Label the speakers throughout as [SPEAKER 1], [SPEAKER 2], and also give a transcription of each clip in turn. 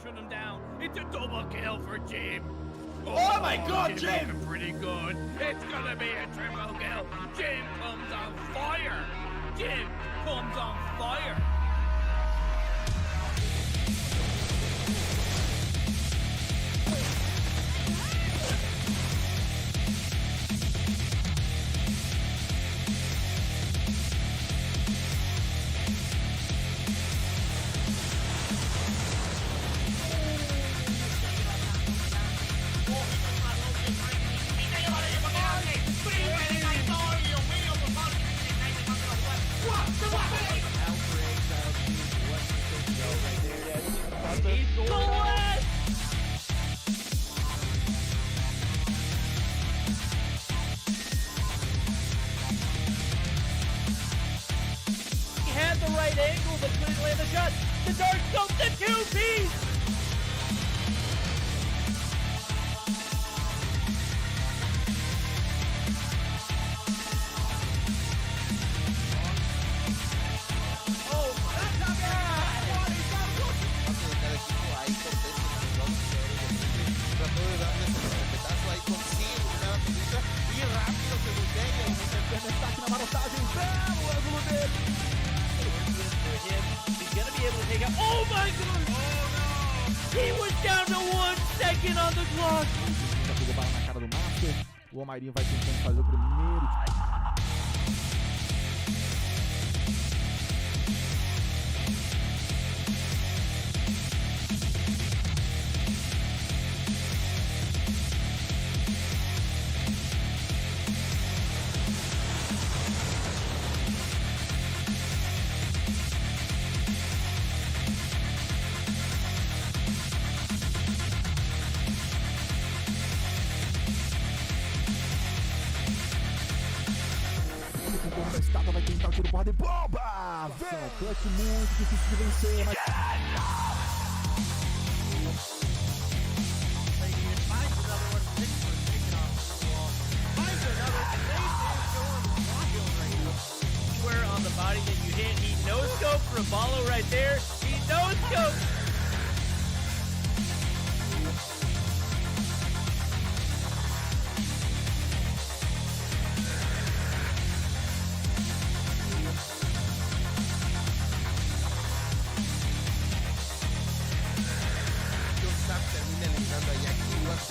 [SPEAKER 1] smashing him down. It's a double kill for Jim.
[SPEAKER 2] Oh my God, Jim!
[SPEAKER 1] Pretty good. It's gonna be a triple kill. Jim comes on fire. Jim comes on fire.
[SPEAKER 3] Angle, but couldn't land the shot. The dark scope, the 2-piece! Oh my God!
[SPEAKER 2] Cada equipo ahí contesta trató de darle ese respetazo ahí, consigue eliminar a Tunica y rápido se voltea y se está aqui na marotagem, belo ângulo dele.
[SPEAKER 3] He's gonna be able to take out. Oh my God! Oh no! He was down to 1 second on the clock.
[SPEAKER 4] Já pegou bala na cara do Master. O Almairinho vai tentando fazer o primeiro. Vai tentar o tiro porrada e bomba! Vem! Clutch muito difícil de vencer, mas...
[SPEAKER 3] Anywhere on the body that you hit, he no-scope for a follow right there. He no-scope.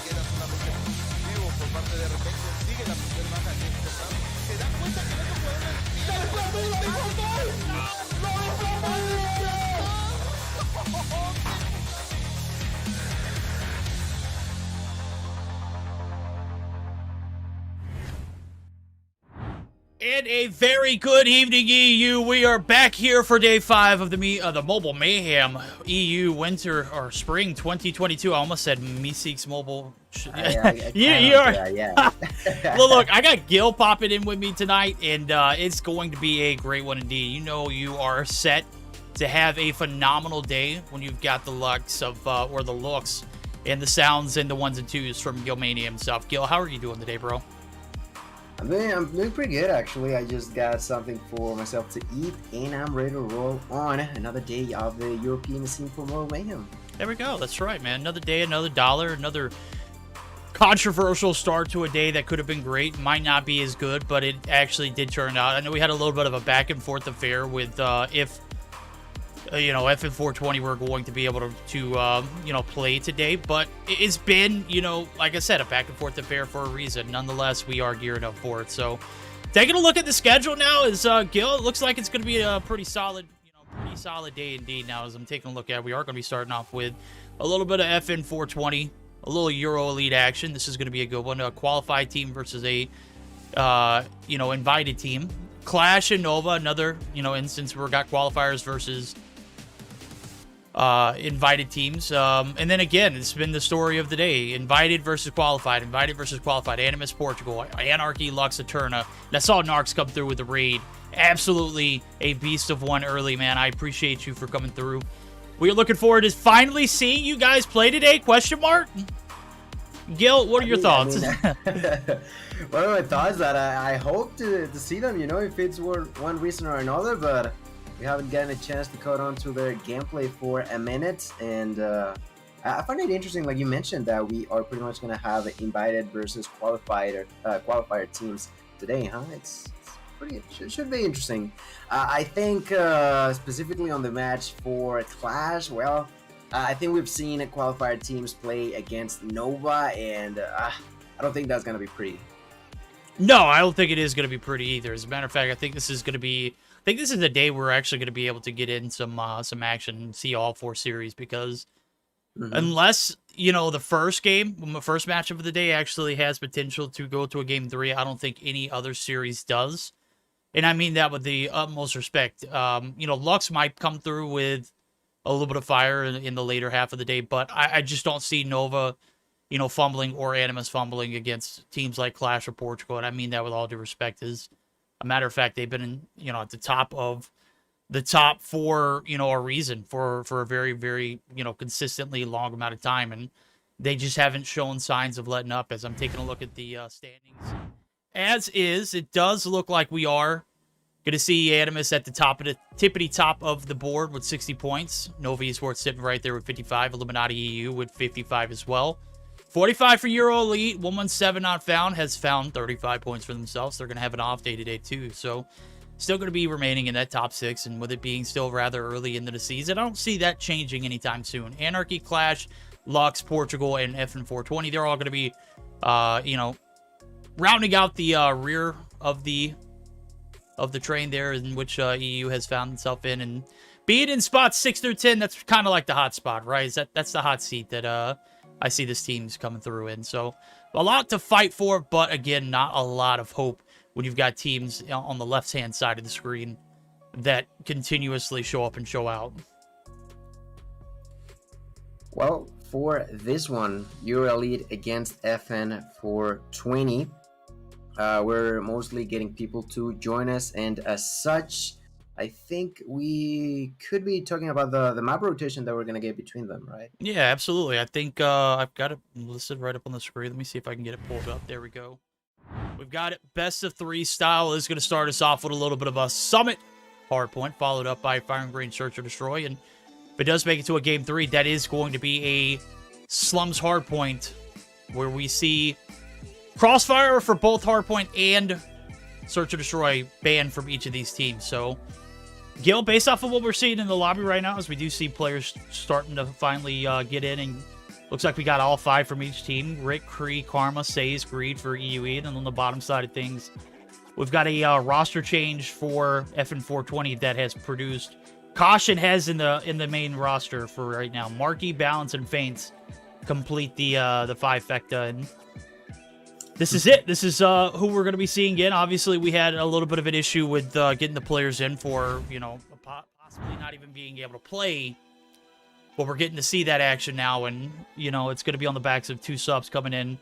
[SPEAKER 2] Queda solamente vivo por parte de repente, sigue la primera baja de se da cuenta que no
[SPEAKER 3] And a very good evening, EU. We are back here for day 5 of the Mobile Mayhem EU Winter or Spring 2022. I almost said Meeseeks Mobile.
[SPEAKER 5] Yeah.
[SPEAKER 3] Well, look, I got Gil popping in with me tonight, and it's going to be a great one indeed. You know, you are set to have a phenomenal day when you've got the Lux of or the looks and the sounds and the 1s and 2s from Gilmania himself. Gil, how are you doing today, bro?
[SPEAKER 5] I'm doing pretty good, actually. I just got something for myself to eat, and I'm ready to roll on another day of the European scene for Mobile Mayhem.
[SPEAKER 3] There we go. That's right, man. Another day, another dollar, another controversial start to a day that could have been great. Might not be as good, but it actually did turn out. I know we had a little bit of a back and forth affair with if FN420 were going to be able to play today, but it's been, like I said, a back and forth affair for a reason. Nonetheless, we are gearing up for it. So taking a look at the schedule now is Gil. It looks like it's going to be a pretty solid day indeed. Now, as I'm taking a look at, we are going to be starting off with a little bit of FN420, a little EuroElite action. This is going to be a good one. A qualified team versus a invited team. Qlash and Nova, another instance where we got qualifiers versus invited teams. And then again, it's been the story of the day. Invited versus qualified. Animus, Portugal. Anarchy, Lux Aeterna. And I saw Narcs come through with the raid. Absolutely a beast of one early, man. I appreciate you for coming through. We are looking forward to finally seeing you guys play today, question mark? Gil, what are your thoughts?
[SPEAKER 5] One of my thoughts that I hope to see them, if it's for one reason or another, but we haven't gotten a chance to code on to their gameplay for a minute, and I find it interesting, like you mentioned, that we are pretty much going to have invited versus qualifier teams today, huh? It's pretty, should be interesting. I think specifically on the match for Qlash, well, I think we've seen qualifier teams play against Nova, and I don't think that's going to be pretty.
[SPEAKER 3] No, I don't think it is going to be pretty either. As a matter of fact, I think this is going to be... I think this is the day we're actually going to be able to get in some action and see all 4 series, because unless, you know, the first matchup of the day actually has potential to go to a game 3, I don't think any other series does. And I mean that with the utmost respect. You know, Lux might come through with a little bit of fire in the later half of the day, but I just don't see Nova, you know, fumbling, or Animus fumbling against teams like Qlash or Portugal. And I mean that with all due respect. As a matter of fact, they've been in, you know, at the top of the top 4, you know, a reason for a very, very, you know, consistently long amount of time. And they just haven't shown signs of letting up. As I'm taking a look at the standings, as is, it does look like we are going to see Animus at the top of the tippity top of the board with 60 points. Nova Esports sitting right there with 55. Illuminati EU with 55 as well. 45 for EuroElite. 117 not found has found 35 points for themselves. They're going to have an off day today too. So still going to be remaining in that top 6. And with it being still rather early into the season, I don't see that changing anytime soon. Anarchy, Qlash, Lux, Portugal, and FN420. They're all going to be, you know, rounding out the rear of the train there, in which EU has found itself in. And being in spots 6 through 10, that's kind of like the hot spot, right? That's the hot seat that I see this team's coming through in. So a lot to fight for, but again, not a lot of hope when you've got teams on the left-hand side of the screen that continuously show up and show out.
[SPEAKER 5] Well, for this one, EuroElite against FN420, we're mostly getting people to join us, and as such, I think we could be talking about the map rotation that we're going to get between them, right?
[SPEAKER 3] Yeah, absolutely. I think I've got it listed right up on the screen. Let me see if I can get it pulled up. There we go. We've got it. Best of 3 style is going to start us off with a little bit of a Summit Hardpoint, followed up by Fire and Green Search or Destroy. And if it does make it to a game 3, that is going to be a Slums Hardpoint, where we see Crossfire for both Hardpoint and Search or Destroy banned from each of these teams. So, Gil, based off of what we're seeing in the lobby right now, is we do see players starting to finally get in, and looks like we got all 5 from each team. Rick, Kree, Karma, Says, Greed for EUE, and on the bottom side of things, we've got a roster change for FN420 that has produced Caution has in the main roster for right now. Marky, Balance, and Feints complete the 5-fecta, and this is it. This is who we're going to be seeing again. Obviously, we had a little bit of an issue with getting the players in for, you know, possibly not even being able to play. But we're getting to see that action now, and, you know, it's going to be on the backs of 2 subs coming in.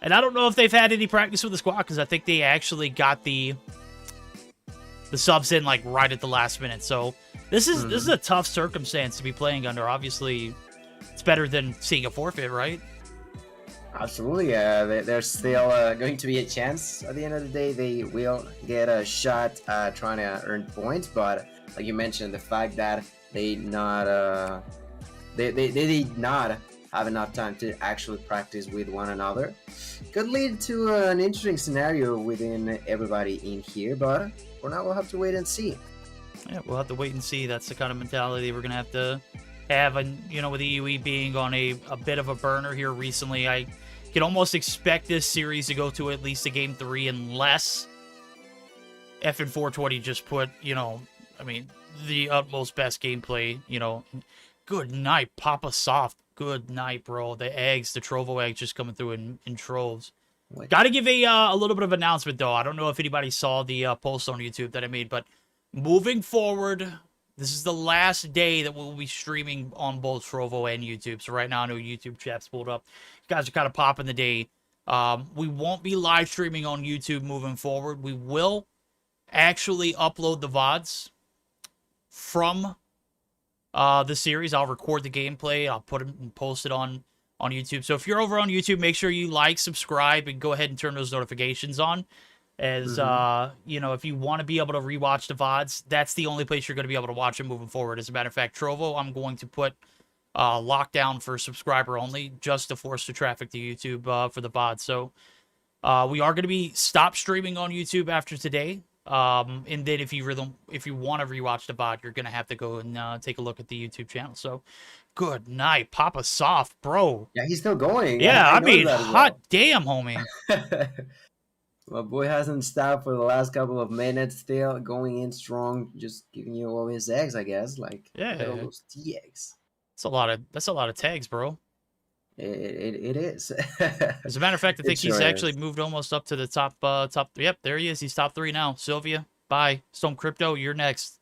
[SPEAKER 3] And I don't know if they've had any practice with the squad, because I think they actually got the subs in, like, right at the last minute. So this is a tough circumstance to be playing under. Obviously, it's better than seeing a forfeit, right?
[SPEAKER 5] Absolutely. There's still going to be a chance. At the end of the day, they will get a shot trying to earn points. But like you mentioned, the fact that they did not have enough time to actually practice with one another could lead to an interesting scenario within everybody in here. But for now, we'll have to wait and see.
[SPEAKER 3] Yeah, we'll have to wait and see. That's the kind of mentality we're going to have, and, you know, with EUE being on a bit of a burner here recently, I can almost expect this series to go to at least a game 3, unless FN420 just put, you know, I mean, the utmost best gameplay, you know. Good night, Papa Soft. Good night, bro. The eggs, the Trovo eggs just coming through in troves. Got to give a little bit of announcement, though. I don't know if anybody saw the post on YouTube that I made, but moving forward, this is the last day that we'll be streaming on both Trovo and YouTube. So right now, I know YouTube chat's pulled up. You guys are kind of popping the day. We won't be live streaming on YouTube moving forward. We will actually upload the VODs from the series. I'll record the gameplay. I'll put it and post it on YouTube. So if you're over on YouTube, make sure you like, subscribe, and go ahead and turn those notifications on. As, you know, if you want to be able to rewatch the VODs, that's the only place you're going to be able to watch it moving forward. As a matter of fact, Trovo, I'm going to put lockdown for subscriber only, just to force the traffic to YouTube for the VOD. So we are going to be stop streaming on YouTube after today. And then if you want to rewatch the VOD, you're going to have to go and take a look at the YouTube channel. So good night, Papa Soft, bro.
[SPEAKER 5] Yeah, he's still going.
[SPEAKER 3] Yeah, I
[SPEAKER 5] know
[SPEAKER 3] mean,
[SPEAKER 5] that as well.
[SPEAKER 3] hot damn, homie.
[SPEAKER 5] My boy hasn't stopped for the last couple of minutes, still going in strong, just giving you all his eggs, I guess. Like,
[SPEAKER 3] Yeah.
[SPEAKER 5] look at all those T eggs.
[SPEAKER 3] That's a lot of tags, bro.
[SPEAKER 5] It is.
[SPEAKER 3] As a matter of fact, I
[SPEAKER 5] It
[SPEAKER 3] think he's
[SPEAKER 5] sure
[SPEAKER 3] actually
[SPEAKER 5] is.
[SPEAKER 3] moved almost up to the top. Yep, there he is. He's top 3 now. Sylvia, bye. Stone Crypto, you're next.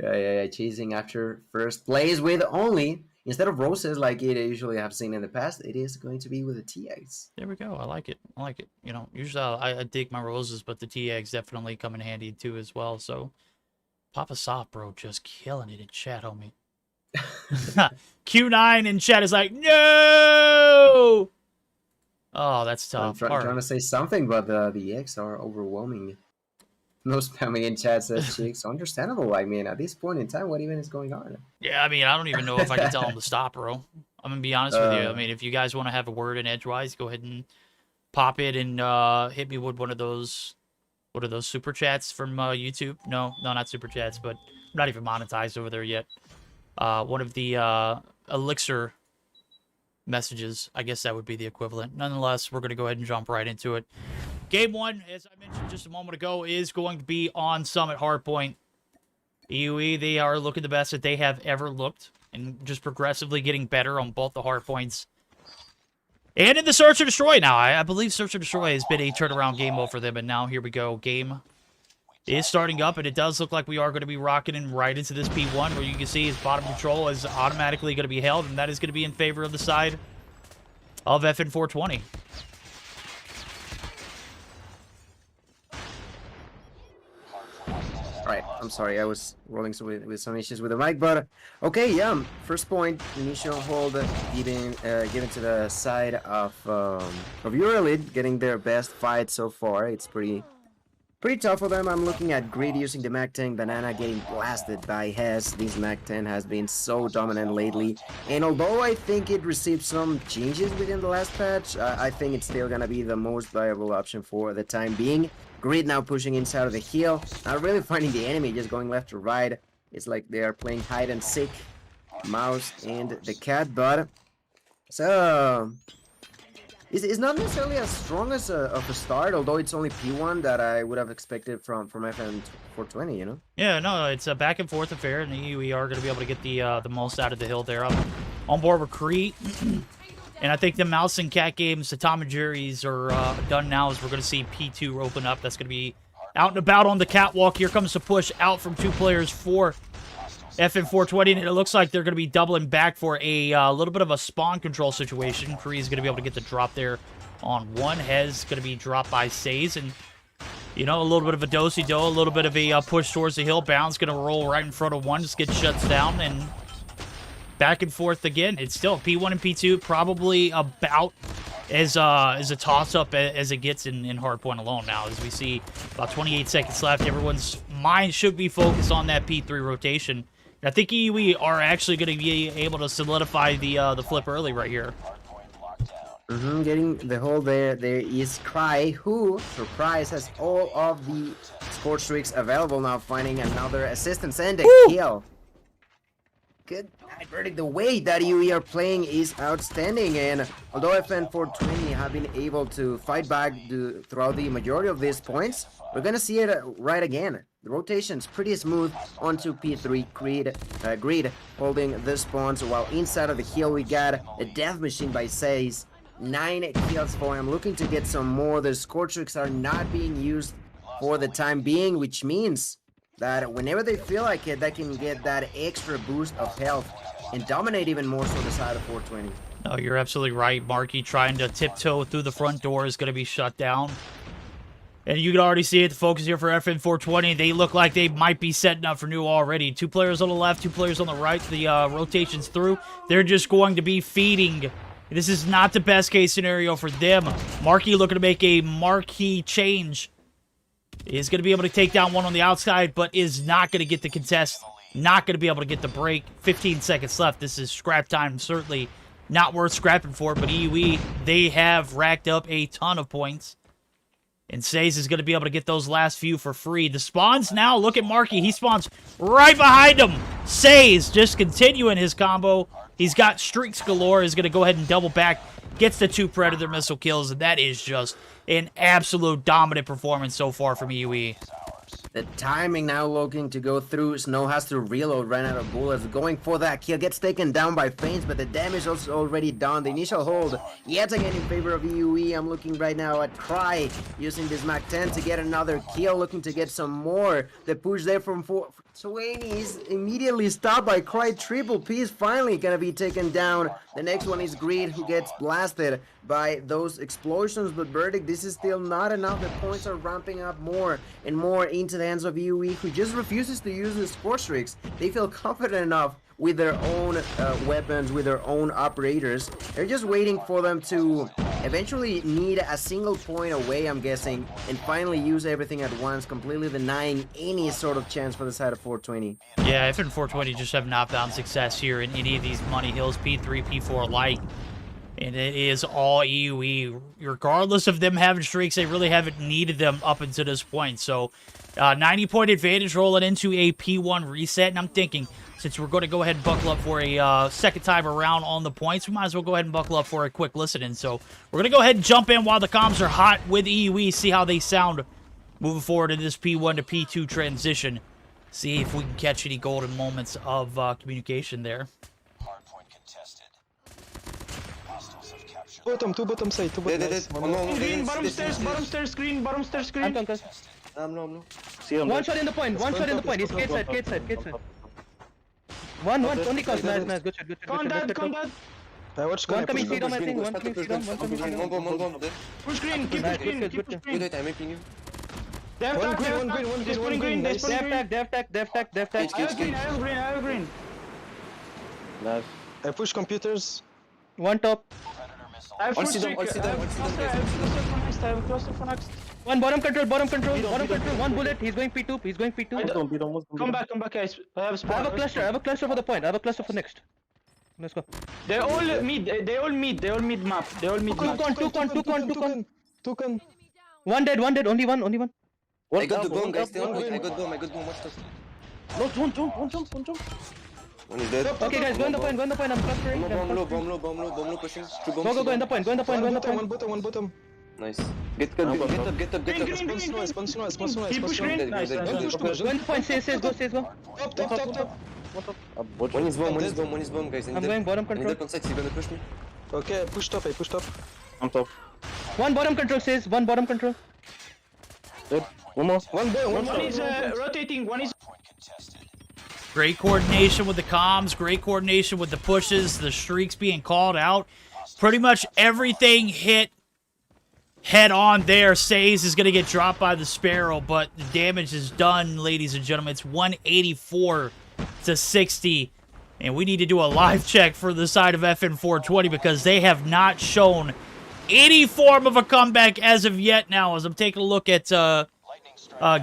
[SPEAKER 5] Yeah. Chasing after first place with only, instead of roses like it usually have seen in the past, it is going to be with the TX.
[SPEAKER 3] There we go. I like it. You know, usually I dig my roses, but the TX definitely come in handy too as well. So, Papa Soft, bro, just killing it in chat, homie. Q9 in chat is like, no! Oh, that's
[SPEAKER 5] I'm
[SPEAKER 3] tough.
[SPEAKER 5] trying to say something, but the X are overwhelming. No spamming in chat says chicks. Understandable. I mean, at this point in time, what even is going on?
[SPEAKER 3] Yeah, I mean, I don't even know if I can tell him to stop, bro. I'm gonna be honest with you. I mean, if you guys want to have a word in edgewise, go ahead and pop it and hit me with one of those. What are those super chats from YouTube? No, not super chats, but I'm not even monetized over there yet. One of the Elixir messages. I guess that would be the equivalent. Nonetheless, we're gonna go ahead and jump right into it. Game 1, as I mentioned just a moment ago, is going to be on Summit Hardpoint. EUE, they are looking the best that they have ever looked, and just progressively getting better on both the Hardpoints. And in the Search and Destroy now. I believe Search and Destroy has been a turnaround game mode for them, and now here we go. Game is starting up, and it does look like we are going to be rocketing right into this P1, where you can see his bottom control is automatically going to be held, and that is going to be in favor of the side of FN420.
[SPEAKER 5] Alright, I'm sorry, I was rolling with some issues with the mic, but okay, yeah. First point, initial hold given to the side of EuroElite, getting their best fight so far. It's pretty tough for them. I'm looking at Grid using the Mac 10, Banana getting blasted by Hess. This Mac 10 has been so dominant lately, and although I think it received some changes within the last patch, I think it's still gonna be the most viable option for the time being. Grid now pushing inside of the hill, not really finding the enemy, just going left to right. It's like they are playing hide and seek, Mouse and the cat, but so it's not necessarily as strong as of a start, although it's only P1 that I would have expected from FN420, you know?
[SPEAKER 3] Yeah, no, it's a back and forth affair, and the EUE are going to be able to get the most out of the hill there. I'm on board with Cree. And I think the Mouse and Cat games, the Tom and Jerry's, are done now, as we're going to see P2 open up. That's going to be out and about on the catwalk. Here comes the push out from 2 players for FN420, and it looks like they're going to be doubling back for a little bit of a spawn control situation. Cree is going to be able to get the drop there on 1. Hez going to be dropped by Says, and, you know, a little bit of a do-si-do, a little bit of a push towards the hill. Bound's going to roll right in front of 1, just get shuts down, and back and forth again. It's still P1 and P2, probably about as a toss-up as it gets in Hardpoint alone now, as we see about 28 seconds left. Everyone's mind should be focused on that P3 rotation. And I think EUE are actually going to be able to solidify the flip early right here.
[SPEAKER 5] Getting the hold there. There is Cry, who, surprise, has all of the score streaks available now, finding another assistance and a kill. Good night, Verdict. The way that EUE are playing is outstanding, and although FN420 have been able to fight back throughout the majority of these points, we're gonna see it right again. The rotation's pretty smooth onto P3. Grid holding the spawns, while inside of the hill we got a death machine by Says. 9 kills for him, looking to get some more. The score tricks are not being used for the time being, which means that whenever they feel like it, they can get that extra boost of health and dominate even more so the side of 420.
[SPEAKER 3] No, you're absolutely right. Marky trying to tiptoe through the front door is going to be shut down. And you can already see it, the focus here for FN420. They look like they might be setting up for new already. 2 players on the left, 2 players on the right. The rotation's through. They're just going to be feeding. This is not the best case scenario for them. Marky looking to make a marquee change. Is going to be able to take down 1 on the outside, but is not going to get the contest not going to be able to get the break. 15 seconds left. This is scrap time. Certainly not worth scrapping for, but EUE, they have racked up a ton of points. And Says is going to be able to get those last few for free. The spawns now, look at Marky. He spawns right behind him. Says just continuing his combo. He's got streaks galore. He's going to go ahead and double back. Gets the 2 Predator missile kills. And that is just an absolute dominant performance so far from EUE.
[SPEAKER 5] The timing now looking to go through. Snow has to reload, ran out of bullets. Going for that kill. Gets taken down by Faints, but the damage is already done. The initial hold yet again in favor of EUE. I'm looking right now at Cry using this Mac 10 to get another kill. Looking to get some more. The push there from 420 is immediately stopped by Cry. Triple P is finally going to be taken down. The next one is Greed, who gets blasted by those explosions. But Verdict, this is still not enough. The points are ramping up more and more into the hands of EUE, who just refuses to use the score streaks. They feel confident enough with their own weapons, with their own operators. They're just waiting for them to eventually need a single point away, I'm guessing, and finally use everything at once, completely denying any sort of chance for the side of 420.
[SPEAKER 3] Yeah, FN 420 just have not found success here in any of these Money Hills P3, P4 alike. And it is all EUE. Regardless of them having streaks, they really haven't needed them up until this point. So, 90-point advantage rolling into a P1 reset. And I'm thinking, since we're going to go ahead and buckle up for a second time around on the points, we might as well go ahead and buckle up for a quick listening. So, we're going to go ahead and jump in while the comms are hot with EUE, see how they sound moving forward in this P1 to P2 transition. See if we can catch any golden moments of communication there.
[SPEAKER 6] Bottom, 2 bottom side, 2 bottom side.
[SPEAKER 7] Green, bottom stairs, green. No. See him.
[SPEAKER 8] One shot in the point, He's cage side. One, only cause. Nice, good shot.
[SPEAKER 7] Come dad.
[SPEAKER 6] I watch
[SPEAKER 8] One coming freedom, I think. One coming freedom.
[SPEAKER 7] One bomb. Push green, keep push green.
[SPEAKER 6] Good, I'm making you.
[SPEAKER 7] One green.
[SPEAKER 8] Dev tag.
[SPEAKER 7] I have green.
[SPEAKER 6] Nice. I push computers.
[SPEAKER 8] One top.
[SPEAKER 7] I have
[SPEAKER 6] I'll see them.
[SPEAKER 7] I have cluster for next.
[SPEAKER 8] One bottom control. One bullet. He's going P2.
[SPEAKER 7] Come back, guys. I have spawn.
[SPEAKER 8] I have a cluster for the point. I have a cluster for next. Let's go.
[SPEAKER 7] They all mid. They all mid map.
[SPEAKER 8] Two con. One dead. Only one.
[SPEAKER 6] I got the bomb, guys. I got bomb. Watch this.
[SPEAKER 8] No, don't.
[SPEAKER 6] One is dead.
[SPEAKER 8] Okay, guys, go in the point. I'm clustering.
[SPEAKER 6] Bomb low, pushing. Two bombs.
[SPEAKER 8] Go in the point.
[SPEAKER 6] One bottom. Nice. Get up.
[SPEAKER 7] Spawn snow. He push green. Nice.
[SPEAKER 8] Go in the point. Says go.
[SPEAKER 6] Top. One is bomb, guys.
[SPEAKER 8] I'm going bottom control.
[SPEAKER 6] You're gonna push me? Okay, I push top.
[SPEAKER 7] I'm top.
[SPEAKER 8] One bottom control, says. One bottom control.
[SPEAKER 7] Dead. One more.
[SPEAKER 6] One
[SPEAKER 7] is rotating. One is.
[SPEAKER 3] Great coordination with the comms, great coordination with the pushes, the streaks being called out. Pretty much everything hit head on there. Says is going to get dropped by the Sparrow, but the damage is done, ladies and gentlemen. It's 184 to 60. And we need to do a live check for the side of FN 420 because they have not shown any form of a comeback as of yet now. As I'm taking a look at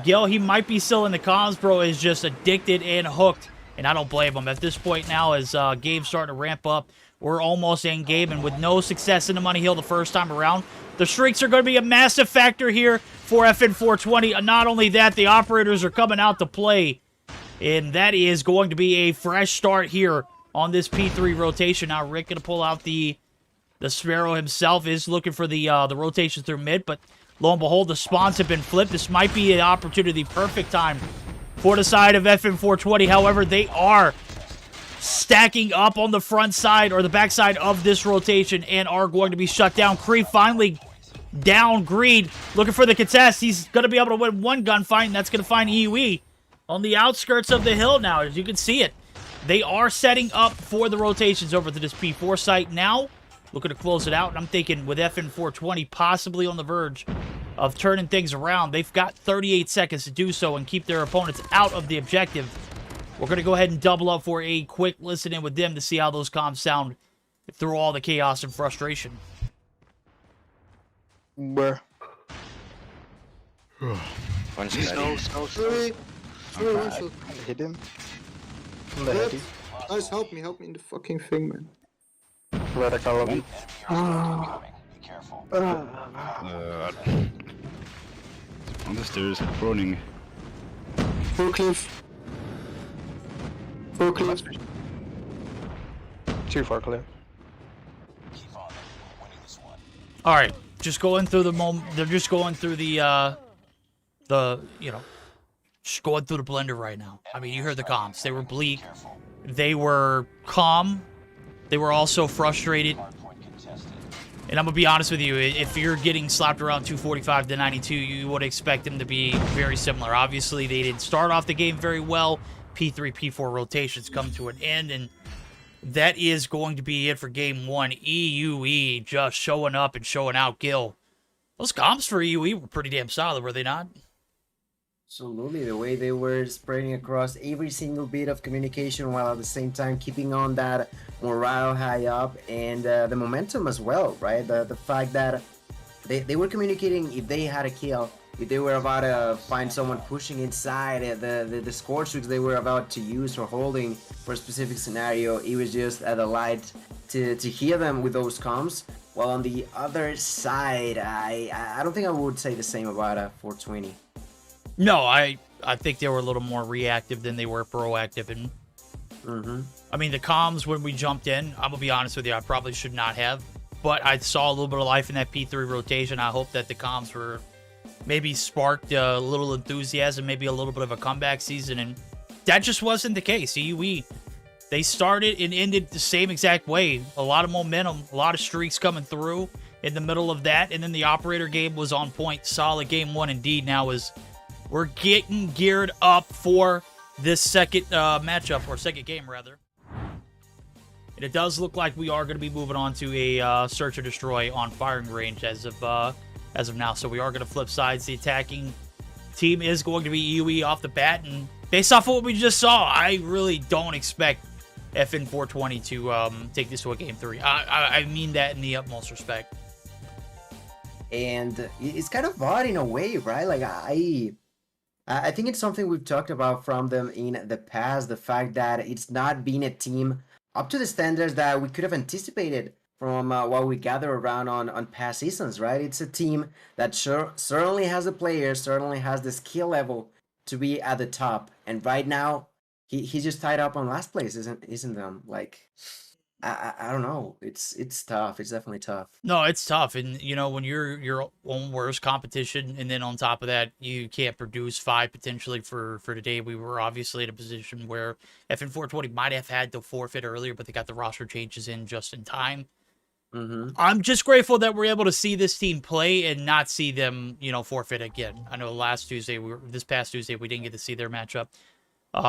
[SPEAKER 3] Gil, he might be still in the comms. Bro is just addicted and hooked, and I don't blame him. At this point now, as game's starting to ramp up, we're almost in game, and with no success in the Money Hill the first time around, the streaks are going to be a massive factor here for FN 420. Not only that, the operators are coming out to play, and that is going to be a fresh start here on this P3 rotation. Now, Rick going to pull out the Sparrow himself, is looking for the rotation through mid, but lo and behold, the spawns have been flipped. This might be an opportunity, perfect time for the side of FN 420. However, they are stacking up on the front side or the back side of this rotation and are going to be shut down. Kree finally down. Greed looking for the contest. He's going to be able to win one gunfight, and that's going to find EUE on the outskirts of the hill now. As you can see it, they are setting up for the rotations over to this P4 site now. Looking to close it out, and I'm thinking with FN 420 possibly on the verge of turning things around. They've got 38 seconds to do so and keep their opponents out of the objective. We're going to go ahead and double up for a quick listen in with them to see how those comms sound through all the chaos and frustration.
[SPEAKER 6] Bruh.
[SPEAKER 2] One snow.
[SPEAKER 6] Hit him. Guys, help me in the fucking thing, man.
[SPEAKER 9] On the stairs, running.
[SPEAKER 6] Forklift. Too far clear.
[SPEAKER 3] All right, just going through the moment. They're just going through the you know, just going through the blender right now. I mean, you heard the comms. They were bleak. They were calm. They were also frustrated. And I'm gonna be honest with you, if you're getting slapped around 245 to 92, you would expect them to be very similar. Obviously, they didn't start off the game very well. P3, P4 rotations come to an end, and that is going to be it for game one. EUE just showing up and showing out. Gil, those comps for EUE were pretty damn solid, were they not?
[SPEAKER 5] Absolutely, the way they were spreading across every single bit of communication while at the same time keeping on that morale high up and the momentum as well, right? The fact that they were communicating if they had a kill, if they were about to find someone pushing inside, the score streaks they were about to use or holding for a specific scenario, it was just a delight to hear them with those comms. While on the other side, I don't think I would say the same about 420.
[SPEAKER 3] No, I think they were a little more reactive than they were proactive. And I mean, the comms when we jumped in, I'm gonna be honest with you, I probably should not have. But I saw a little bit of life in that P3 rotation. I hope that the comms were maybe sparked a little enthusiasm, maybe a little bit of a comeback season, and that just wasn't the case. EUE, they started and ended the same exact way. A lot of momentum, a lot of streaks coming through in the middle of that, and then the operator game was on point. Solid game one indeed. Now is we're getting geared up for this second matchup, or second game rather. And it does look like we are going to be moving on to a search or destroy on firing range as of now. So we are going to flip sides. The attacking team is going to be EUE off the bat, and based off of what we just saw, I really don't expect FN 420 to take this to a game 3. I mean that in the utmost respect.
[SPEAKER 5] And it's kind of odd in a way, right? Like I think it's something we've talked about from them in the past, the fact that it's not been a team up to the standards that we could have anticipated from what we gather around on past seasons, right? It's a team that certainly has the players, certainly has the skill level to be at the top. And right now, he's just tied up on last place, isn't them? Like, I don't know. It's tough. It's definitely tough.
[SPEAKER 3] No, it's tough. And, you know, when you're your own worst competition, and then on top of that, you can't produce 5 potentially for today. We were obviously in a position where FN 420 might have had to forfeit earlier, but they got the roster changes in just in time. I'm just grateful that we're able to see this team play and not see them, you know, forfeit again. I know this past Tuesday, we didn't get to see their matchup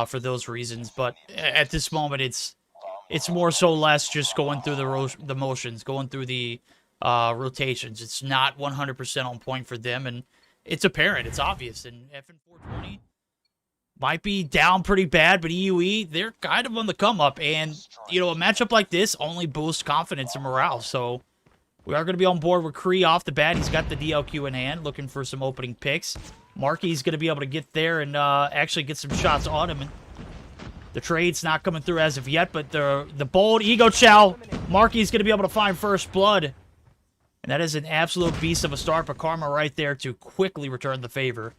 [SPEAKER 3] for those reasons. But at this moment, it's more so less just going through the motions, going through the rotations. It's not 100% on point for them, and it's apparent. It's obvious. And FN 420 might be down pretty bad, but EUE, they're kind of on the come up. And, you know, a matchup like this only boosts confidence and morale. So we are going to be on board with Cree off the bat. He's got the DLQ in hand, looking for some opening picks. Marky's going to be able to get there and actually get some shots on him. And the trade's not coming through as of yet, but the bold ego chow, Marky's going to be able to find first blood. And that is an absolute beast of a start, but Karma right there to quickly return the favor.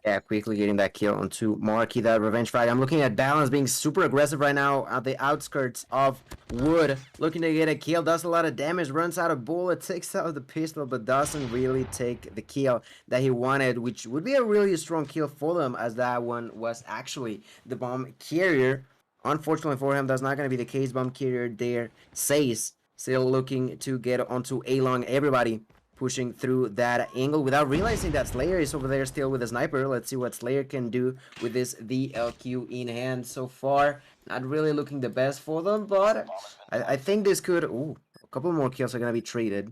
[SPEAKER 5] Yeah, quickly getting that kill onto Marky, that revenge fight. I'm looking at Balance being super aggressive right now at the outskirts of Wood. Looking to get a kill, does a lot of damage, runs out of bullet, takes out the pistol, but doesn't really take the kill that he wanted, which would be a really strong kill for them, as that one was actually the bomb carrier. Unfortunately for him, that's not going to be the case. Bomb carrier there, Says, still looking to get onto A-Long. Everybody pushing through that angle without realizing that Slayer is over there still with a sniper. Let's see what Slayer can do with this VLQ in hand. So far, not really looking the best for them, but I think this could... Ooh, a couple more kills are going to be traded.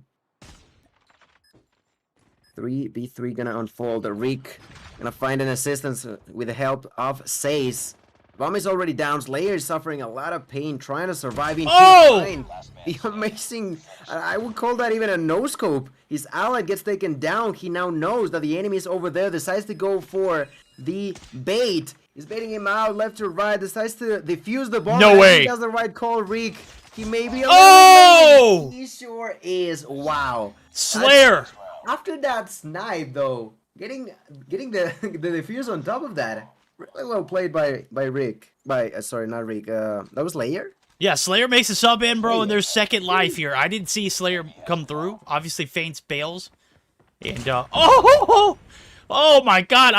[SPEAKER 5] 3v3 going to unfold. Rick going to find an assistance with the help of Says. Bomb is already down. Slayer is suffering a lot of pain trying to survive in
[SPEAKER 3] Oh!
[SPEAKER 5] the amazing, I would call that even a no-scope. His ally gets taken down. He now knows that the enemy is over there, decides to go for the bait. He's baiting him out left to right, decides to defuse the bomb.
[SPEAKER 3] No way.
[SPEAKER 5] He does the right call, Reek. He may be a
[SPEAKER 3] Oh!
[SPEAKER 5] He sure is. Wow.
[SPEAKER 3] Slayer!
[SPEAKER 5] After that snipe, though, getting the defuse on top of that, really well played by Rick. Sorry, not Rick. That was Slayer.
[SPEAKER 3] Yeah, Slayer makes a sub in, bro, and there's second life here. I didn't see Slayer come through. Obviously, Feints bails. And, oh my god,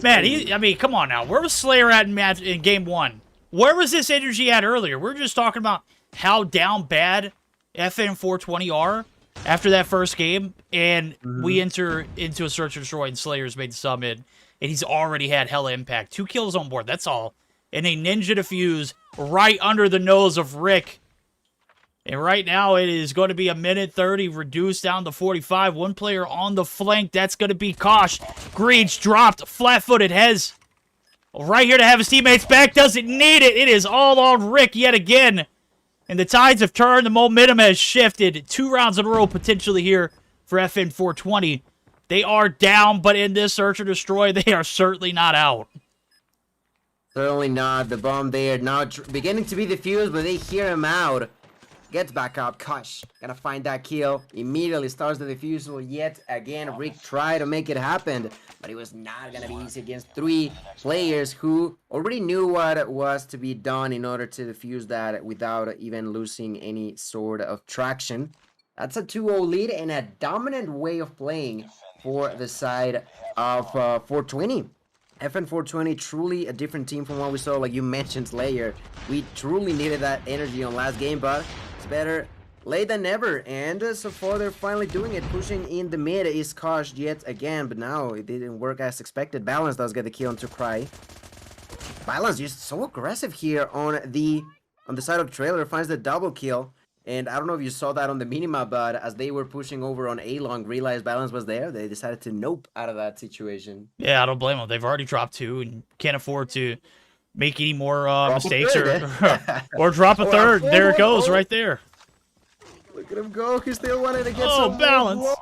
[SPEAKER 3] man, I mean, come on now. Where was Slayer at in game 1? Where was this energy at earlier? We're just talking about how down bad FN420 are after that first game, and we enter into a search and destroy, and Slayer's made the sub in, and he's already had hella impact. 2 kills on board, that's all. And a ninja defuse right under the nose of Rick. And right now, it is going to be a minute 30, reduced down to 45. One player on the flank, that's going to be Kosh. Greed's dropped, flat-footed, Hez. Right here to have his teammates back, doesn't need it. It is all on Rick yet again. And the tides have turned, the momentum has shifted. 2 rounds in a row potentially here for FN420. They are down, but in this search and destroy, they are certainly not out.
[SPEAKER 5] Certainly not. The bomb there now beginning to be defused, but they hear him out. Gets back up. Kosh gonna find that kill. Immediately starts the defusal yet again. Rick tried to make it happen, but it was not gonna be easy against 3 players who already knew what was to be done in order to defuse that without even losing any sort of traction. That's a 2-0 lead and a dominant way of playing for the side of 420. FN420 truly a different team from what we saw, like you mentioned, Slayer. We truly needed that energy on last game, but it's better late than never. And so far they're finally doing it. Pushing in the mid is Kosh yet again, but now it didn't work as expected. Balance does get the kill onto Cry. Balance just so aggressive here on the side of trailer, finds the double kill. And I don't know if you saw that on the minimap, but as they were pushing over on A-Long, realized Balance was there, they decided to nope out of that situation.
[SPEAKER 3] Yeah, I don't blame them. They've already dropped 2 and can't afford to make any more mistakes or drop a third. There it goes, right there.
[SPEAKER 5] Look at him go. He still wanted to get
[SPEAKER 3] some Balance.
[SPEAKER 5] More.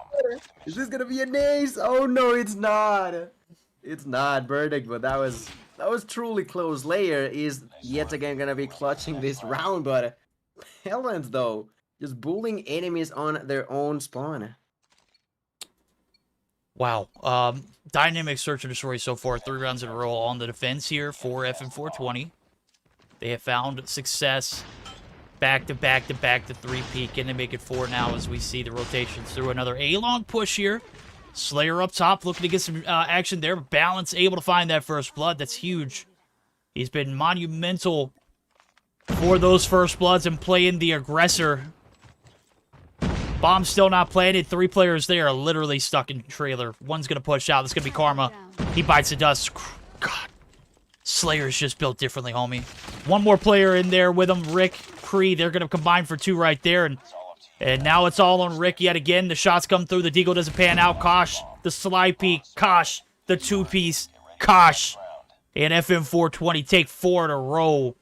[SPEAKER 5] Is this gonna be an ace? Oh no, it's not. It's not verdict, but that was truly close. Layer is yet again gonna be clutching this round, but Helens though, just bullying enemies on their own spawn.
[SPEAKER 3] Wow. Dynamic search and destroy so far, 3 rounds in a row on the defense here for FN420. They have found success back to 3-peak, and they make it 4 now as we see the rotations through. Another A-Long push here. Slayer up top looking to get some action there. Balance able to find that first blood. That's huge. He's been monumental for those first bloods and playing the aggressor. Bomb still not planted. 3 players there are literally stuck in trailer. One's going to push out. This is going to be Karma. He bites the dust. God. Slayer's just built differently, homie. One more player in there with him. Rick, Cree. They're going to combine for 2 right there. And now it's all on Rick yet again. The shots come through. The deagle doesn't pan out. Kosh. The slide peek. Kosh. The 2-piece. Kosh. And FN420 take 4 in a row.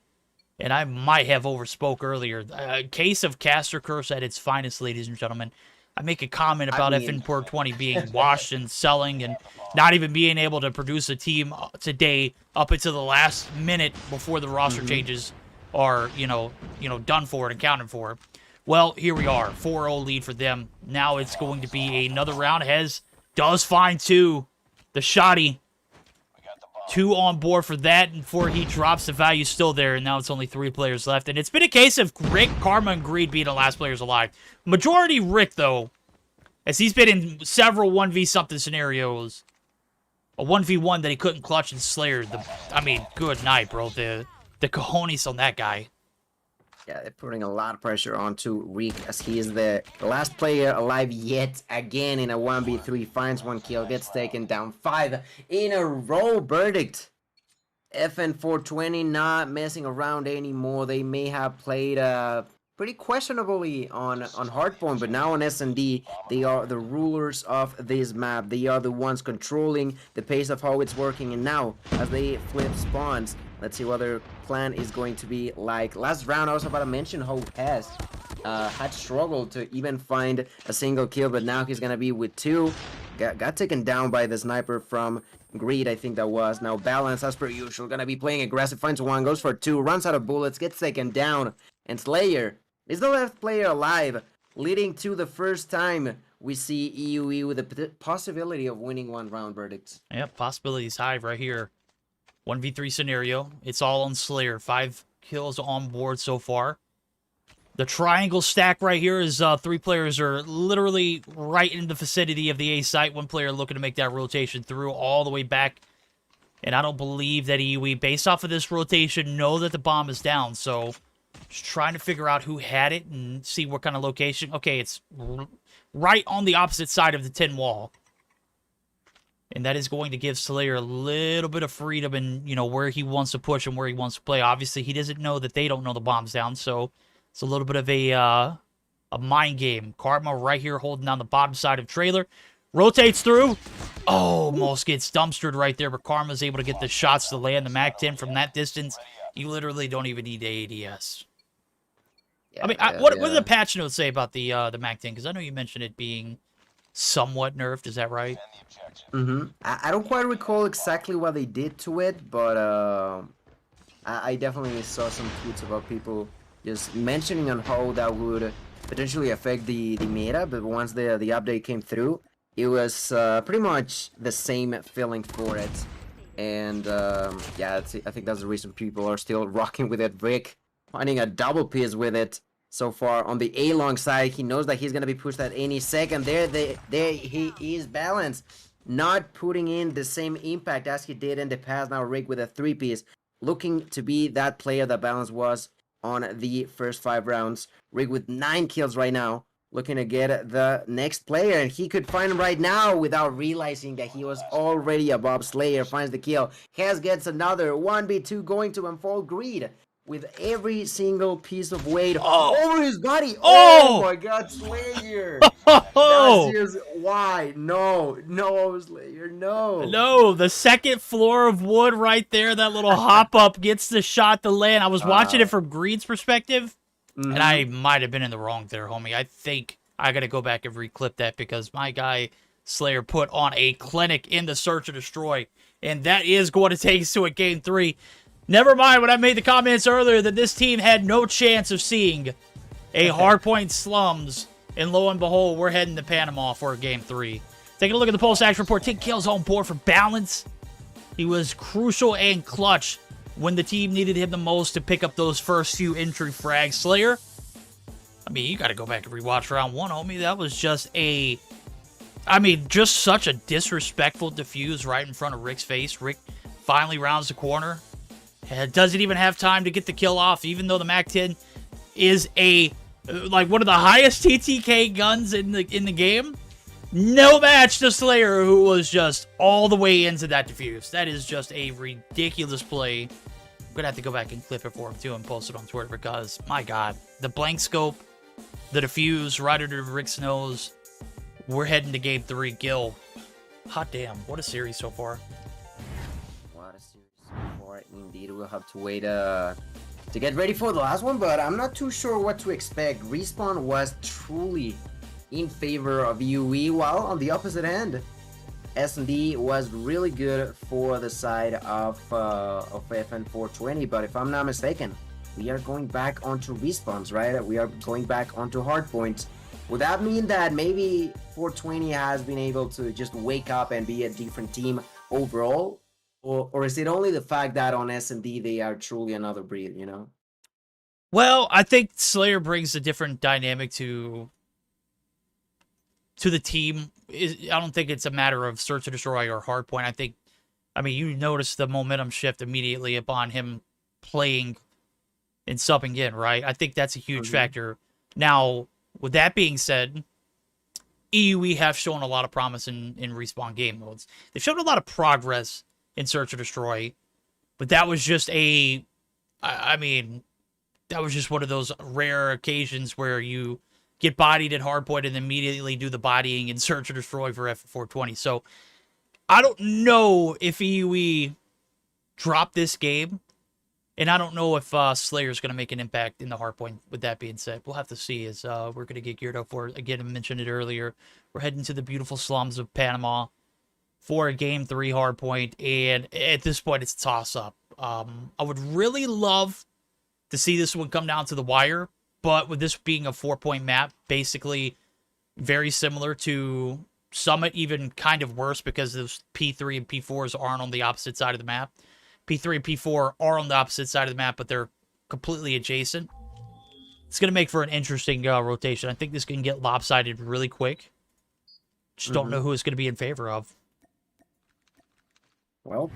[SPEAKER 3] And I might have overspoke earlier. A case of Caster Curse at its finest, ladies and gentlemen. I make a comment about FN420 being washed and selling and not even being able to produce a team today up until the last minute before the roster changes are, you know, done for and accounted for. Well, here we are. 4-0 lead for them. Now it's going to be another round. Hez does find 2. The shotty. 2 on board for that, and before he drops, the value still there, and now it's only 3 players left. And it's been a case of Rick, Karma, and Greed being the last players alive. Majority Rick, though, as he's been in several 1v-something scenarios. A 1v1 that he couldn't clutch and Slayer. I mean, good night, bro. The cojones on that guy.
[SPEAKER 5] Yeah, they're putting a lot of pressure onto Reek as he is the last player alive yet again in a 1v3. Finds 1 kill, gets taken down 5 in a row. Verdict. FN420 not messing around anymore. They may have played pretty questionably on Hardpoint, but now on S&D, they are the rulers of this map. They are the ones controlling the pace of how it's working. And now, as they flip spawns, let's see what their plan is going to be like. Last round, I was about to mention how Hess had struggled to even find a single kill, but now he's gonna be with 2. Got taken down by the sniper from Greed, I think that was. Now Balance, as per usual, gonna be playing aggressive, finds 1, goes for 2, runs out of bullets, gets taken down, and Slayer is the last player alive, leading to the first time we see EUE with the possibility of winning 1 round verdicts.
[SPEAKER 3] Yep, possibilities high right here. 1v3 scenario. It's all on Slayer. 5 kills on board so far. The triangle stack right here is 3 players are literally right in the vicinity of the A site. 1 player looking to make that rotation through all the way back. And I don't believe that EUE, based off of this rotation, know that the bomb is down. So just trying to figure out who had it and see what kind of location. Okay, it's right on the opposite side of the tin wall. And that is going to give Slayer a little bit of freedom in, you know, where he wants to push and where he wants to play. Obviously, he doesn't know that they don't know the bomb's down, so it's a little bit of a mind game. Karma right here holding down the bottom side of trailer. Rotates through. Oh, almost gets dumpstered right there, but Karma's able to get the shots to land the MAC-10 from that distance. You literally don't even need ADS.
[SPEAKER 5] Yeah,
[SPEAKER 3] I mean, what did the patch notes say about the MAC-10? Because I know you mentioned it being somewhat nerfed. Is that right?
[SPEAKER 5] I don't quite recall exactly what they did to it, but I definitely saw some tweets about people just mentioning on how that would potentially affect the meta, but once the update came through, it was pretty much the same feeling for it. And yeah, I think that's the reason people are still rocking with it. Rick finding a double piece with it so far on the A-long side. He knows that he's going to be pushed at any second. There he is. Balance, not putting in the same impact as he did in the past. Now Rick with a 3-piece, looking to be that player that Balance was on the first 5 rounds. Rick with 9 kills right now, looking to get the next player, and he could find him right now without realizing that he was already above Slayer. Finds the kill. Hez gets another 1v2 going to unfold. Greed with every single piece of weight over his body. Oh my god, Slayer! That's just why. No, Slayer, no.
[SPEAKER 3] No, the second floor of wood right there, that little hop up gets the shot to land. I was watching it from Greed's perspective, and I might have been in the wrong there, homie. I think I gotta go back and reclip that because my guy Slayer put on a clinic in the search and destroy, and that is going to take us to a game 3. Never mind when I made the comments earlier that this team had no chance of seeing a Hardpoint slums, and lo and behold, we're heading to Panama for game 3. Taking a look at the pulse action report, 10 kills on board for Balance. He was crucial and clutch when the team needed him the most to pick up those first few entry frags. Slayer, I mean, you got to go back and rewatch round 1, homie. That was just just such a disrespectful defuse right in front of Rick's face. Rick finally rounds the corner. Doesn't even have time to get the kill off, even though the MAC-10 is one of the highest TTK guns in the game. No match to Slayer, who was just all the way into that defuse. That is just a ridiculous play. I'm gonna have to go back and clip it for him too and post it on Twitter because, my god, the blank scope, the defuse right under Rick's nose. We're heading to game 3. Gil, hot damn, what a series so far.
[SPEAKER 5] Indeed, we'll have to wait to get ready for the last one, but I'm not too sure what to expect. Respawn was truly in favor of UE, while on the opposite end, S&D was really good for the side of FN 420. But if I'm not mistaken, we are going back onto Respawns, right? We are going back onto Hardpoint. Would that mean that maybe 420 has been able to just wake up and be a different team overall? Or is it only the fact that on S&D they are truly another breed, you know?
[SPEAKER 3] Well, I think Slayer brings a different dynamic to the team. I don't think it's a matter of search and destroy or hardpoint. I mean, you notice the momentum shift immediately upon him playing and subbing in, right? I think that's a huge factor. Now, with that being said, EUE have shown a lot of promise in Respawn game modes. They've shown a lot of progress in search or destroy, but that was just that was just one of those rare occasions where you get bodied at hardpoint and immediately do the bodying and search and destroy for F420. So I don't know if EUE dropped this game, and I don't know if Slayer's going to make an impact in the hardpoint. With that being said, we'll have to see as we're going to get geared up for it. Again, I mentioned it earlier. We're heading to the beautiful slums of Panama for a Game 3 hardpoint, and at this point, it's a toss-up. I would really love to see this one come down to the wire, but with this being a 4-point map, basically very similar to Summit, even kind of worse because those P3 and P4s aren't on the opposite side of the map. P3 and P4 are on the opposite side of the map, but they're completely adjacent. It's going to make for an interesting rotation. I think this can get lopsided really quick. Just don't know who it's going to be in favor of.
[SPEAKER 5] Well,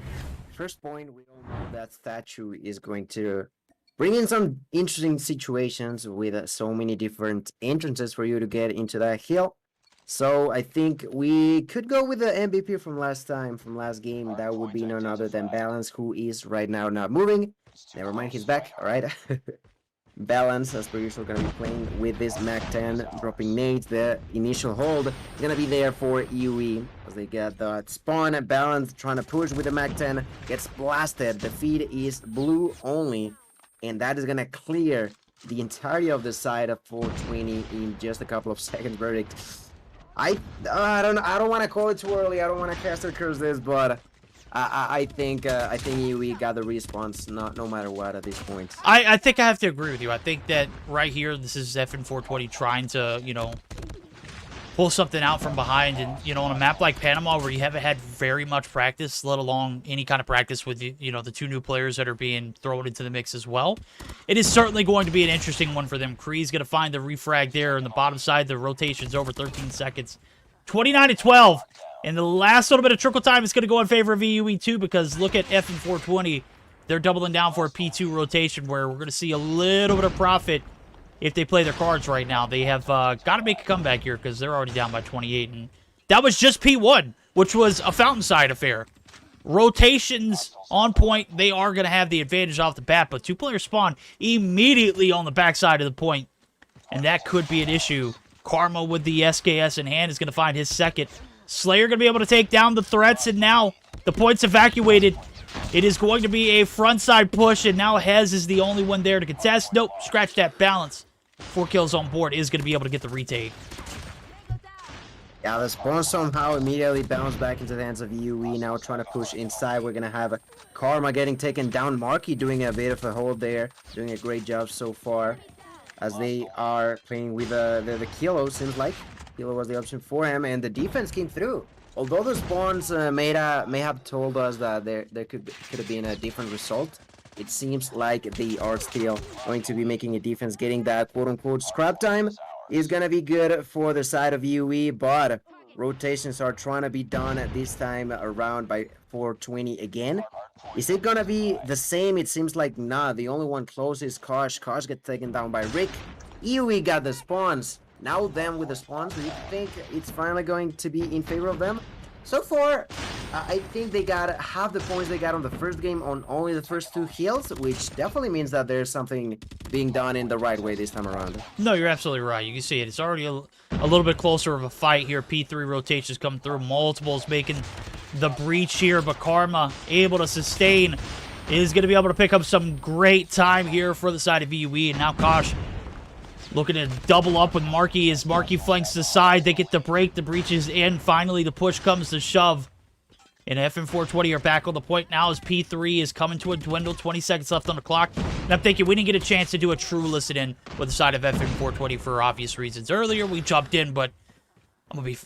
[SPEAKER 5] first point, we all know that statue is going to bring in some interesting situations with so many different entrances for you to get into that hill. So I think we could go with the MVP from last game. That would be none other than Balance, who is right now not moving. Never mind, he's back. All right. Balance, as per usual, going to be playing with this MAC-10, dropping nades. The initial hold is going to be there for EUE as they get the spawn. Balance trying to push with the MAC-10, gets blasted. The feed is blue only, and that is going to clear the entirety of the side of 420 in just a couple of seconds. Verdict. I don't want to call it too early. I don't want to cast or curse this, but I think EUE got the response no matter what at this point.
[SPEAKER 3] I think I have to agree with you. I think that right here, this is FN420 trying to, you know, pull something out from behind. And, you know, on a map like Panama where you haven't had very much practice, let alone any kind of practice with, you know, the two new players that are being thrown into the mix as well, it is certainly going to be an interesting one for them. Kree's going to find the refrag there on the bottom side. The rotation's over 13 seconds. 29-12. And the last little bit of trickle time is going to go in favor of EUE too, because look at FN420. They're doubling down for a P2 rotation where we're going to see a little bit of profit if they play their cards right now. They have got to make a comeback here because they're already down by 28. And that was just P1, which was a Fountainside affair. Rotations on point. They are going to have the advantage off the bat, but two-player spawn immediately on the backside of the point. And that could be an issue. Karma with the SKS in hand is going to find his second. Slayer going to be able to take down the threats, and now the point's evacuated. It is going to be a frontside push, and now Hez is the only one there to contest. Nope, scratch that Balance. 4 kills on board, is going to be able to get the retake.
[SPEAKER 5] Yeah, the spawn somehow immediately bounced back into the hands of EUE, now trying to push inside. We're going to have Karma getting taken down. Marky doing a bit of a hold there, doing a great job so far, as they are playing with the Kilo, seems like. Kilo was the option for him, and the defense came through. Although the spawns may have told us that there could have been a different result, it seems like they are still going to be making a defense. Getting that quote-unquote scrap time is going to be good for the side of EUE, but rotations are trying to be done at this time around by 420 again. Is it going to be the same? It seems like not. The only one close is Kosh. Kosh gets taken down by Rick. EUE got the spawns. Now them with the spawns, do you think it's finally going to be in favor of them? So far, I think they got half the points they got on the first game on only the first 2 hills, which definitely means that there's something being done in the right way this time around.
[SPEAKER 3] No, you're absolutely right. You can see it. It's already a little bit closer of a fight here. P3 rotations come through. Multiples making the breach here, but Karma able to sustain. Is going to be able to pick up some great time here for the side of EUE, and now Kosh looking to double up with Marky as Marky flanks the side. They get the break. The breach is in. Finally, the push comes to shove. And FN420 are back on the point now as P3 is coming to a dwindle. 20 seconds left on the clock. And I'm thinking we didn't get a chance to do a true listen-in with the side of FN420 for obvious reasons. Earlier, we jumped in, but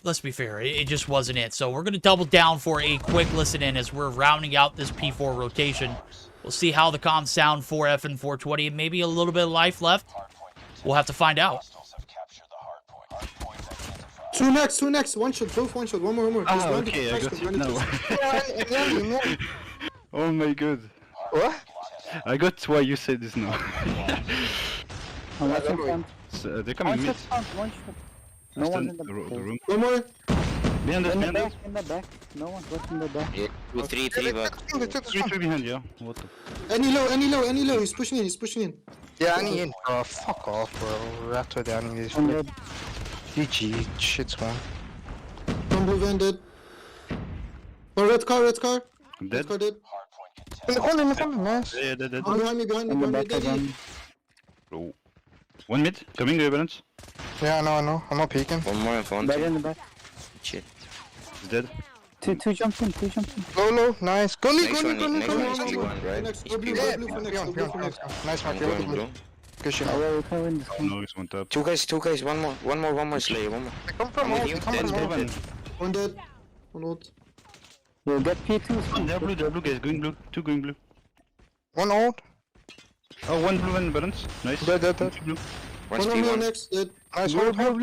[SPEAKER 3] let's be fair. It just wasn't it. So we're going to double down for a quick listen-in as we're rounding out this P4 rotation. We'll see how the comms sound for FN420 and maybe a little bit of life left. We'll have to find out.
[SPEAKER 6] 2 next, 2 next. 1 shot, both 1 shot. One more.
[SPEAKER 9] Ah, okay, I got you now. Oh my god.
[SPEAKER 6] What?
[SPEAKER 9] I got why you said this now. So, they're coming mid.
[SPEAKER 8] No one in
[SPEAKER 9] the room.
[SPEAKER 6] One more.
[SPEAKER 9] Behind us, behind us.
[SPEAKER 8] In the back. No one was in the back.
[SPEAKER 9] 3 behind, yeah. What the...
[SPEAKER 6] Any low. He's pushing in.
[SPEAKER 10] Yeah, Annie in. Oh, fuck off, bro. After the Annie is GG. Shit's one.
[SPEAKER 6] One blue van dead. Oh, red car. Red
[SPEAKER 9] Dead.
[SPEAKER 6] car dead.
[SPEAKER 10] In the corner, nice.
[SPEAKER 9] Yeah, dead.
[SPEAKER 6] Oh, behind me, dead.
[SPEAKER 9] Oh. One mid. Coming, balance.
[SPEAKER 10] Yeah, I know. I'm not peeking.
[SPEAKER 7] One more in front.
[SPEAKER 8] Back in the back.
[SPEAKER 7] Shit.
[SPEAKER 9] He's dead.
[SPEAKER 8] Two jumps in.
[SPEAKER 10] Low, nice. Go,
[SPEAKER 7] Next one,
[SPEAKER 10] Go.
[SPEAKER 7] right?
[SPEAKER 6] Next, go blue,
[SPEAKER 10] Yeah,
[SPEAKER 6] go blue for next,
[SPEAKER 10] beyond.
[SPEAKER 6] go blue for next.
[SPEAKER 10] Nice, Mark.
[SPEAKER 7] Blue, blue.
[SPEAKER 10] Good shit.
[SPEAKER 9] No, he's one top.
[SPEAKER 7] Two guys, one more Slayer, one more.
[SPEAKER 10] They come from
[SPEAKER 7] I'm
[SPEAKER 10] all.
[SPEAKER 7] with you. Dead.
[SPEAKER 6] One dead. One ult.
[SPEAKER 8] We'll get P2.
[SPEAKER 9] They're blue, guys. Going blue. Two going blue.
[SPEAKER 10] One old.
[SPEAKER 9] Oh, one blue and balance. Nice.
[SPEAKER 10] Dead.
[SPEAKER 9] Two blue.
[SPEAKER 7] One's
[SPEAKER 6] One here
[SPEAKER 7] P1.
[SPEAKER 6] next, dead.
[SPEAKER 10] Nice.
[SPEAKER 8] Blue.
[SPEAKER 10] Go.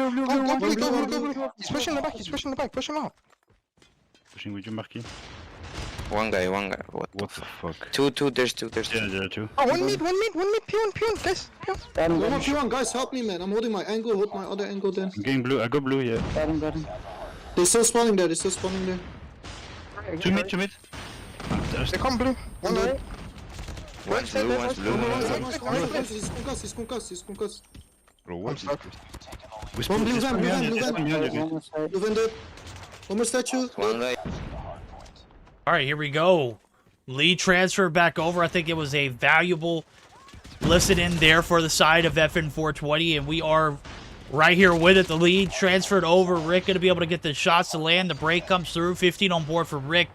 [SPEAKER 10] He's pushing the back. Push him out.
[SPEAKER 9] Pushing with you, Marky.
[SPEAKER 7] One guy. What?
[SPEAKER 9] What the fuck?
[SPEAKER 7] Two, there's two.
[SPEAKER 9] Yeah, there are two.
[SPEAKER 10] Oh, one mid. Peon, guys.
[SPEAKER 6] One more P1, guys, help me, man. I'm holding my angle, hold my other angle then.
[SPEAKER 9] I'm getting blue. I got blue, yeah.
[SPEAKER 8] Got him.
[SPEAKER 6] They're still spawning there.
[SPEAKER 9] Two mid.
[SPEAKER 10] They come blue. One dead.
[SPEAKER 7] One's blue.
[SPEAKER 6] He's concussed.
[SPEAKER 9] Bro, what?
[SPEAKER 6] One blue van. Blue van dead. One more statue.
[SPEAKER 7] One guy.
[SPEAKER 3] All right, here we go. Lead transfer back over. I think it was a valuable listen in there for the side of FN420, and we are right here with it. The lead transferred over. Rick going to be able to get the shots to land. The break comes through. 15 on board for Rick.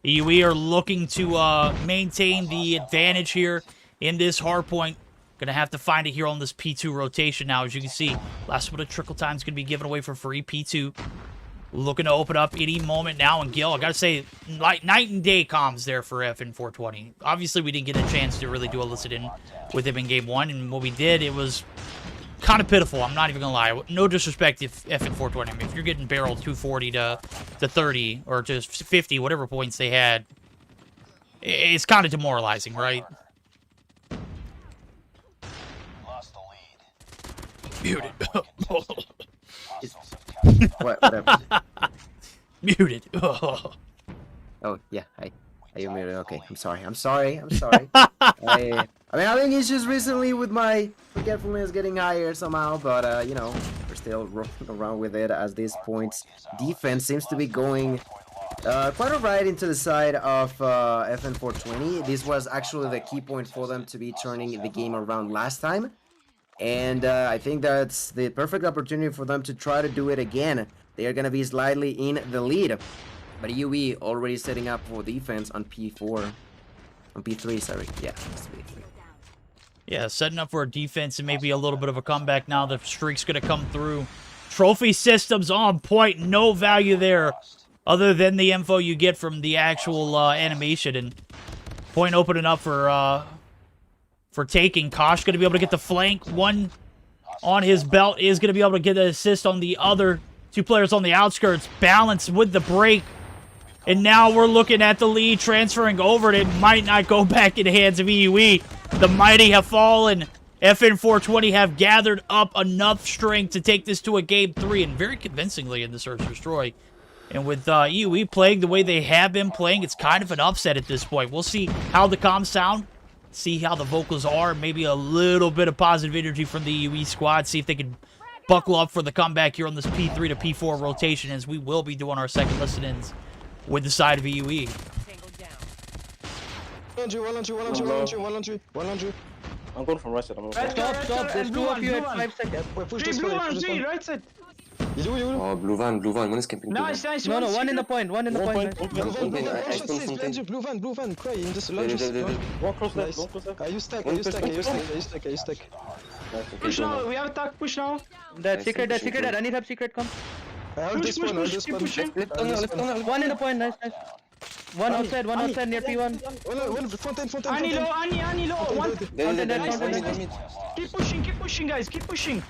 [SPEAKER 3] We are looking to maintain the advantage here in this hardpoint. Going to have to find it here on this P2 rotation now. As you can see, last bit of trickle time is going to be given away for free. P2 looking to open up any moment now. And Gil, I got to say, like night and day comms there for FN420. Obviously, we didn't get a chance to really do a listen-in with him in Game 1. And what we did, it was kind of pitiful. I'm not even going to lie. No disrespect if FN420. I mean, if you're getting barreled 240 to 30 or just 50, whatever points they had, it's kind of demoralizing, right? Muted.
[SPEAKER 5] Whatever.
[SPEAKER 3] Muted.
[SPEAKER 5] Oh, yeah, hi. Are you muted? Okay, I'm sorry. I've been having issues recently with my forgetfulness getting higher somehow, but, you know, we're still rolling around with it as these points. Defense seems to be going quite alright into the side of FN420. This was actually the key point for them to be turning the game around last time. And I think that's the perfect opportunity for them to try to do it again. They are going to be slightly in the lead. But UE already setting up for defense on P4. On P3, sorry. Yeah, it's P3.
[SPEAKER 3] Yeah, setting up for a defense and maybe a little bit of a comeback now. The streak's going to come through. Trophy systems on point. No value there other than the info you get from the actual animation. And point opening up for taking. Kosh going to be able to get the flank. One on his belt is going to be able to get an assist on the other two players on the outskirts. Balance with the break. And now we're looking at the lead transferring over. It might not go back in the hands of EUE. The mighty have fallen. FN420 have gathered up enough strength to take this to a Game 3, and very convincingly in the Search and Destroy. And with EUE playing the way they have been playing, it's kind of an upset at this point. We'll see how the comms sound, see how the vocals are, maybe a little bit of positive energy from the EUE squad, see if they can buckle up for the comeback here on this P3 to P4 rotation, as we will be doing our second listen-ins with the side of EUE.
[SPEAKER 8] I'm going from right side. Stop. There's two of you at 5 seconds.
[SPEAKER 7] Blue van. One is camping.
[SPEAKER 8] Nice. No, one in the point. One in the point.
[SPEAKER 10] Blue van, cry in this lunge.
[SPEAKER 8] Walk close left.
[SPEAKER 10] Are you stuck?
[SPEAKER 7] Push now,
[SPEAKER 10] we have attack, push now.
[SPEAKER 8] That secret, I need help, secret, come.
[SPEAKER 10] Push, keep pushing.
[SPEAKER 8] One in the point, nice. One outside near P1.
[SPEAKER 10] One fountain.
[SPEAKER 7] Annie low. One.
[SPEAKER 10] Keep pushing, guys, keep pushing.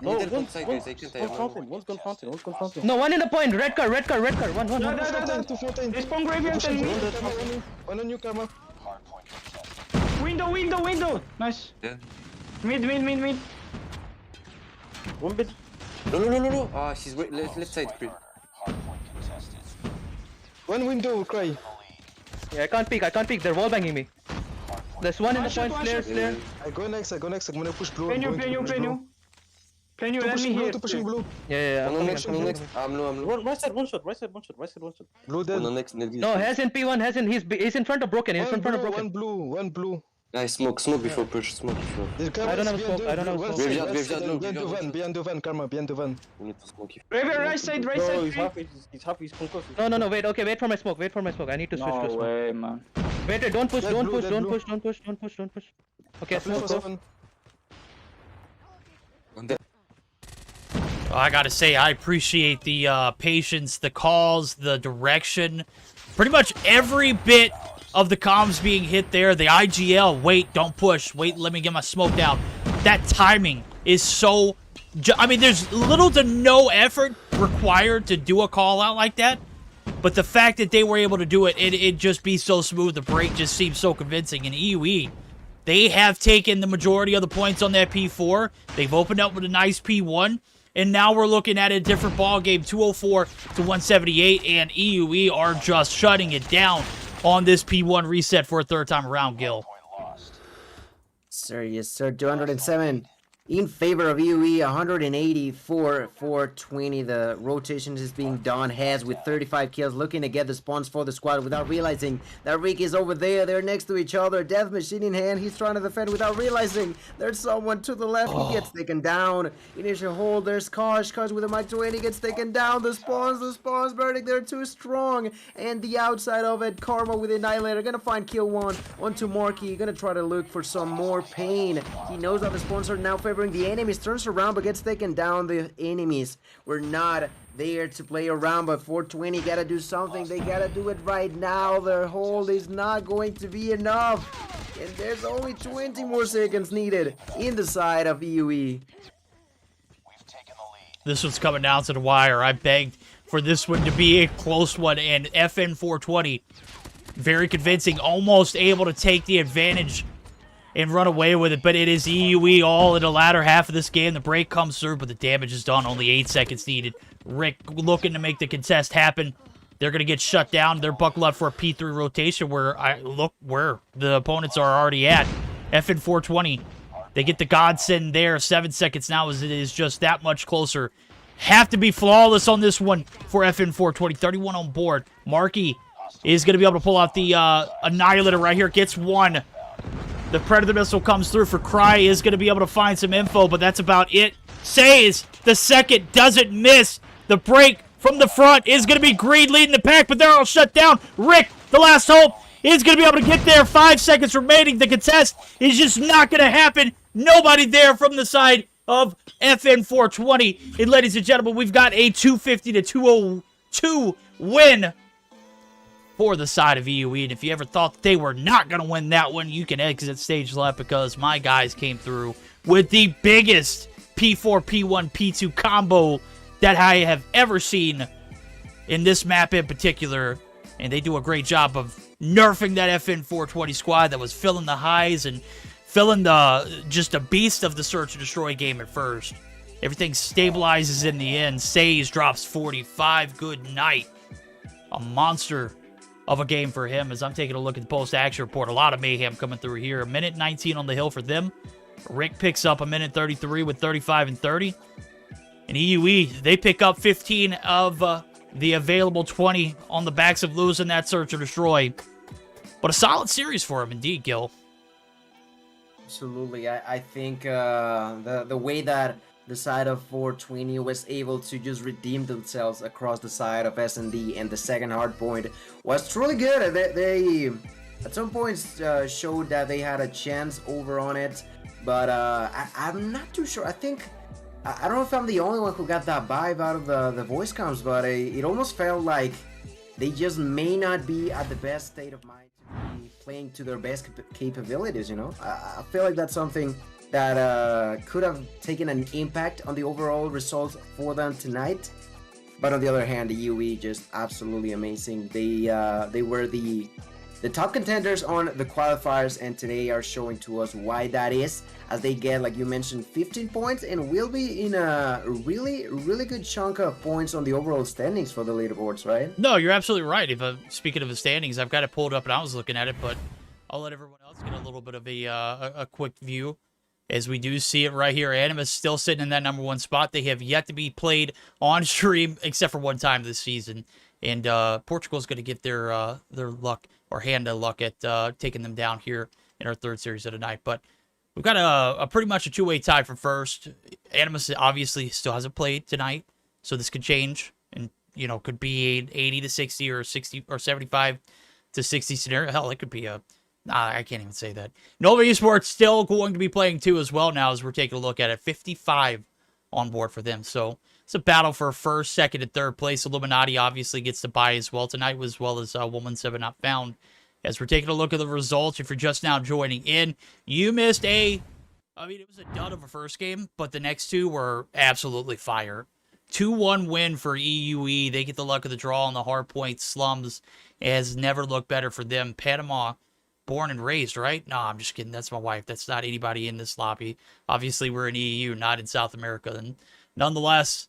[SPEAKER 8] No, one's fountain. No, one in the point, red car. One.
[SPEAKER 10] Two fountain.
[SPEAKER 7] Spawn graveyard and me.
[SPEAKER 10] One on newcomer.
[SPEAKER 7] Window. Nice.
[SPEAKER 9] Yeah.
[SPEAKER 7] Mid.
[SPEAKER 8] One bit.
[SPEAKER 7] No. Ah, she's left side.
[SPEAKER 10] One window, cry.
[SPEAKER 8] Yeah, I can't peek. They're wall banging me. There's one in the point, clear.
[SPEAKER 6] I go next. I'm gonna push blue.
[SPEAKER 7] Plan you. Let me hit.
[SPEAKER 6] Pushing blue.
[SPEAKER 8] Yeah.
[SPEAKER 2] One next. I'm low.
[SPEAKER 7] Right side, one shot.
[SPEAKER 6] Blue dead.
[SPEAKER 2] One next.
[SPEAKER 8] No, has in P1, he's in front of broken. He's in front of broken.
[SPEAKER 6] One blue.
[SPEAKER 2] Guys, smoke before push. Smoke before.
[SPEAKER 8] I don't have a smoke.
[SPEAKER 6] Behind the van, Karma, behind the van.
[SPEAKER 2] We need to smoke you.
[SPEAKER 7] Right side.
[SPEAKER 11] He's half, he's concussed.
[SPEAKER 8] No, wait, okay, wait for my smoke. I need to switch to
[SPEAKER 11] No
[SPEAKER 8] smoke.
[SPEAKER 11] way, man.
[SPEAKER 8] Wait, don't push. Okay, smoke, go.
[SPEAKER 3] I gotta say, I appreciate the patience, the calls, the direction. Pretty much every bit of the comms being hit there. The IGL, wait, don't push. Wait, let me get my smoke down. That timing is so... I mean, there's little to no effort required to do a call out like that. But the fact that they were able to do it, it just be so smooth. The break just seems so convincing. And EUE, they have taken the majority of the points on that P4. They've opened up with a nice P1. And now we're looking at a different ball game, 204 to 178. And EUE are just shutting it down on this P1 reset for a third time around, Gil.
[SPEAKER 5] Sir, yes, sir. 207 in favor of EUE, 180 for 420. The rotation is being done. Has with 35 kills, looking to get the spawns for the squad without realizing that Rick is over there. They're next to each other. Death machine in hand. He's trying to defend without realizing there's someone to the left. He gets taken down. Initial hold. There's Kosh. Kosh with a Mike 20 gets taken down. The spawns burning. They're too strong. And the outside of it, Karma with Annihilator. Gonna find kill one onto Marky. Gonna try to look for some more pain. He knows that the spawns are now favoring the enemies. Turns around but gets taken down. The enemies were not there to play around, but 420 gotta do something. They gotta do it right now. Their hold is not going to be enough, and there's only 20 more seconds needed in the side of EUE.
[SPEAKER 3] This one's coming down to the wire. I begged for this one to be a close one, and FN 420, very convincing, almost able to take the advantage and run away with it, but it is EUE all in the latter half of this game. The break comes through, but the damage is done. Only 8 seconds needed. Rick looking to make the contest happen. They're going to get shut down. They're buckled up for a P3 rotation where the opponents are already at. FN 420. They get the godsend there. 7 seconds now as it is just that much closer. Have to be flawless on this one for FN 420. 31 on board. Marky is going to be able to pull out the Annihilator right here. Gets one. The Predator missile comes through for Cry. Is going to be able to find some info, but that's about it. Says the second doesn't miss. The break from the front is going to be Green leading the pack, but they're all shut down. Rick, the last hope, is going to be able to get there. 5 seconds remaining. The contest is just not going to happen. Nobody there from the side of FN 420. And ladies and gentlemen, we've got a 250 to 202 win for the side of EUE. And if you ever thought they were not going to win that one, you can exit stage left because my guys came through with the biggest P4, P1, P2 combo that I have ever seen in this map in particular. And they do a great job of nerfing that FN 420 squad that was filling the highs and filling just a beast of the search and destroy game at first. Everything stabilizes in the end. Says drops 45. Good night. A monster of a game for him as I'm taking a look at the post-action report. A lot of mayhem coming through here. A minute 19 on the hill for them. Rick picks up a minute 33 with 35 and 30. And EUE, they pick up 15 of the available 20 on the backs of losing that search or destroy. But a solid series for him indeed, Gil.
[SPEAKER 5] Absolutely. I think the way that the side of 420 was able to just redeem themselves across the side of S&D and the second Hardpoint was truly good. They at some points showed that they had a chance over on it, but I'm not too sure. I don't know if I'm the only one who got that vibe out of the voice comms, but it almost felt like they just may not be at the best state of mind to be playing to their best capabilities, you know? I feel like that's something that could have taken an impact on the overall results for them tonight. But on the other hand, the UE just absolutely amazing. They were the top contenders on the qualifiers, and today are showing to us why that is, as they get, like you mentioned, 15 points and will be in a really good chunk of points on the overall standings for the leaderboards, right?
[SPEAKER 3] No, you're absolutely right. Speaking of the standings, I've got it pulled up and I was looking at it, but I'll let everyone else get a little bit of a quick view. As we do see it right here, Animus still sitting in that #1 spot. They have yet to be played on stream, except for one time this season. And Portugal's going to get their luck, or hand of luck, at taking them down here in our 3rd series of the night. But we've got a pretty much a 2-way tie for first. Animus obviously still hasn't played tonight, so this could change. And, you know, could be an 80 to 60 or 60 or 75 to 60 scenario. Hell, it could be a... Nah, I can't even say that. Nova Esports still going to be playing 2 as well now as we're taking a look at it. 55 on board for them. So it's a battle for 1st, 2nd, and 3rd place. Illuminati obviously gets the bye as well tonight, as well as Woman 7 Not Found. As we're taking a look at the results, if you're just now joining in, you missed it was a dud of a first game, but the next 2 were absolutely fire. 2-1 win for EUE. They get the luck of the draw on the Hardpoint. Slums has never looked better for them. Panama, born and raised, right? No, I'm just kidding. That's my wife. That's not anybody in this lobby. Obviously, we're in EU, not in South America. And nonetheless,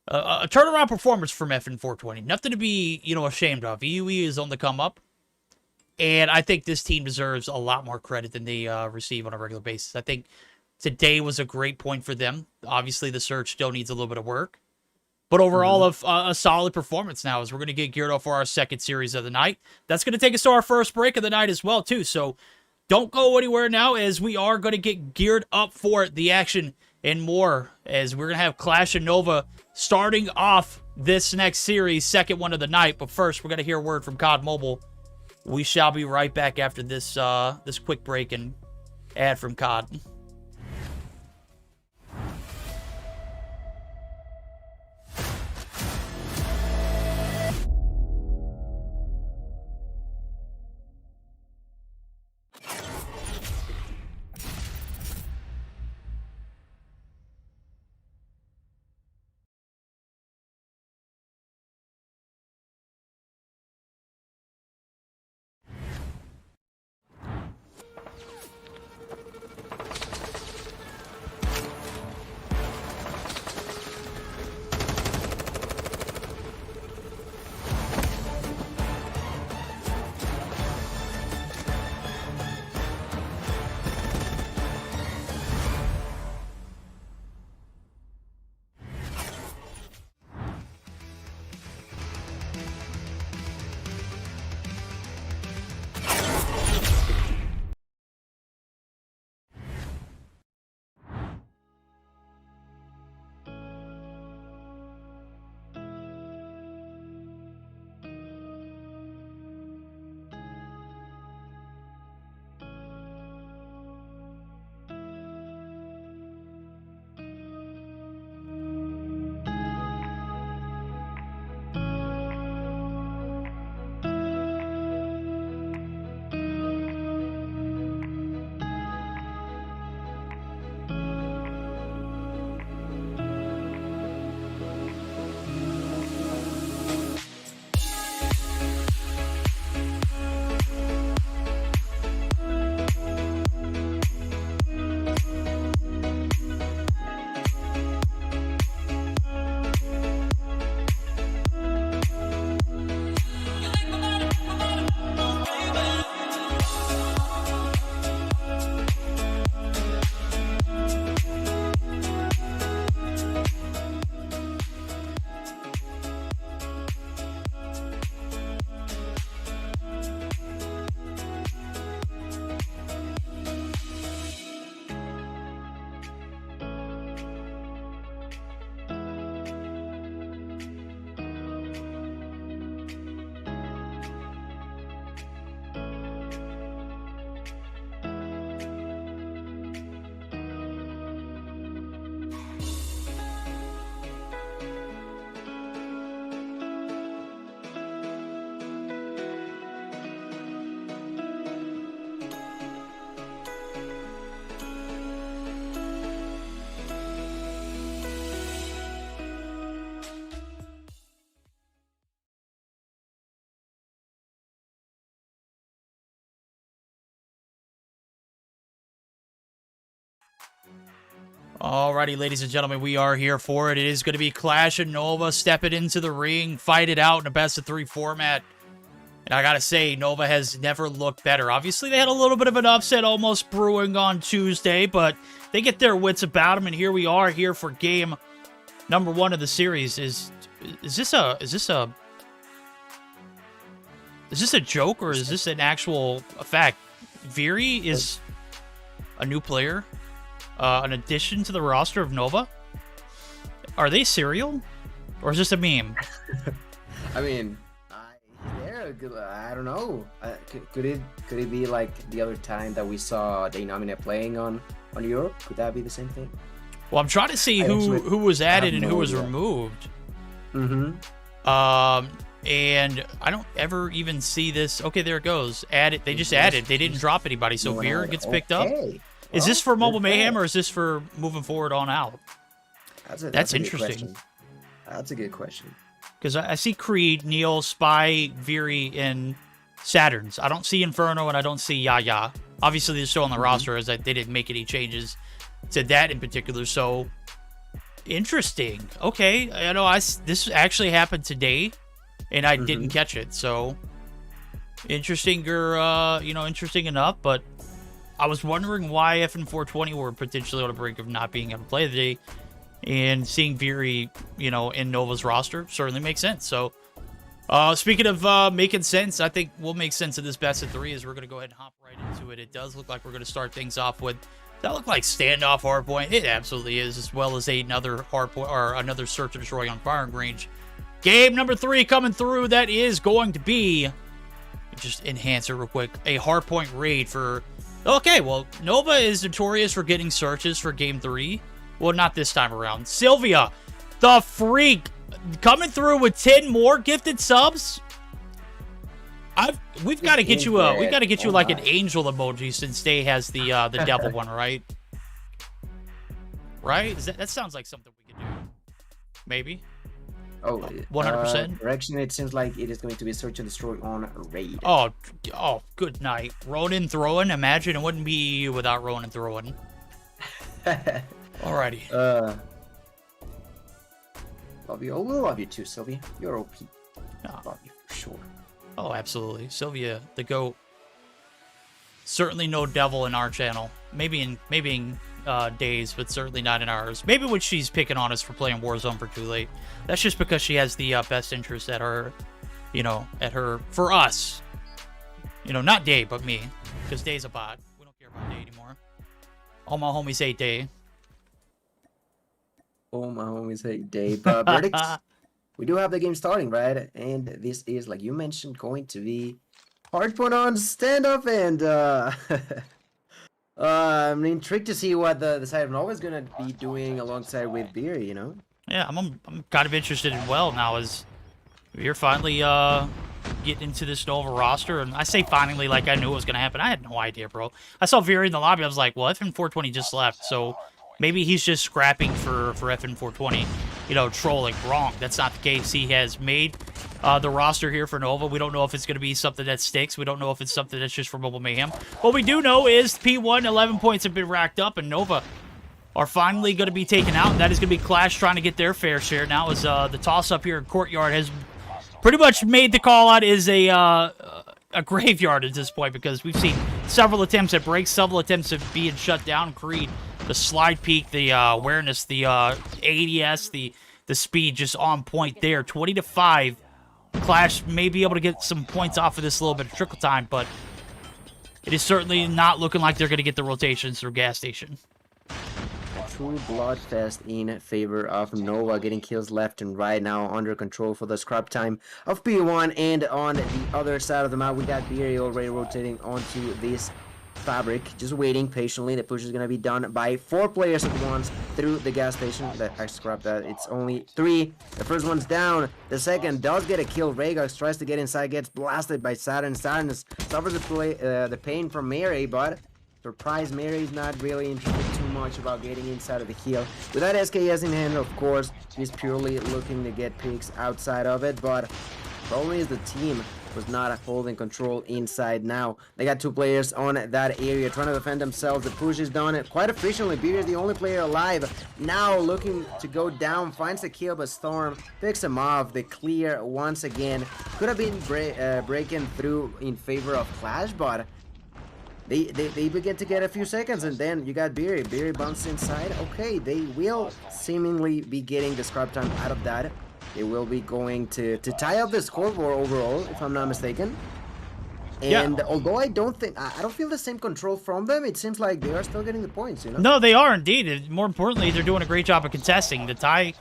[SPEAKER 3] a turnaround performance from FN420. Nothing to be, ashamed of. EUE is on the come up. And I think this team deserves a lot more credit than they receive on a regular basis. I think today was a great point for them. Obviously, the search still needs a little bit of work. But overall, a solid performance now as we're going to get geared up for our 2nd series of the night. That's going to take us to our first break of the night as well, too. So don't go anywhere now as we are going to get geared up for the action and more. As we're going to have Qlash and Nova starting off this next series, 2nd one of the night. But first, we're going to hear a word from COD Mobile. We shall be right back after this, this quick break and ad from COD. Alrighty, ladies and gentlemen, we are here for it. It is going to be Qlash and Nova stepping into the ring, fight it out in a best-of-3 format. And I gotta say, Nova has never looked better. Obviously, they had a little bit of an upset almost brewing on Tuesday, but they get their wits about them, and here we are here for game number 1 of the series. Is this a joke, or is this an actual fact? Viri is a new player, an addition to the roster of Nova. Are they serial, or is this a meme?
[SPEAKER 5] I mean, I don't know. Could it be like the other time that we saw Dynamina playing on Europe? Could that be the same thing?
[SPEAKER 3] Well, I'm trying to see who was added and who was removed.
[SPEAKER 5] Mm-hmm.
[SPEAKER 3] And I don't ever even see this. Okay, there it goes. Added. They just added. They didn't drop anybody, so Veer gets picked up. Is this for Mobile Mayhem, or is this for moving forward on out? That's interesting.
[SPEAKER 5] That's a good question.
[SPEAKER 3] Because I see Creed, Neil, Spy, Viri, and Saturns. I don't see Inferno, and I don't see Yaya. Obviously, they're still on the roster, as they didn't make any changes to that in particular. So, interesting. Okay, I know this actually happened today, and I didn't catch it. So, interesting enough. But I was wondering why FN420 were potentially on the brink of not being able to play today. And seeing Viri, in Nova's roster certainly makes sense. So, speaking of making sense, I think we'll make sense of this best of 3 as we're going to go ahead and hop right into it. It does look like we're going to start things off with, that look like standoff hardpoint. It absolutely is, as well as another hardpoint, or another search and destroy on firing range. Game number 3 coming through. That is going to be, just enhance it real quick, a hardpoint raid for, okay, well, Nova is notorious for getting searches for game 3. Well, not this time around. Sylvia, the freak, coming through with 10 more gifted subs. We've got to get you like an angel emoji, since Day has the devil one, right? Right? That sounds like something we could do. Maybe.
[SPEAKER 5] Oh,
[SPEAKER 3] 100%.
[SPEAKER 5] Direction. It seems like it is going to be search and destroy on raid.
[SPEAKER 3] Oh, good night. Ronin throwing. Imagine it wouldn't be you without Ronin throwing. Alrighty.
[SPEAKER 5] Love you. Oh, we love you too, Sylvia. You're OP. Love you for sure.
[SPEAKER 3] Oh, absolutely. Sylvia, the GOAT. Certainly no devil in our channel. Maybe in Days, but certainly not in ours. Maybe when she's picking on us for playing Warzone for too late. That's just because she has the best interest at her, for us. Not Day, but me. Because Day's a bot. We don't care about Day anymore. All my homies hate Day.
[SPEAKER 5] Oh, my homies hate Day. But verdicts, we do have the game starting, right? And this is, like you mentioned, going to be Hardpoint on standoff, and I'm intrigued to see what the side of Nova is going to be doing alongside with Beer,
[SPEAKER 3] Yeah, I'm kind of interested in well now, as we're finally getting into this Nova roster. And I say finally like I knew it was going to happen. I had no idea, bro. I saw Veer in the lobby. I was like, well, FN420 just left, so maybe he's just scrapping for FN420, trolling. Wrong. That's not the case. He has made the roster here for Nova. We don't know if it's going to be something that sticks. We don't know if it's something that's just for Mobile Mayhem. What we do know is P1, 11 points have been racked up, and Nova are finally going to be taken out. And that is going to be Qlash trying to get their fair share now, as the toss-up here in Courtyard has pretty much made the call-out is a graveyard at this point, because we've seen several attempts at breaks, several attempts at being shut down. Creed, the slide peek, the awareness, the ADS, the speed just on point there. 20-5. Qlash may be able to get some points off of this little bit of trickle time, but it is certainly not looking like they're going to get the rotations through gas station.
[SPEAKER 5] True bloodfest in favor of Nova, getting kills left and right now, under control for the scrap time of P1. And on the other side of the map, we got Beery already rotating onto this fabric, just waiting patiently. The push is going to be done by 4 players at once through the gas station. I scrapped that. It's only 3. The first one's down. The second does get a kill. Raygox tries to get inside, gets blasted by Saturn. Saturn suffers the pain from Mary, but surprise, Mary is not really interested too much about getting inside of the heal. With that SKS in hand, of course, he's purely looking to get picks outside of it, but problem is the team was not holding control inside. Now they got 2 players on that area trying to defend themselves. The push is done quite efficiently. Beer is the only player alive. Now looking to go down, finds the kill, but Storm picks him off. The clear once again. Could have been breaking through in favor of Qlash, but they begin to get a few seconds, and then you got Beery. Beery bumps inside. Okay, they will seemingly be getting the scrap time out of that. They will be going to tie up the scoreboard overall, if I'm not mistaken. And although I don't feel the same control from them, it seems like they are still getting the points, you know?
[SPEAKER 3] No, they are indeed. And more importantly, they're doing a great job of contesting. The tie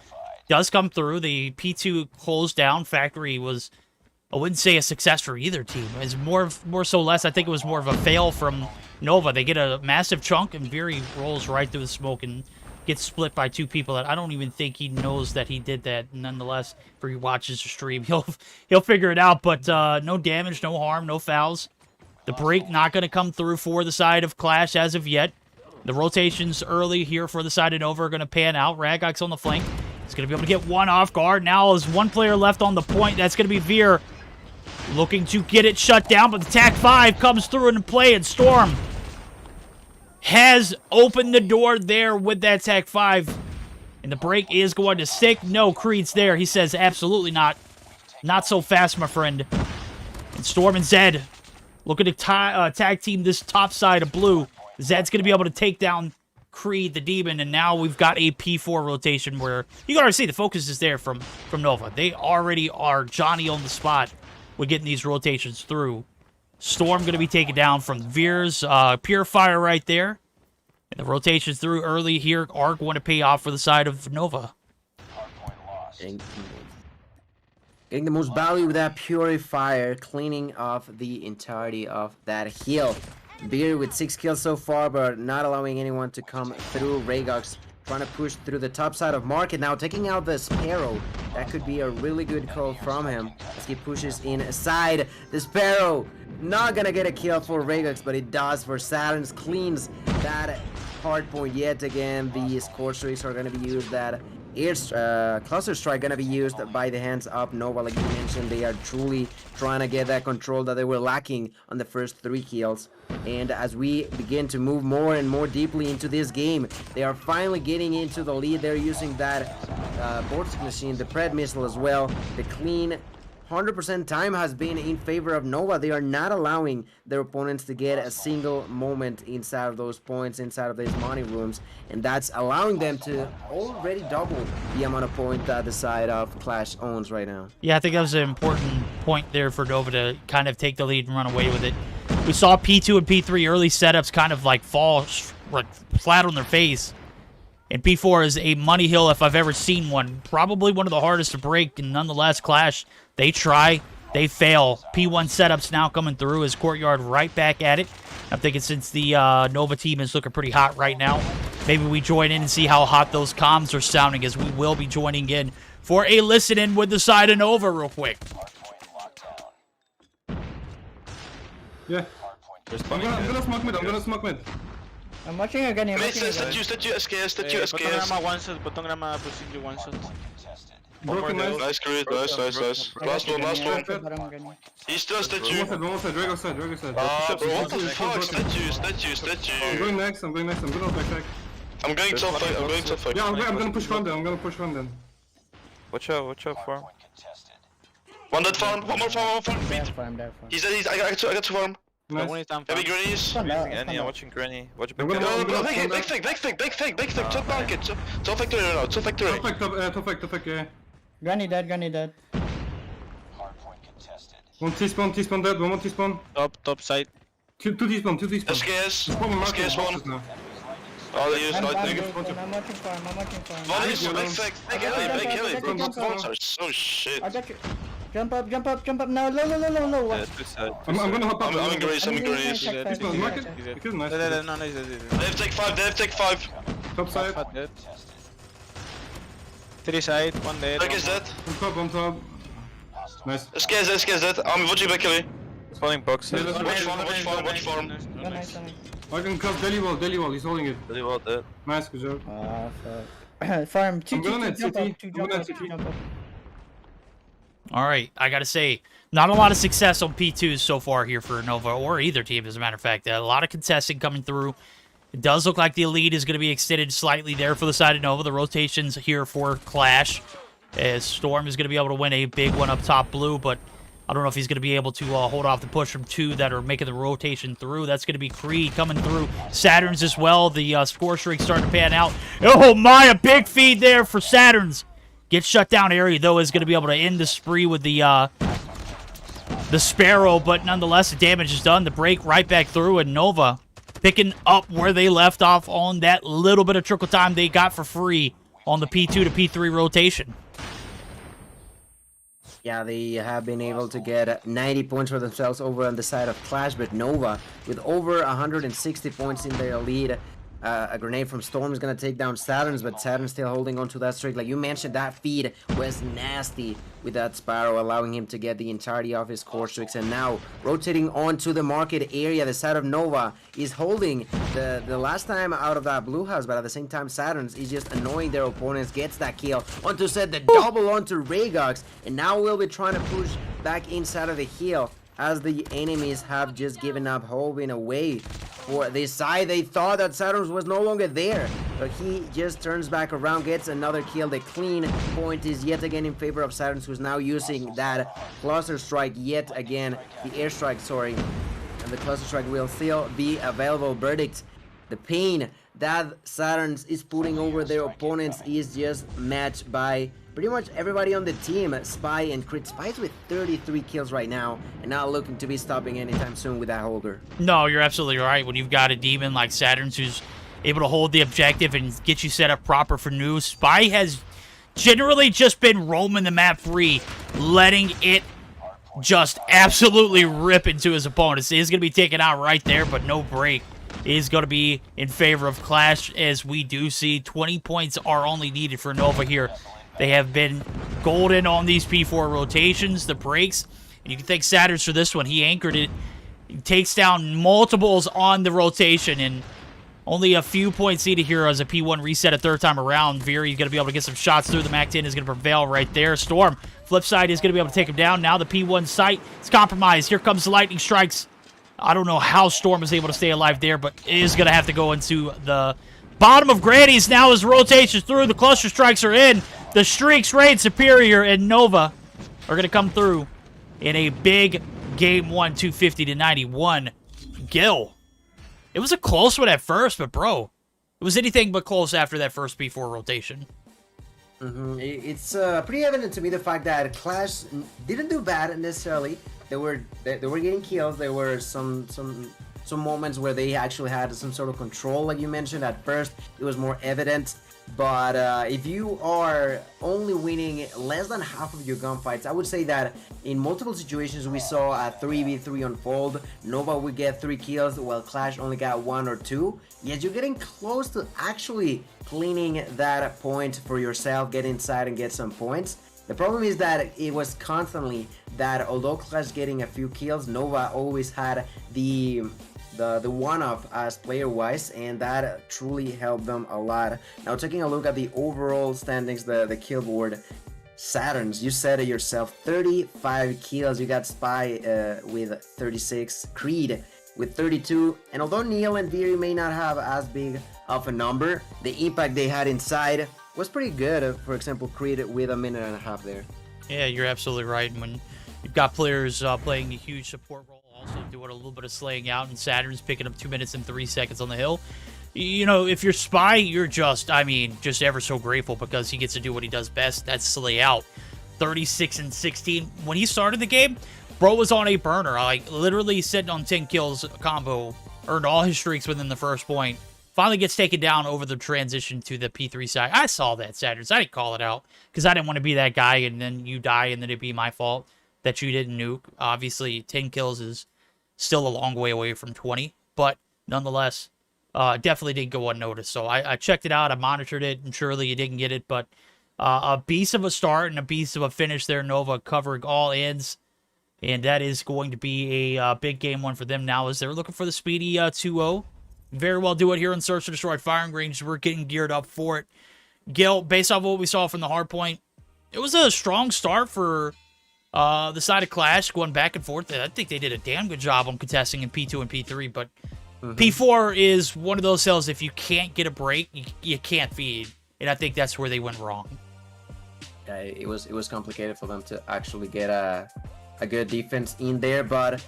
[SPEAKER 3] does come through. The P2 closed down. Factory was, I wouldn't say a success for either team. It's more so less, I think it was more of a fail from Nova. They get a massive chunk, and Viri rolls right through the smoke and gets split by 2 people that I don't even think he knows that he did that. Nonetheless, if he watches the stream, he'll figure it out. But no damage, no harm, no fouls. The break not going to come through for the side of Qlash as of yet. The rotations early here for the side of Nova are going to pan out. Ragok's on the flank. He's going to be able to get one off guard. Now there's 1 player left on the point. That's going to be Veer. Looking to get it shut down, but the TAC 5 comes through into play, and Storm has opened the door there with that TAC 5. And the break is going to stick. No, Creed's there. He says, absolutely not. Not so fast, my friend. And Storm and Zed looking to tag team this top side of blue. Zed's going to be able to take down Creed, the demon, and now we've got a P4 rotation where you can already see the focus is there from Nova. They already are Johnny on the spot with getting these rotations through. Storm going to be taken down from Veer's Purifier right there. And the rotations through early here are going to pay off for the side of Nova.
[SPEAKER 5] Getting the most value with that Purifier, cleaning off the entirety of that heal. Beer with 6 kills so far, but not allowing anyone to come through. Ragok's trying to push through the top side of Market now, taking out the Sparrow. That could be a really good call from him as he pushes inside. The Sparrow not gonna get a kill for Ragok's, but it does for Saturn's. Cleans that hardpoint yet again. The score streaks are gonna be used. That cluster strike gonna be used by the hands up Nova. Like you mentioned, they are truly trying to get that control that they were lacking on the first 3 kills. And as we begin to move more and more deeply into this game, they are finally getting into the lead. They're using that Portugal machine, the Pred missile as well. The clean 100% time has been in favor of Nova. They are not allowing their opponents to get a single moment inside of those points, inside of these money rooms, and that's allowing them to already double the amount of points that the side of Qlash owns right now.
[SPEAKER 3] Yeah, I think that was an important point there for Nova to kind of take the lead and run away with it. We saw P2 and P3 early setups kind of like fall flat on their face. And P4 is a money hill if I've ever seen one. Probably one of the hardest to break, and nonetheless, Qlash, they try, they fail. P1 setups now coming through as Courtyard right back at it. I'm thinking since the Nova team is looking pretty hot right now, maybe we join in and see how hot those comms are sounding, as we will be joining in for a listen-in with the side of Nova real quick.
[SPEAKER 11] Yeah. I'm gonna smoke mid, I'm gonna smoke mid.
[SPEAKER 8] I'm watching again. I'm watching again.
[SPEAKER 10] Statue, SKS. Bottom grama, pushing you 1 shot.
[SPEAKER 11] Broken nice.
[SPEAKER 9] Nice, Creed. Nice. Last one.
[SPEAKER 10] He's still statue.
[SPEAKER 11] One side, Drago side.
[SPEAKER 10] Bro, what the fuck? Statue.
[SPEAKER 11] I'm going next, I'm gonna backtrack.
[SPEAKER 10] I'm going top fight.
[SPEAKER 11] Yeah, I'm gonna push one then.
[SPEAKER 9] Watch out, farm.
[SPEAKER 10] One dead farm, one more farm.
[SPEAKER 8] Farm.
[SPEAKER 10] He's dead, I got 2 farm.
[SPEAKER 11] Nice.
[SPEAKER 10] Heavy grannies.
[SPEAKER 9] I'm watching Granny. Watch back.
[SPEAKER 10] No, big thing. Top market. Top factory now, top factory.
[SPEAKER 11] Top fact, yeah.
[SPEAKER 8] Granny dead.
[SPEAKER 11] One T-spawn dead, one more T-spawn.
[SPEAKER 10] Top side.
[SPEAKER 11] Two T-spawn.
[SPEAKER 10] SKS 1. Oh, they used
[SPEAKER 8] I'm
[SPEAKER 10] lightning.
[SPEAKER 8] watching farm.
[SPEAKER 10] One is big thing. Big heavy. Spawns are so shit.
[SPEAKER 8] I got you. Jump up now. Low.
[SPEAKER 9] Yeah, 2 sides.
[SPEAKER 11] I'm gonna hop up.
[SPEAKER 10] I'm in grace.
[SPEAKER 11] T-spawn, market. It is nice.
[SPEAKER 10] They have take 5.
[SPEAKER 11] Top side.
[SPEAKER 10] 3 side, 1 dead. Back is dead.
[SPEAKER 11] On top. Nice.
[SPEAKER 10] SKS dead. I'm watching back heavy.
[SPEAKER 9] Spawning box.
[SPEAKER 10] Watch farm.
[SPEAKER 8] Nice.
[SPEAKER 11] I can cross Deli wall, he's holding it.
[SPEAKER 9] Really well dead.
[SPEAKER 11] Nice, good job.
[SPEAKER 8] Fuck. Farm.
[SPEAKER 11] I'm gonna net
[SPEAKER 8] Jump
[SPEAKER 11] city.
[SPEAKER 8] up. Jump up.
[SPEAKER 3] All right, I got to say, Not a lot of success on P2s so far here for Nova, or either team, as a matter of fact. A lot of contesting coming through. It does look like the Elite is going to be extended slightly there for the side of Nova. The rotations here for Qlash, as Storm is going to be able to win a big one up top blue, but I don't know if he's going to be able to hold off the push from 2 that are making the rotation through. That's going to be Creed coming through. Saturns as well. The score streak starting to pan out. Oh my, a big feed there for Saturns. Gets shut down. Area, though, is going to be able to end the spree with the Sparrow, but nonetheless, the damage is done. The break right back through, and Nova picking up where they left off on that little bit of trickle time they got for free on the P2 to P3 rotation.
[SPEAKER 5] Yeah, they have been able to get 90 points for themselves over on the side of Qlash, but Nova, with over 160 points in their lead, a grenade from Storm is going to take down Saturns, but Saturn's still holding on to that streak. Like you mentioned, that feed was nasty with that Sparrow, allowing him to get the entirety of his core streaks. And now, rotating onto the market area, the side of Nova is holding the last time out of that blue house, but at the same time, Saturns is just annoying their opponents, gets that kill onto set, the double onto Raygox, and now we'll be trying to push back inside of the hill as the enemies have just given up hope in a way. For this side, they thought that Saturn was no longer there, but he just turns back around, gets another kill. The clean point is yet again in favor of Saturn, who's now using that cluster strike yet again, the airstrike, sorry, and the cluster strike will still be available. Verdict, the pain that Saturn is putting over their opponents is just matched by pretty much everybody on the team. Spy and Crit. Spy's with 33 kills right now and not looking to be stopping anytime soon with that holder.
[SPEAKER 3] No, you're absolutely right. When you've got a demon like Saturn who's able to hold the objective and get you set up proper for news, Spy has generally just been roaming the map free, letting it just absolutely rip into his opponents. He's going to be taken out right there, but no break is going to be in favor of Qlash, as we do see 20 points are only needed for Nova here. They have been golden on these P4 rotations, the breaks, and you can thank Saturns for this one. He anchored it. He takes down multiples on the rotation, and only a few points needed here as a P1 reset a third time around. Veery's going to be able to get some shots through. The MAC-10 is going to prevail right there. Storm, flip side, is going to be able to take him down. Now the P1 site is compromised. Here comes the lightning strikes. I don't know how Storm is able to stay alive there, but it is going to have to go into the bottom of Granny's now as rotations through. The cluster strikes are in. The streaks reign superior, and Nova are going to come through in a big game one, 250-91. Gil, it was a close one at first, but bro, it was anything but close after that first P4 rotation.
[SPEAKER 5] It's pretty evident to me the fact that Qlash didn't do bad necessarily. They were getting kills. There were some moments where they actually had some sort of control, like you mentioned. At first, it was more evident. But if you are only winning less than half of your gunfights, I would say that in multiple situations we saw a 3v3 unfold. Nova would get 3 kills while Qlash only got 1 or 2. Yes, you're getting close to actually cleaning that point for yourself, get inside and get some points. The problem is that it was constantly that although Qlash getting a few kills, Nova always had the one-up as player-wise, and that truly helped them a lot. Now, taking a look at the overall standings, the kill board, Saturns, you said it yourself, 35 kills. You got Spy with 36, Creed with 32, and although Neil and Veery may not have as big of a number, the impact they had inside was pretty good. For example, Creed with 1.5 minutes there.
[SPEAKER 3] Yeah, you're absolutely right. And when you've got players playing a huge support role, also doing a little bit of slaying out, and Saturn's picking up 2 minutes and 3 seconds on the hill. You know, if you're Spy, you're just ever so grateful because he gets to do what he does best. That's slay out. 36 and 16. When he started the game, bro was on a burner. Like, literally sitting on 10 kills combo. Earned all his streaks within the first point. Finally gets taken down over the transition to the P3 side. I saw that, Saturns. I didn't call it out because I didn't want to be that guy and then you die and then it'd be my fault that you didn't nuke. Obviously, 10 kills is still a long way away from 20, but nonetheless, definitely didn't go unnoticed. So I checked it out, I monitored it, and surely you didn't get it, but a beast of a start and a beast of a finish there, Nova covering all ends, and that is going to be a big game one for them now as they're looking for the speedy 2-0. Very well do it here in Search and Destroy firing range. We're getting geared up for it. Gil, based off what we saw from the Hardpoint, it was a strong start for The side of Qlash going back and forth. I think they did a damn good job on contesting in P2 and P3, but P4 is one of those cells, if you can't get a break, you can't feed. And I think that's where they went wrong.
[SPEAKER 5] Yeah, it was complicated for them to actually get a good defense in there, but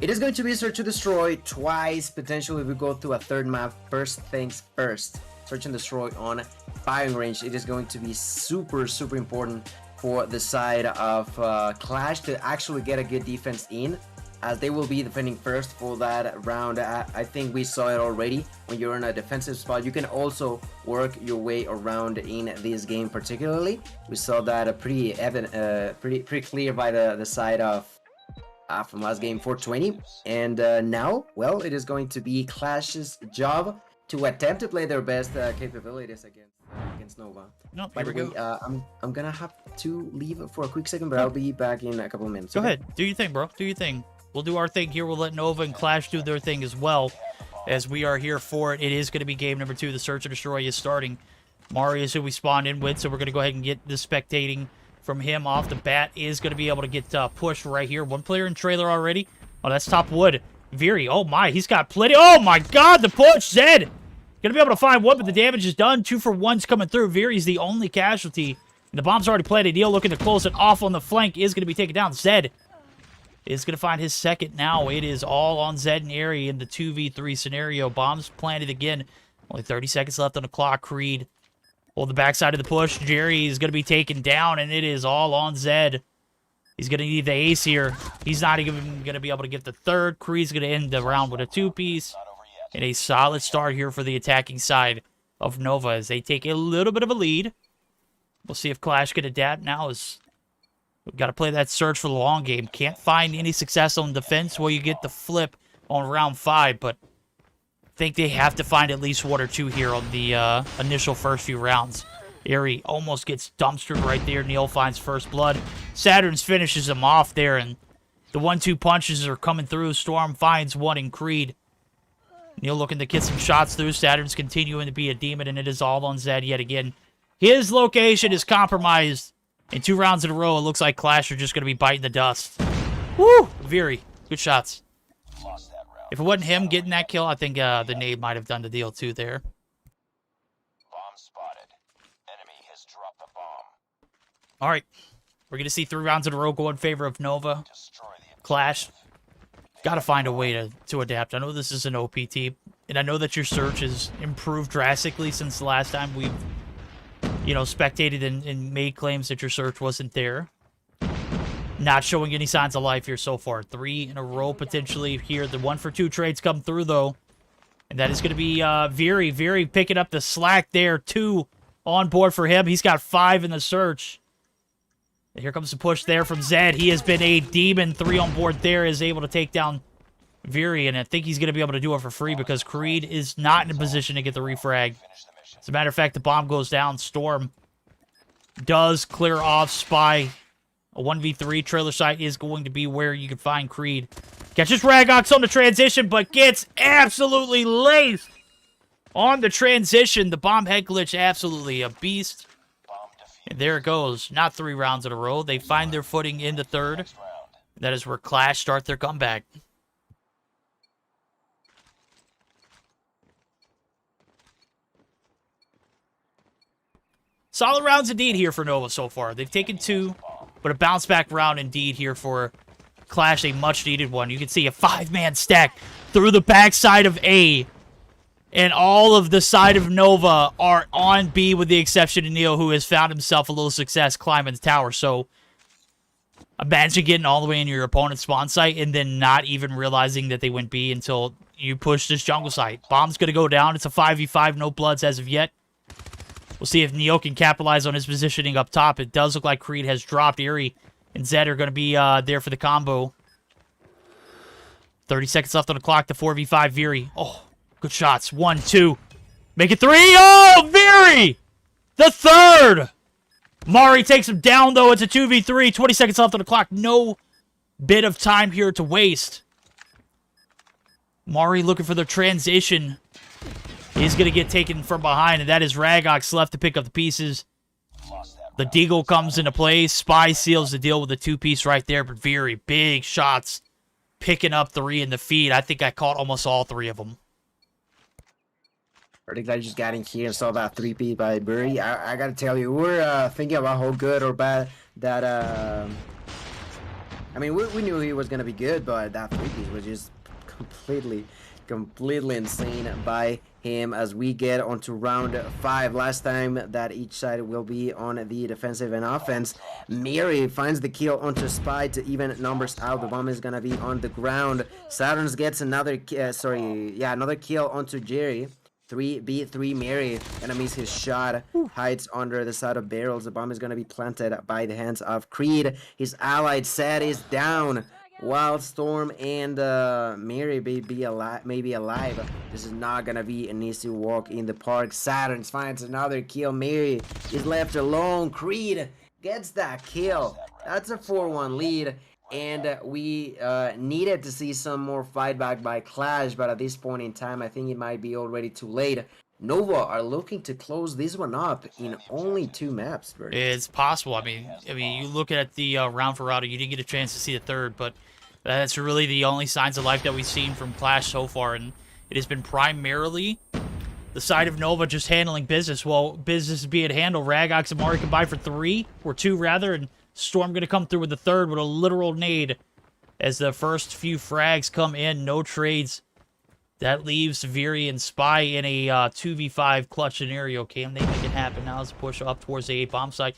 [SPEAKER 5] it is going to be search and destroy twice. Potentially we go through a third map. First things first, search and destroy on firing range. It is going to be super important for the side of Qlash to actually get a good defense in, as they will be defending first for that round. I think we saw it already. When you're in a defensive spot, you can also work your way around in this game particularly. We saw that pretty evident, pretty clear by the side of from last game 420. And now, well, it is going to be Qlash's job to attempt to play their best capabilities against Nova.
[SPEAKER 3] No,
[SPEAKER 5] By the way, I'm gonna have to leave for a quick second, but I'll be back in a couple of minutes.
[SPEAKER 3] Go
[SPEAKER 5] okay?
[SPEAKER 3] ahead. Do your thing, bro. Do your thing. We'll do our thing here. We'll let Nova and Qlash do their thing as well, as we are here for it. It is going to be game number 2. The Search and Destroy is starting. Mari is who we spawned in with, so we're going to go ahead and get the spectating from him off the bat. Is going to be able to get pushed right here. One player in trailer already. Oh, that's top wood. Veery. Oh, my. He's got plenty. Oh, my God. The push. Zed. Going to be able to find one, but the damage is done. 2 for 1's coming through. Veery's the only casualty. And the bomb's already planted. Neil looking to close it off on the flank. Is going to be taken down. Zed is going to find his second now. It is all on Zed and Airy in the 2v3 scenario. Bombs planted again. Only 30 seconds left on the clock. Creed hold the backside of the push. Jerry is going to be taken down, and it is all on Zed. He's going to need the ace here. He's not even going to be able to get the third. Creed's going to end the round with a 2-piece. And a solid start here for the attacking side of Nova as they take a little bit of a lead. We'll see if Qlash can adapt now, as we've got to play that search for the long game. Can't find any success on defense where you get the flip on round 5, but I think they have to find at least 1 or 2 here on the initial first few rounds. Airy almost gets dumpstered right there. Neil finds first blood. Saturn's finishes him off there, and the 1-2 punches are coming through. Storm finds one in Creed. Neil looking to get some shots through. Saturn's continuing to be a demon, and it is all on Zed yet again. His location is compromised. In 2 rounds in a row, it looks like Qlash are just going to be biting the dust. Woo! Veery. Good shots. If it wasn't him getting that kill, I think the nade might have done the deal too there.
[SPEAKER 1] Bomb spotted. Enemy has dropped the bomb.
[SPEAKER 3] All right. We're going to see 3 rounds in a row go in favor of Nova. Qlash. Got to find a way to adapt. I know this is an OPT, and I know that your search has improved drastically since the last time we've, spectated and made claims that your search wasn't there. Not showing any signs of life here so far. 3 in a row potentially here. The 1 for 2 trades come through, though. And that is going to be Veery picking up the slack there. 2 on board for him. He's got 5 in the search. And here comes the push there from Zed. He has been a demon. 3 on board there, is able to take down Veery. And I think he's going to be able to do it for free because Creed is not in a position to get the refrag. As a matter of fact, the bomb goes down. Storm does clear off Spy. A 1v3 trailer site is going to be where you can find Creed. Catches Ragox on the transition, but gets absolutely laced on the transition. The bomb head glitch, absolutely a beast. And there it goes. Not 3 rounds in a row. They find their footing in the 3rd. That is where Qlash start their comeback. Solid rounds indeed here for Nova so far. They've taken 2, but a bounce back round indeed here for Qlash, a much needed one. You can see a 5-man stack through the backside of A. And all of the side of Nova are on B, with the exception of Neo, who has found himself a little success climbing the tower. So imagine getting all the way in your opponent's spawn site and then not even realizing that they went B until you push this jungle site. Bomb's going to go down. It's a 5v5, no bloods as of yet. We'll see if Neo can capitalize on his positioning up top. It does look like Creed has dropped. Airy and Zed are going to be there for the combo. 30 seconds left on the clock. The 4v5 Veery. Oh, good shots. 1, 2. Make it 3. Oh, Veery! The 3rd! Mari takes him down, though. It's a 2v3. 20 seconds left on the clock. No bit of time here to waste. Mari looking for the transition. He's going to get taken from behind, and that is Ragox left to pick up the pieces. The Deagle comes into play. Spy seals the deal with the two-piece right there, but very big shots. Picking up 3 in the feed. I think I caught almost all 3 of them.
[SPEAKER 5] Pretty glad you just got in here and saw that 3P by Burry. I gotta tell you, we're thinking about how good or bad that, I mean, we knew he was gonna be good, but that 3P was just completely insane by him as we get onto round 5. Last time that each side will be on the defensive and offense. Mary finds the kill onto Spy to even numbers out. The bomb is gonna be on the ground. Saturns gets another another kill onto Jerry. 3v3 Mary gonna miss his shot. Hides under the side of barrels. The bomb is gonna be planted by the hands of Creed. His allied set is down. While Storm and Mary may be alive, this is not gonna be an easy walk in the park. Saturn finds another kill. Mary is left alone. Creed gets that kill. That's a 4-1 lead, and we needed to see some more fight back by Qlash, but at this point in time, I think it might be already too late. Nova are looking to close this one up in only 2 maps. Bert.
[SPEAKER 3] It's possible. I mean, you look at the round for round, you didn't get a chance to see the third, but that's really the only signs of life that we've seen from Qlash so far, and it has been primarily the side of Nova just handling business. Well, business is being handled. Ragox and Mari combined for 3, or 2 rather, and Storm going to come through with the third with a literal nade as the first few frags come in. No trades. That leaves Viri and Spy in a 2v5 clutch scenario. Can they make it happen? Now let's push up towards the A-bomb site.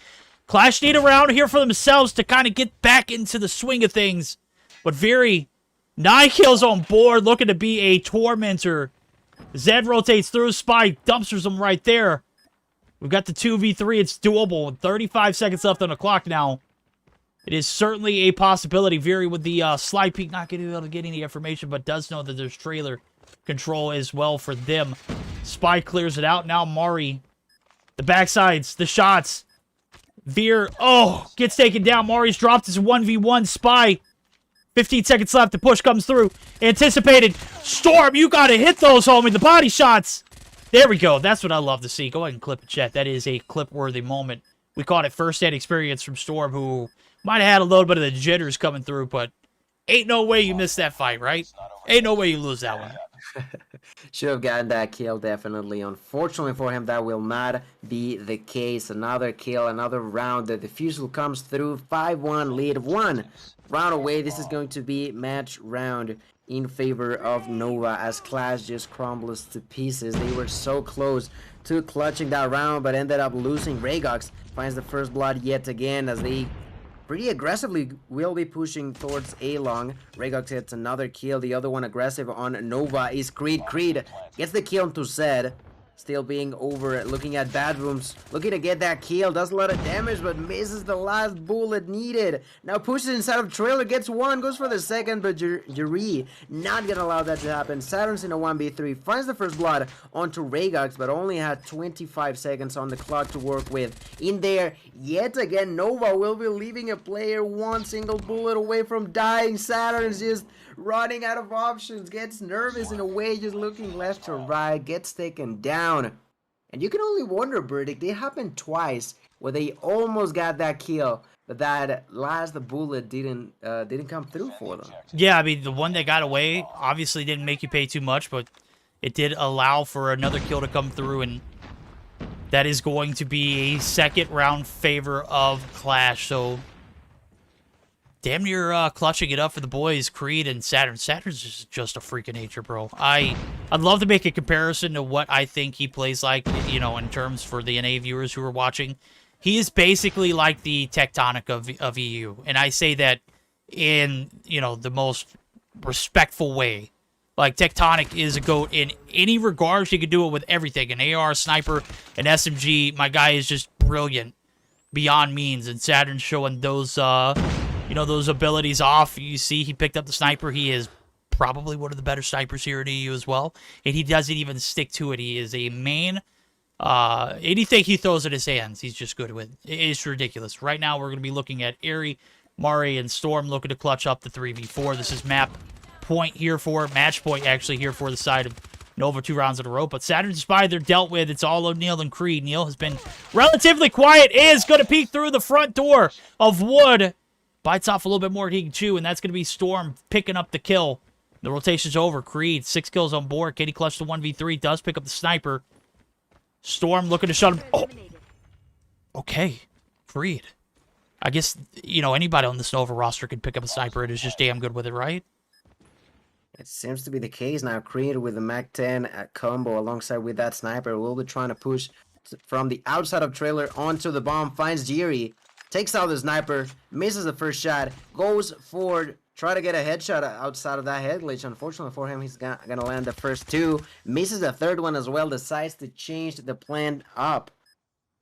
[SPEAKER 3] Qlash need a round here for themselves to kind of get back into the swing of things. But Viri, 9 kills on board, looking to be a tormentor. Zed rotates through. Spy dumpsters him right there. We've got the 2v3. It's doable. 35 seconds left on the clock now. It is certainly a possibility. Viri with the slide peek, not going to be able to get any information, but does know that there's trailer control as well for them. Spy clears it out. Now Mari. The backsides, the shots. Veer, gets taken down. Mari's dropped his 1v1. Spy. 15 seconds left. The push comes through. Anticipated. Storm, you got to hit those, homie. The body shots. There we go. That's what I love to see. Go ahead and clip it, chat. That is a clip-worthy moment. We caught it first-hand experience from Storm, who might have had a little bit of the jitters coming through, but ain't no way you miss that fight, right? Ain't no way you lose that one.
[SPEAKER 5] Should have gotten that kill, definitely. Unfortunately for him, that will not be the case. Another kill, another round. The defusal comes through. 5-1 lead. 1 round away. This is going to be match round in favor of Nova as Qlash just crumbles to pieces. They were so close to clutching that round, but ended up losing. Ragox finds the first blood yet again as they pretty aggressively will be pushing towards A-long. Ragox gets another kill. The other one aggressive on Nova is Creed. Creed gets the kill to Zed. Still being over, looking at Badrooms, looking to get that kill. Does a lot of damage, but misses the last bullet needed. Now pushes inside of trailer, gets 1, goes for the second, but Juri not gonna allow that to happen. Saturn's in a 1v3, finds the first blood onto Ragox, but only had 25 seconds on the clock to work with. In there, yet again, Nova will be leaving a player 1 single bullet away from dying. Saturn's just running out of options, gets nervous in a way, just looking left to right, gets taken down. And you can only wonder, Burdick, they happened twice where they almost got that kill, but that last bullet didn't come through for them.
[SPEAKER 3] Yeah, I mean, the one that got away obviously didn't make you pay too much, but it did allow for another kill to come through, and that is going to be a second round favor of Qlash. So damn near clutching it up for the boys, Creed and Saturn. Saturn's just a freak of nature, bro. I'd love to make a comparison to what I think he plays like, you know, in terms for the NA viewers who are watching. He is basically like the Tectonic of EU, and I say that in, you know, the most respectful way. Like, Tectonic is a GOAT in any regards. He can do it with everything. An AR, sniper, an SMG. My guy is just brilliant beyond means, and Saturn's showing those, you know, those abilities off. You see he picked up the sniper. He is probably one of the better snipers here in EU as well, and he doesn't even stick to it. He is a main. Anything he throws in his hands, he's just good with. It's ridiculous. Right now, we're going to be looking at Airy, Mari, and Storm looking to clutch up the 3v4. This is map point here for, match point actually here for the side of Nova 2 rounds in a row. But Saturn's Spy, they're dealt with. It's all O'Neal and Creed. Neil has been relatively quiet. Is going to peek through the front door of Wood. Bites off a little bit more than he can chew, and that's going to be Storm picking up the kill. The rotation's over. Creed, 6 kills on board. Can he clutch the 1v3? Does pick up the sniper. Storm looking to shut him. Oh. Okay. Creed. I guess, you know, anybody on this Nova roster can pick up a sniper. It is just damn good with it, right?
[SPEAKER 5] It seems to be the case now. Creed with the Mac-10 combo alongside with that sniper will be trying to push from the outside of trailer onto the bomb. Finds Jiri, takes out the sniper, misses the first shot, goes forward, try to get a headshot outside of that head glitch. Unfortunately for him, he's gonna land the first 2. Misses the third one as well. Decides to change the plan up.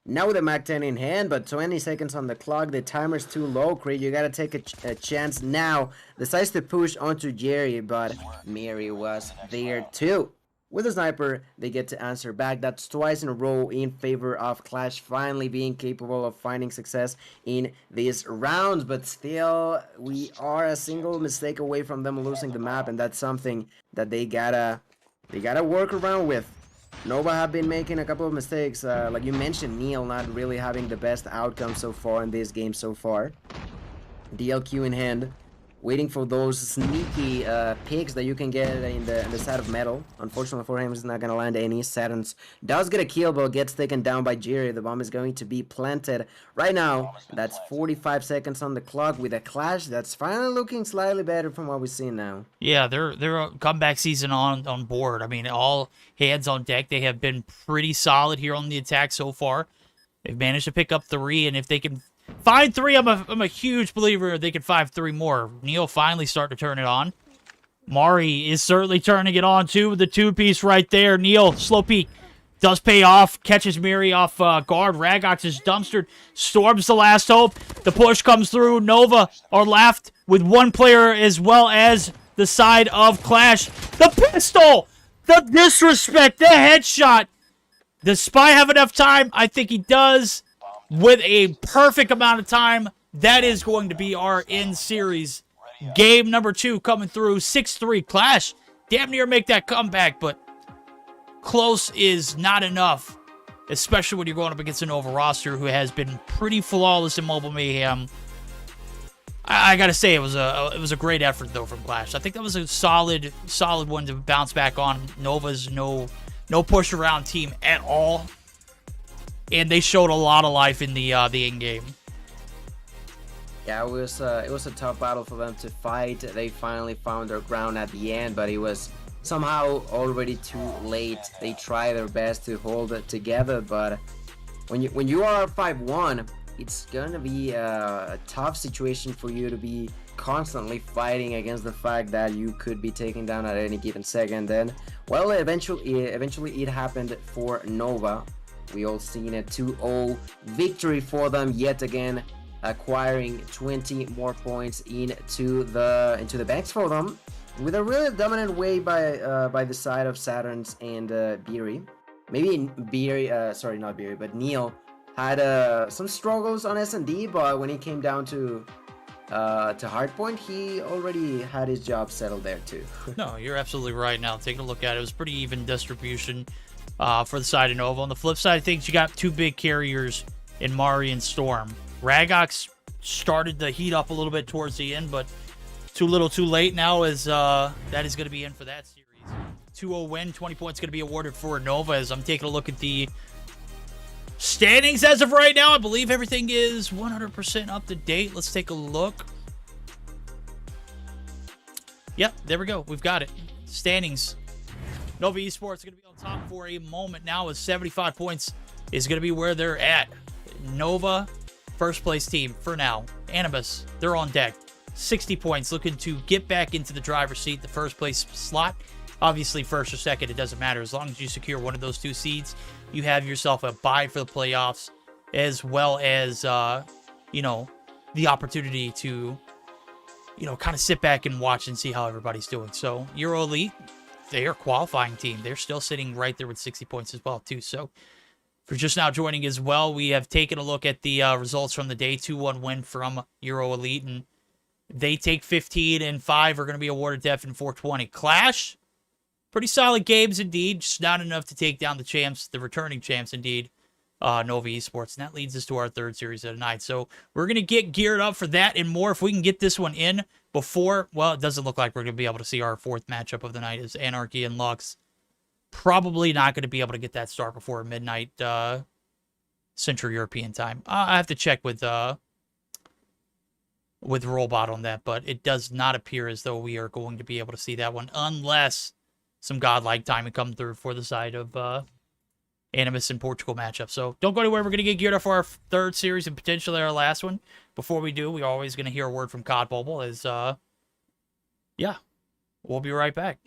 [SPEAKER 5] Now with the Mac-10 in hand, but 20 seconds on the clock. The timer's too low, Creed. You gotta take a chance now. Decides to push onto Jerry, but Mary was there too. With the sniper, they get to answer back. That's twice in a row in favor of Qlash finally being capable of finding success in these rounds. But still, we are a single mistake away from them losing the map, and that's something that they gotta work around with. Nova have been making a couple of mistakes, like you mentioned, Neil not really having the best outcome so far in this game so far. DLQ in hand, waiting for those sneaky picks that you can get in the side of metal. Unfortunately for him, he's not gonna land any. Saturns does get a kill, but gets taken down by Jerry. The bomb is going to be planted right now. That's 45 seconds on the clock with a Qlash that's finally looking slightly better from what we've seen now.
[SPEAKER 3] Yeah, they're a comeback season on board. I mean, all hands on deck. They have been pretty solid here on the attack so far. They've managed to pick up 3, and if they can find 3, I'm a huge believer they can find 3 more. Neil finally starting to turn it on. Mari is certainly turning it on too with the 2-piece right there. Neil, slow peek. Does pay off. Catches Miri off guard. Ragox is dumpstered. Storm's the last hope. The push comes through. Nova are left with 1 player as well as the side of Qlash. The pistol! The disrespect! The headshot! Does Spy have enough time? I think he does. With a perfect amount of time, that is going to be our in-series. Game number 2 coming through. 6-3. Qlash damn near make that comeback, but close is not enough. Especially when you're going up against a Nova roster who has been pretty flawless in Mobile Mayhem. I gotta say, it was a great effort, though, from Qlash. I think that was a solid one to bounce back on. Nova's no push-around team at all. And they showed a lot of life in the end game.
[SPEAKER 5] Yeah, it was a tough battle for them to fight. They finally found their ground at the end, but it was somehow already too late. They tried their best to hold it together, but when you are 5-1, it's gonna be a tough situation for you to be constantly fighting against the fact that you could be taken down at any given second. And well, eventually it happened for Nova. We all seen a 2-0 victory for them yet again, acquiring 20 more points into the banks for them, with a really dominant way by the side of Saturns and Beery. Maybe Beery, sorry, not Beery, but Neil had some struggles on S&D, but when he came down to Hardpoint, he already had his job settled there too.
[SPEAKER 3] No, you're absolutely right. Now taking a look at it, it was pretty even distribution for the side of Nova. On the flip side of things, you got 2 big carriers in Mari and Storm. Ragox started to heat up a little bit towards the end, but too little too late now, as that is going to be in for that series. 2-0 win, 20 points going to be awarded for Nova. As I'm taking a look at the standings as of right now, I believe everything is 100% up to date. Let's take a look. Yep, there we go. We've got it. Standings. Nova Esports is going to be on top for a moment now, as 75 points is going to be where they're at. Nova, first place team for now. Animus, they're on deck. 60 points, looking to get back into the driver's seat, the first place slot. Obviously, first or second, it doesn't matter. As long as you secure one of those 2 seeds, you have yourself a bye for the playoffs, as well as, you know, the opportunity to, you know, kind of sit back and watch and see how everybody's doing. So, EuroElite, they are a qualifying team. They're still sitting right there with 60 points as well, too. So, if you're just now joining as well, we have taken a look at the results from the day. 2-1 win from EuroElite, and they take 15 and 5 are going to be awarded to FN420. Qlash, pretty solid games indeed. Just not enough to take down the champs, the returning champs indeed, Nova Esports. And that leads us to our third series of the night. So we're going to get geared up for that and more. If we can get this one in before, well, it doesn't look like we're going to be able to see our fourth matchup of the night is Anarchy and Lux. Probably not going to be able to get that start before midnight Central European time. I have to check with Rollbot on that, but it does not appear as though we are going to be able to see that one unless some godlike timing come through for the side of Animus and Portugal matchup. So don't go anywhere. We're going to get geared up for our third series and potentially our last one. Before we do, we're always going to hear a word from COD Mobile as, yeah, we'll be right back.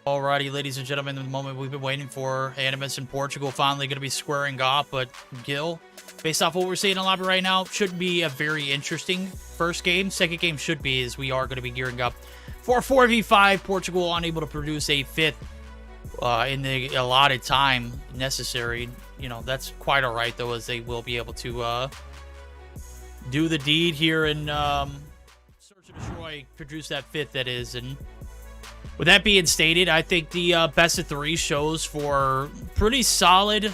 [SPEAKER 3] Alrighty, ladies and gentlemen, the moment we've been waiting for. Animus and Portugal finally going to be squaring off, but Gil, based off what we're seeing in the lobby right now, should be a very interesting first game. Second game should be, as we are going to be gearing up for 4v5. Portugal unable to produce a fifth in the allotted time necessary. You know, that's quite alright, though, as they will be able to do the deed here and search and destroy, produce that fifth, that is. And with that being stated, I think the best of three shows for pretty solid.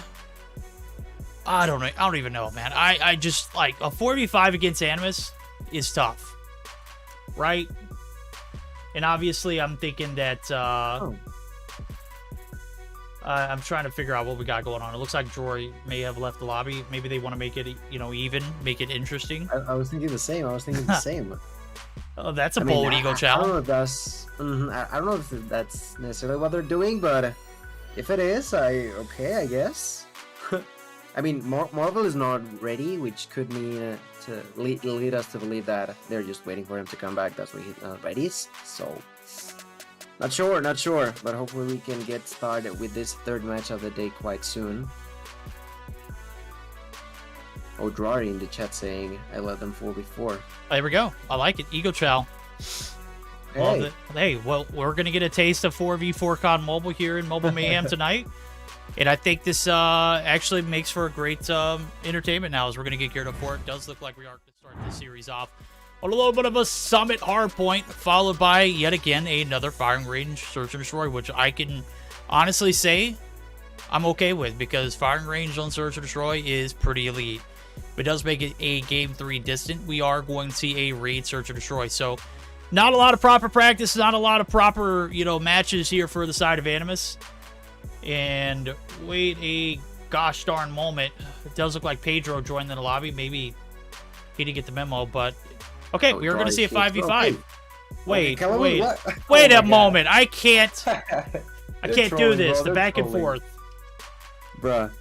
[SPEAKER 3] I don't even know, man. I just, like, a 4v5 against Animus is tough, right? And obviously, I'm thinking that I'm trying to figure out what we got going on. It looks like Jory may have left the lobby. Maybe they want to make it, you know, even, make it interesting.
[SPEAKER 5] I was thinking the same.
[SPEAKER 3] Oh, that's a bold ego challenge.
[SPEAKER 5] I don't know if that's. I don't know if that's necessarily what they're doing, but if it is, okay, I guess. I mean, Marvel is not ready, which could mean to lead us to believe that they're just waiting for him to come back. That's why he's not ready. So, not sure, but hopefully we can get started with this third match of the day quite soon. Oh, Drari in the chat saying I let them 4v4.
[SPEAKER 3] There we go. I like it. Ego chow.
[SPEAKER 5] Hey.
[SPEAKER 3] Hey, well, we're going to get a taste of 4v4 COD Mobile here in Mobile Mayhem tonight. And I think this actually makes for a great entertainment now as we're going to get geared up for it. It does look like we are going to start this series off on a little bit of a Summit Hardpoint, followed by, yet again, another firing range search and destroy, which I can honestly say I'm okay with, because firing range on search and destroy is pretty elite. If it does make it a Game 3 distant, we are going to see a raid search and destroy. So, not a lot of proper practice, not a lot of proper, you know, matches here for the side of Animus. And wait a gosh darn moment. It does look like Pedro joined in the lobby. Maybe he didn't get the memo, but okay, we are going to see a 5v5. Wait a moment. I can't do this. The back and forth.
[SPEAKER 5] Bruh.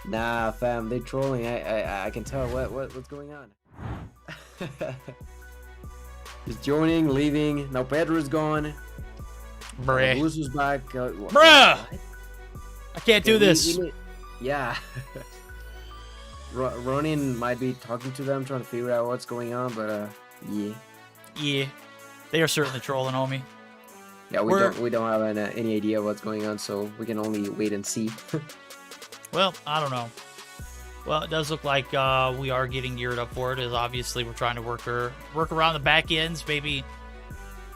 [SPEAKER 5] Nah, fam, they're trolling. I can tell what's going on. He's joining, leaving. Now Pedro's gone.
[SPEAKER 3] Bruh.
[SPEAKER 5] Bruce back.
[SPEAKER 3] Bruh! I can't do this.
[SPEAKER 5] Yeah. Ronin might be talking to them, trying to figure out what's going on, but yeah.
[SPEAKER 3] Yeah. They are certainly trolling, homie.
[SPEAKER 5] Yeah, we don't have any idea what's going on, so we can only wait and see.
[SPEAKER 3] Well, I don't know. Well, it does look like we are getting geared up for it, as obviously we're trying to work around the back ends, maybe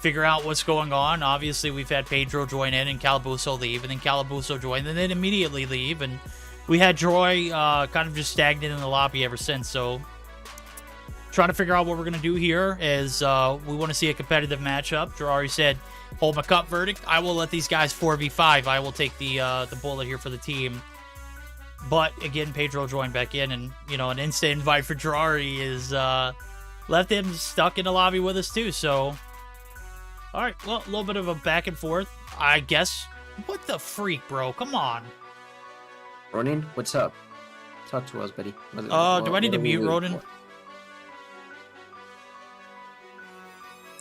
[SPEAKER 3] figure out what's going on. Obviously, we've had Pedro join in and Calabuso leave, and then Calabuso join, and then immediately leave, and we had Joy kind of just stagnant in the lobby ever since, so trying to figure out what we're going to do here, as we want to see a competitive matchup. Gerari said, hold my cup verdict. I will let these guys 4v5. I will take the bullet here for the team. But again, Pedro joined back in, and you know, an instant invite for Gerari is left him stuck in the lobby with us too. So, all right, well, a little bit of a back and forth, I guess. What the freak, bro? Come on.
[SPEAKER 5] Ronin, what's up? Talk to us, buddy.
[SPEAKER 3] Do I need to mute Ronin?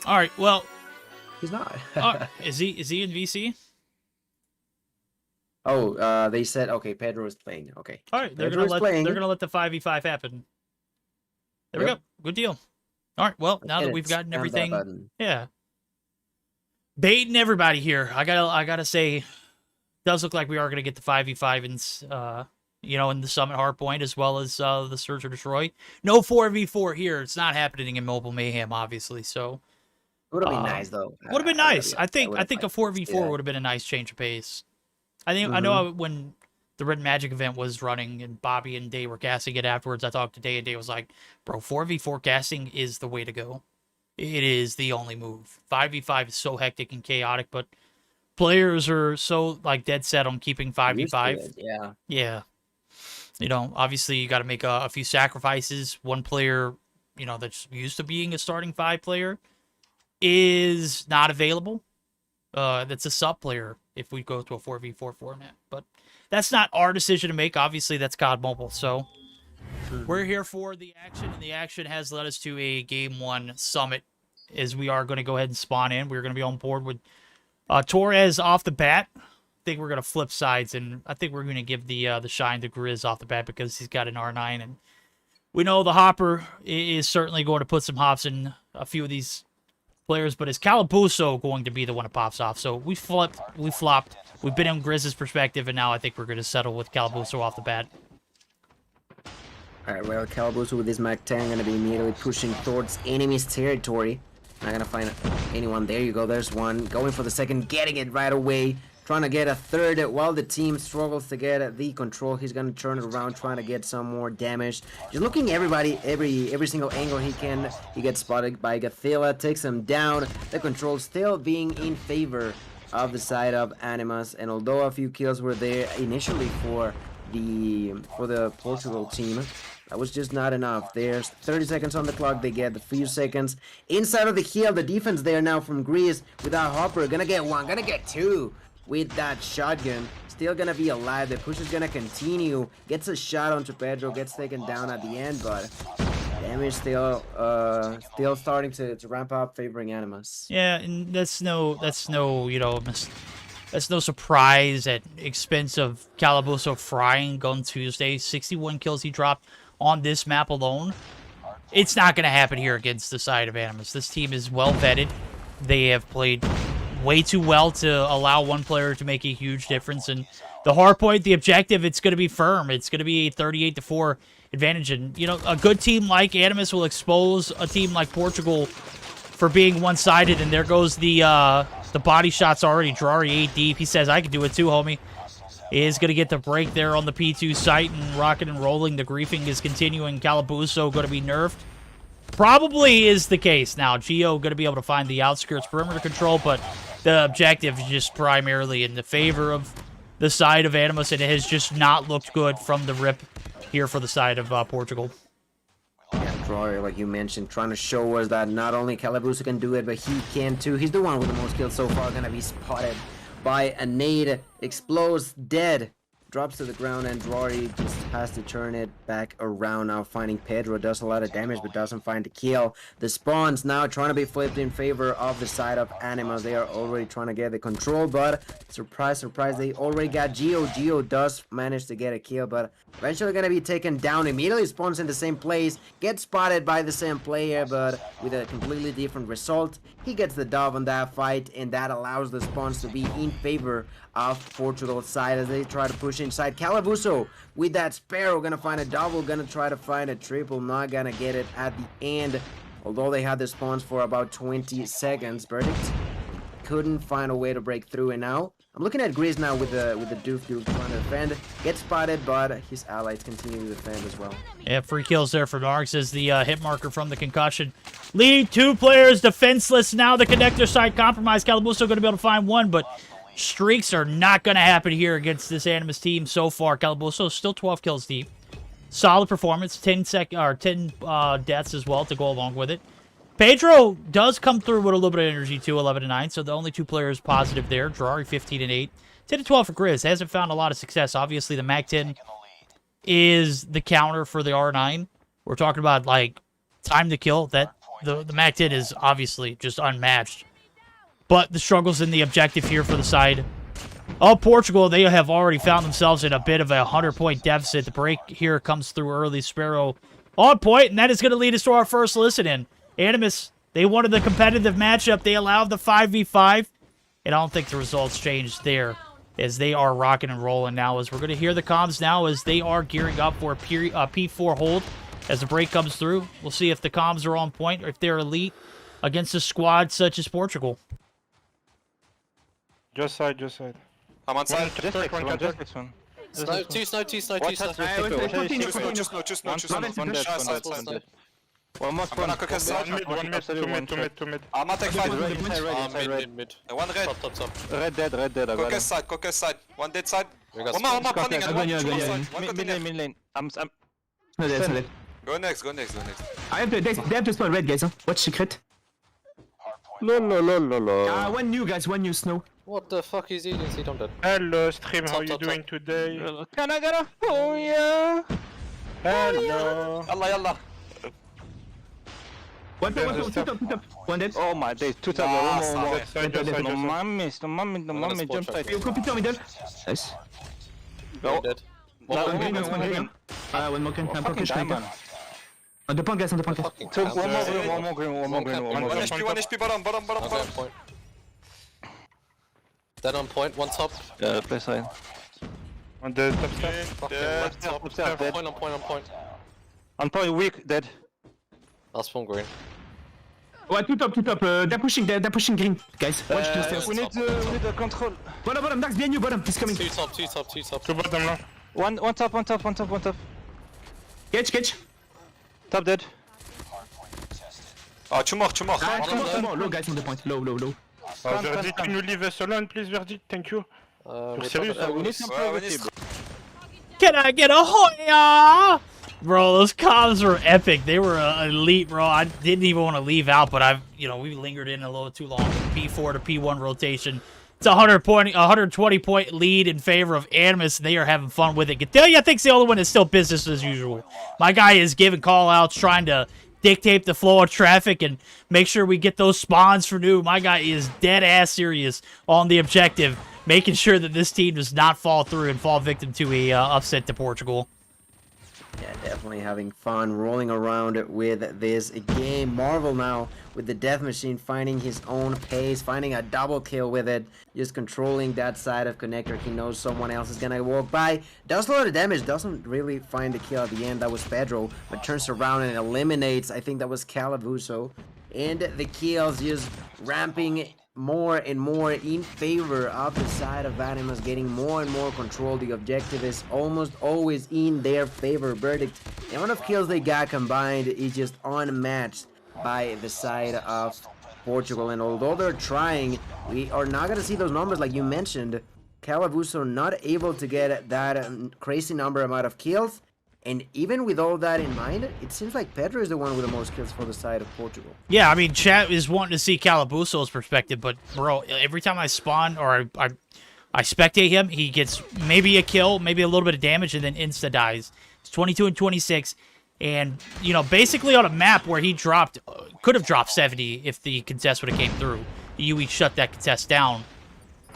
[SPEAKER 3] All right, well,
[SPEAKER 5] he's not.
[SPEAKER 3] Is he in VC?
[SPEAKER 5] Oh, they said okay. Pedro is playing. Okay.
[SPEAKER 3] All right, they're gonna let the 5v5 happen. There we go. Good deal. All right. Well, now that we've gotten everything, yeah, baiting everybody here. I gotta say, it does look like we are gonna get the 5v5 in you know, in the Summit Hardpoint, as well as the Search or Destroy. No 4v4 here. It's not happening in Mobile Mayhem, obviously. So
[SPEAKER 5] it would have been nice though.
[SPEAKER 3] Would have been nice. I think a 4v4 would have been a nice change of pace. I think I know when the Red Magic event was running and Bobby and Day were casting it afterwards, I talked to Day, and Day was like, bro, 4v4 casting is the way to go. It is the only move. 5v5 is so hectic and chaotic, but players are so like dead set on keeping 5v5.
[SPEAKER 5] Yeah.
[SPEAKER 3] Yeah. You know, obviously you got to make a few sacrifices. One player, you know, that's used to being a starting 5 player is not available. That's a sub player if we go to a 4v4 format. But that's not our decision to make. Obviously, that's COD Mobile. So we're here for the action, and the action has led us to a Game 1 Summit, as we are going to go ahead and spawn in. We're going to be on board with Torres off the bat. I think we're gonna flip sides, and I think we're gonna give the shine to Grizz off the bat because he's got an R9, and we know the Hopper is certainly going to put some hops in a few of these players, but is Calabuso going to be the one that pops off? So we flipped, we flopped. We've been in Grizz's perspective, and now I think we're going to settle with Calabuso off the bat.
[SPEAKER 5] Alright, well, Calabuso with his Mac 10 going to be immediately pushing towards enemy's territory. Not going to find anyone. There you go, there's one. Going for the second, getting it right away. Trying to get a third while the team struggles to get the control. He's going to turn it around, trying to get some more damage. Just looking everybody, every single angle he can. He gets spotted by Gathila, takes him down. The control still being in favor of the side of Animus. And although a few kills were there initially for the Portugal team, that was just not enough. There's 30 seconds on the clock. They get the few seconds inside of the hill. The defense there now from Greece without Hopper. Gonna get one, gonna get two with that shotgun. Still gonna be alive. The push is gonna continue. Gets a shot onto Pedro. Gets taken down at the end, but damage still starting to ramp up, favoring Animus.
[SPEAKER 3] Yeah, and that's no you know, that's no surprise at expense of Calabuso frying Gun Tuesday. 61 kills he dropped on this map alone. It's not going to happen here against the side of Animus. This team is well vetted. They have played way too well to allow one player to make a huge difference. And the Hardpoint, the objective, it's going to be firm. It's going to be a 38-4 advantage. And, you know, a good team like Animus will expose a team like Portugal for being one-sided. And there goes the body shots already. Drari 8 deep. He says, I can do it too, homie. Is going to get the break there on the P2 site and rocking and rolling. The griefing is continuing. Calabuso going to be nerfed. Probably is the case. Now, Geo going to be able to find the outskirts perimeter control, but the objective is just primarily in the favor of the side of Animus, and it has just not looked good from the rip here for the side of Portugal.
[SPEAKER 5] Yeah, Drari, like you mentioned, trying to show us that not only Calabuso can do it, but he can too. He's the one with the most kills so far. Going to be spotted by a nade, explodes, dead, drops to the ground, and Drari just has to turn it back around now, finding Pedro. Does a lot of damage, but doesn't find the kill. The spawns now trying to be flipped in favor of the side of Animus. They are already trying to get the control, but surprise, surprise, they already got Geo. Geo does manage to get a kill, but eventually gonna be taken down. Immediately spawns in the same place, gets spotted by the same player, but with a completely different result. He gets the dub on that fight, and that allows the spawns to be in favor of Portugal's side as they try to push inside. Calabuso with that Sparrow gonna find a double, gonna try to find a triple, not gonna get it at the end. Although they had the spawns for about 20 seconds, Verdict couldn't find a way to break through, and now I'm looking at Grizz now with the Doof trying to defend. Gets spotted, but his allies continue to defend as well.
[SPEAKER 3] Yeah, free kills there for Narks as the hit marker from the concussion. Lead two players defenseless now. The connector side compromised. Calabuso going to be able to find one, but streaks are not going to happen here against this Animus team so far. Calabuso still 12 kills deep. Solid performance. 10 deaths as well to go along with it. Pedro does come through with a little bit of energy too, 11-9, so the only two players positive there. Drari 15-8. 10-12 for Grizz. Hasn't found a lot of success. Obviously, the Mac 10 is the counter for the R9. We're talking about, like, time to kill. That the Mac 10 is obviously just unmatched. But the struggles in the objective here for the side of Portugal, they have already found themselves in a bit of a 100-point deficit. The break here comes through early. Sparrow on point, and that is going to lead us to our first listen-in. Animus, they wanted the competitive matchup. They allowed the 5v5, and I don't think the results changed there as they are rocking and rolling now. As we're going to hear the comms now as they are gearing up for a P4 hold as the break comes through. We'll see if the comms are on point or if they're elite against a squad such as Portugal.
[SPEAKER 10] Just side, just side.
[SPEAKER 7] I'm on side.
[SPEAKER 10] Just one.
[SPEAKER 7] Snow, two snow.
[SPEAKER 10] One more spawn.
[SPEAKER 7] One mid, two mid. I'm gonna take fight. Mid. One red. Top.
[SPEAKER 10] Red dead, I got him.
[SPEAKER 7] Caucus side. One dead side. One more running and one
[SPEAKER 10] Mid lane. I'm
[SPEAKER 7] Go next.
[SPEAKER 4] They have to spawn red, guys. Huh? Watch secret. One new, guys. One new snow.
[SPEAKER 7] What the fuck is he doing? I'm dead.
[SPEAKER 10] Hello, stream. How you doing today? Can I get a oh yeah? Hello.
[SPEAKER 7] Yalla.
[SPEAKER 11] One top. One dead.
[SPEAKER 10] Oh my days, two top. No mames, jump tight.
[SPEAKER 11] You copy to middle. Nice.
[SPEAKER 7] Go. Dead.
[SPEAKER 11] One green. One more can push like on the point, guys, on the point.
[SPEAKER 10] One more green.
[SPEAKER 7] One HP bottom. Dead on point, one top.
[SPEAKER 10] Yeah, play side.
[SPEAKER 9] On the top step.
[SPEAKER 7] Dead. Point on point.
[SPEAKER 10] On point, weak, dead.
[SPEAKER 7] Last one green.
[SPEAKER 11] One two top. They're pushing green, guys. Watch two steps.
[SPEAKER 10] We need the control.
[SPEAKER 11] Bottom, Dax behind you, bottom. He's coming.
[SPEAKER 7] Two top.
[SPEAKER 9] Two bottom là.
[SPEAKER 10] One top.
[SPEAKER 11] Catch.
[SPEAKER 10] Top dead.
[SPEAKER 7] Ah, two more.
[SPEAKER 11] Low, guys, on the point. Low.
[SPEAKER 9] Verdict, can you leave us alone, please, Verdict? Thank you. You're serious?
[SPEAKER 10] We need some privacy.
[SPEAKER 3] Can I get a Hoya? Bro, those comms were epic. They were elite, bro. I didn't even want to leave out, but we lingered in a little too long. P4 to P1 rotation. It's a 120 point lead in favor of Animus. They are having fun with it. Gedelia thinks the only one is still business as usual. My guy is giving call-outs, trying to dictate the flow of traffic and make sure we get those spawns for new. My guy is dead-ass serious on the objective, making sure that this team does not fall through and fall victim to a upset to Portugal.
[SPEAKER 5] Yeah, definitely having fun rolling around with this game. Marvel now with the Death Machine finding his own pace, finding a double kill with it, just controlling that side of connector. He knows someone else is gonna walk by. Does a lot of damage, doesn't really find the kill at the end. That was Pedro, but turns around and eliminates, I think that was Calavuso. And the kills just ramping more and more in favor of the side of Animus, getting more and more control. The objective is almost always in their favor. Verdict, the amount of kills they got combined is just unmatched by the side of Portugal. And although they're trying, we are not going to see those numbers like you mentioned. Calavuso not able to get that crazy amount of kills. And even with all that in mind, it seems like Pedro is the one with the most kills for the side of Portugal.
[SPEAKER 3] Yeah, I mean, chat is wanting to see Calabuso's perspective, but bro, every time I spawn or I spectate him, he gets maybe a kill, maybe a little bit of damage, and then insta dies. It's 22 and 26, and basically on a map where he could have dropped 70 if the contest would have came through. UE shut that contest down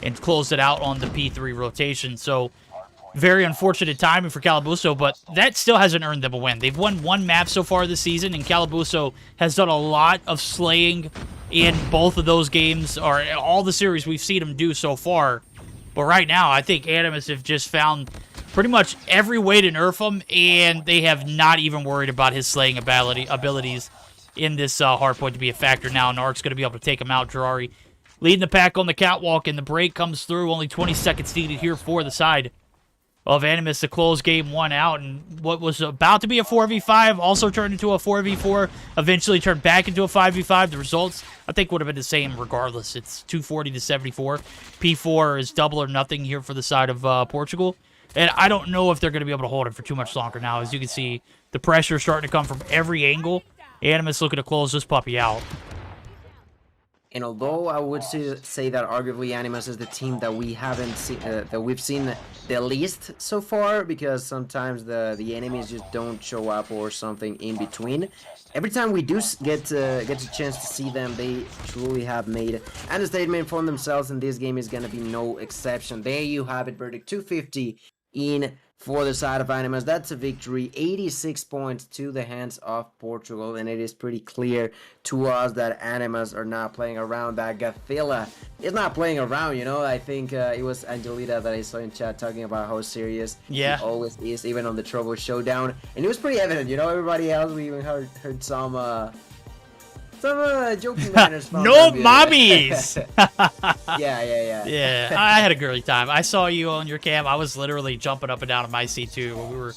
[SPEAKER 3] and closed it out on the P3 rotation. So very unfortunate timing for Calabuso, but that still hasn't earned them a win. They've won one map so far this season, and Calabuso has done a lot of slaying in both of those games, or all the series we've seen him do so far. But right now, I think Animus have just found pretty much every way to nerf him, and they have not even worried about his slaying abilities in this hardpoint to be a factor now. Narc's going to be able to take him out. Jirari leading the pack on the catwalk, and the break comes through. Only 20 seconds needed here for the side of Animus to close game one out, and what was about to be a 4v5 also turned into a 4v4, eventually turned back into a 5v5. The results, I think, would have been the same regardless. It's 240 to 74. P4 is double or nothing here for the side of Portugal, and I don't know if they're going to be able to hold it for too much longer now. As you can see, the pressure is starting to come from every angle. Animus looking to close this puppy out.
[SPEAKER 5] And although I would say that arguably Animus is the team that we haven't seen, that we've seen the least so far, because sometimes the enemies just don't show up or something in between. Every time we do get a chance to see them, they truly have made a statement for themselves, and this game is gonna be no exception. There you have it, verdict 250 in for the side of Animus. That's a victory, 86 points to the hands of Portugal, and it is pretty clear to us that Animus are not playing around. That Gathila is not playing around, I think it was Angelita that I saw in chat talking about how serious he always is, even on the Trouble Showdown, and it was pretty evident, everybody else, we even heard some joking manners from
[SPEAKER 3] no mommies.
[SPEAKER 5] Yeah,
[SPEAKER 3] I had a girly time. I saw you on your cam. I was literally jumping up and down on my seat too.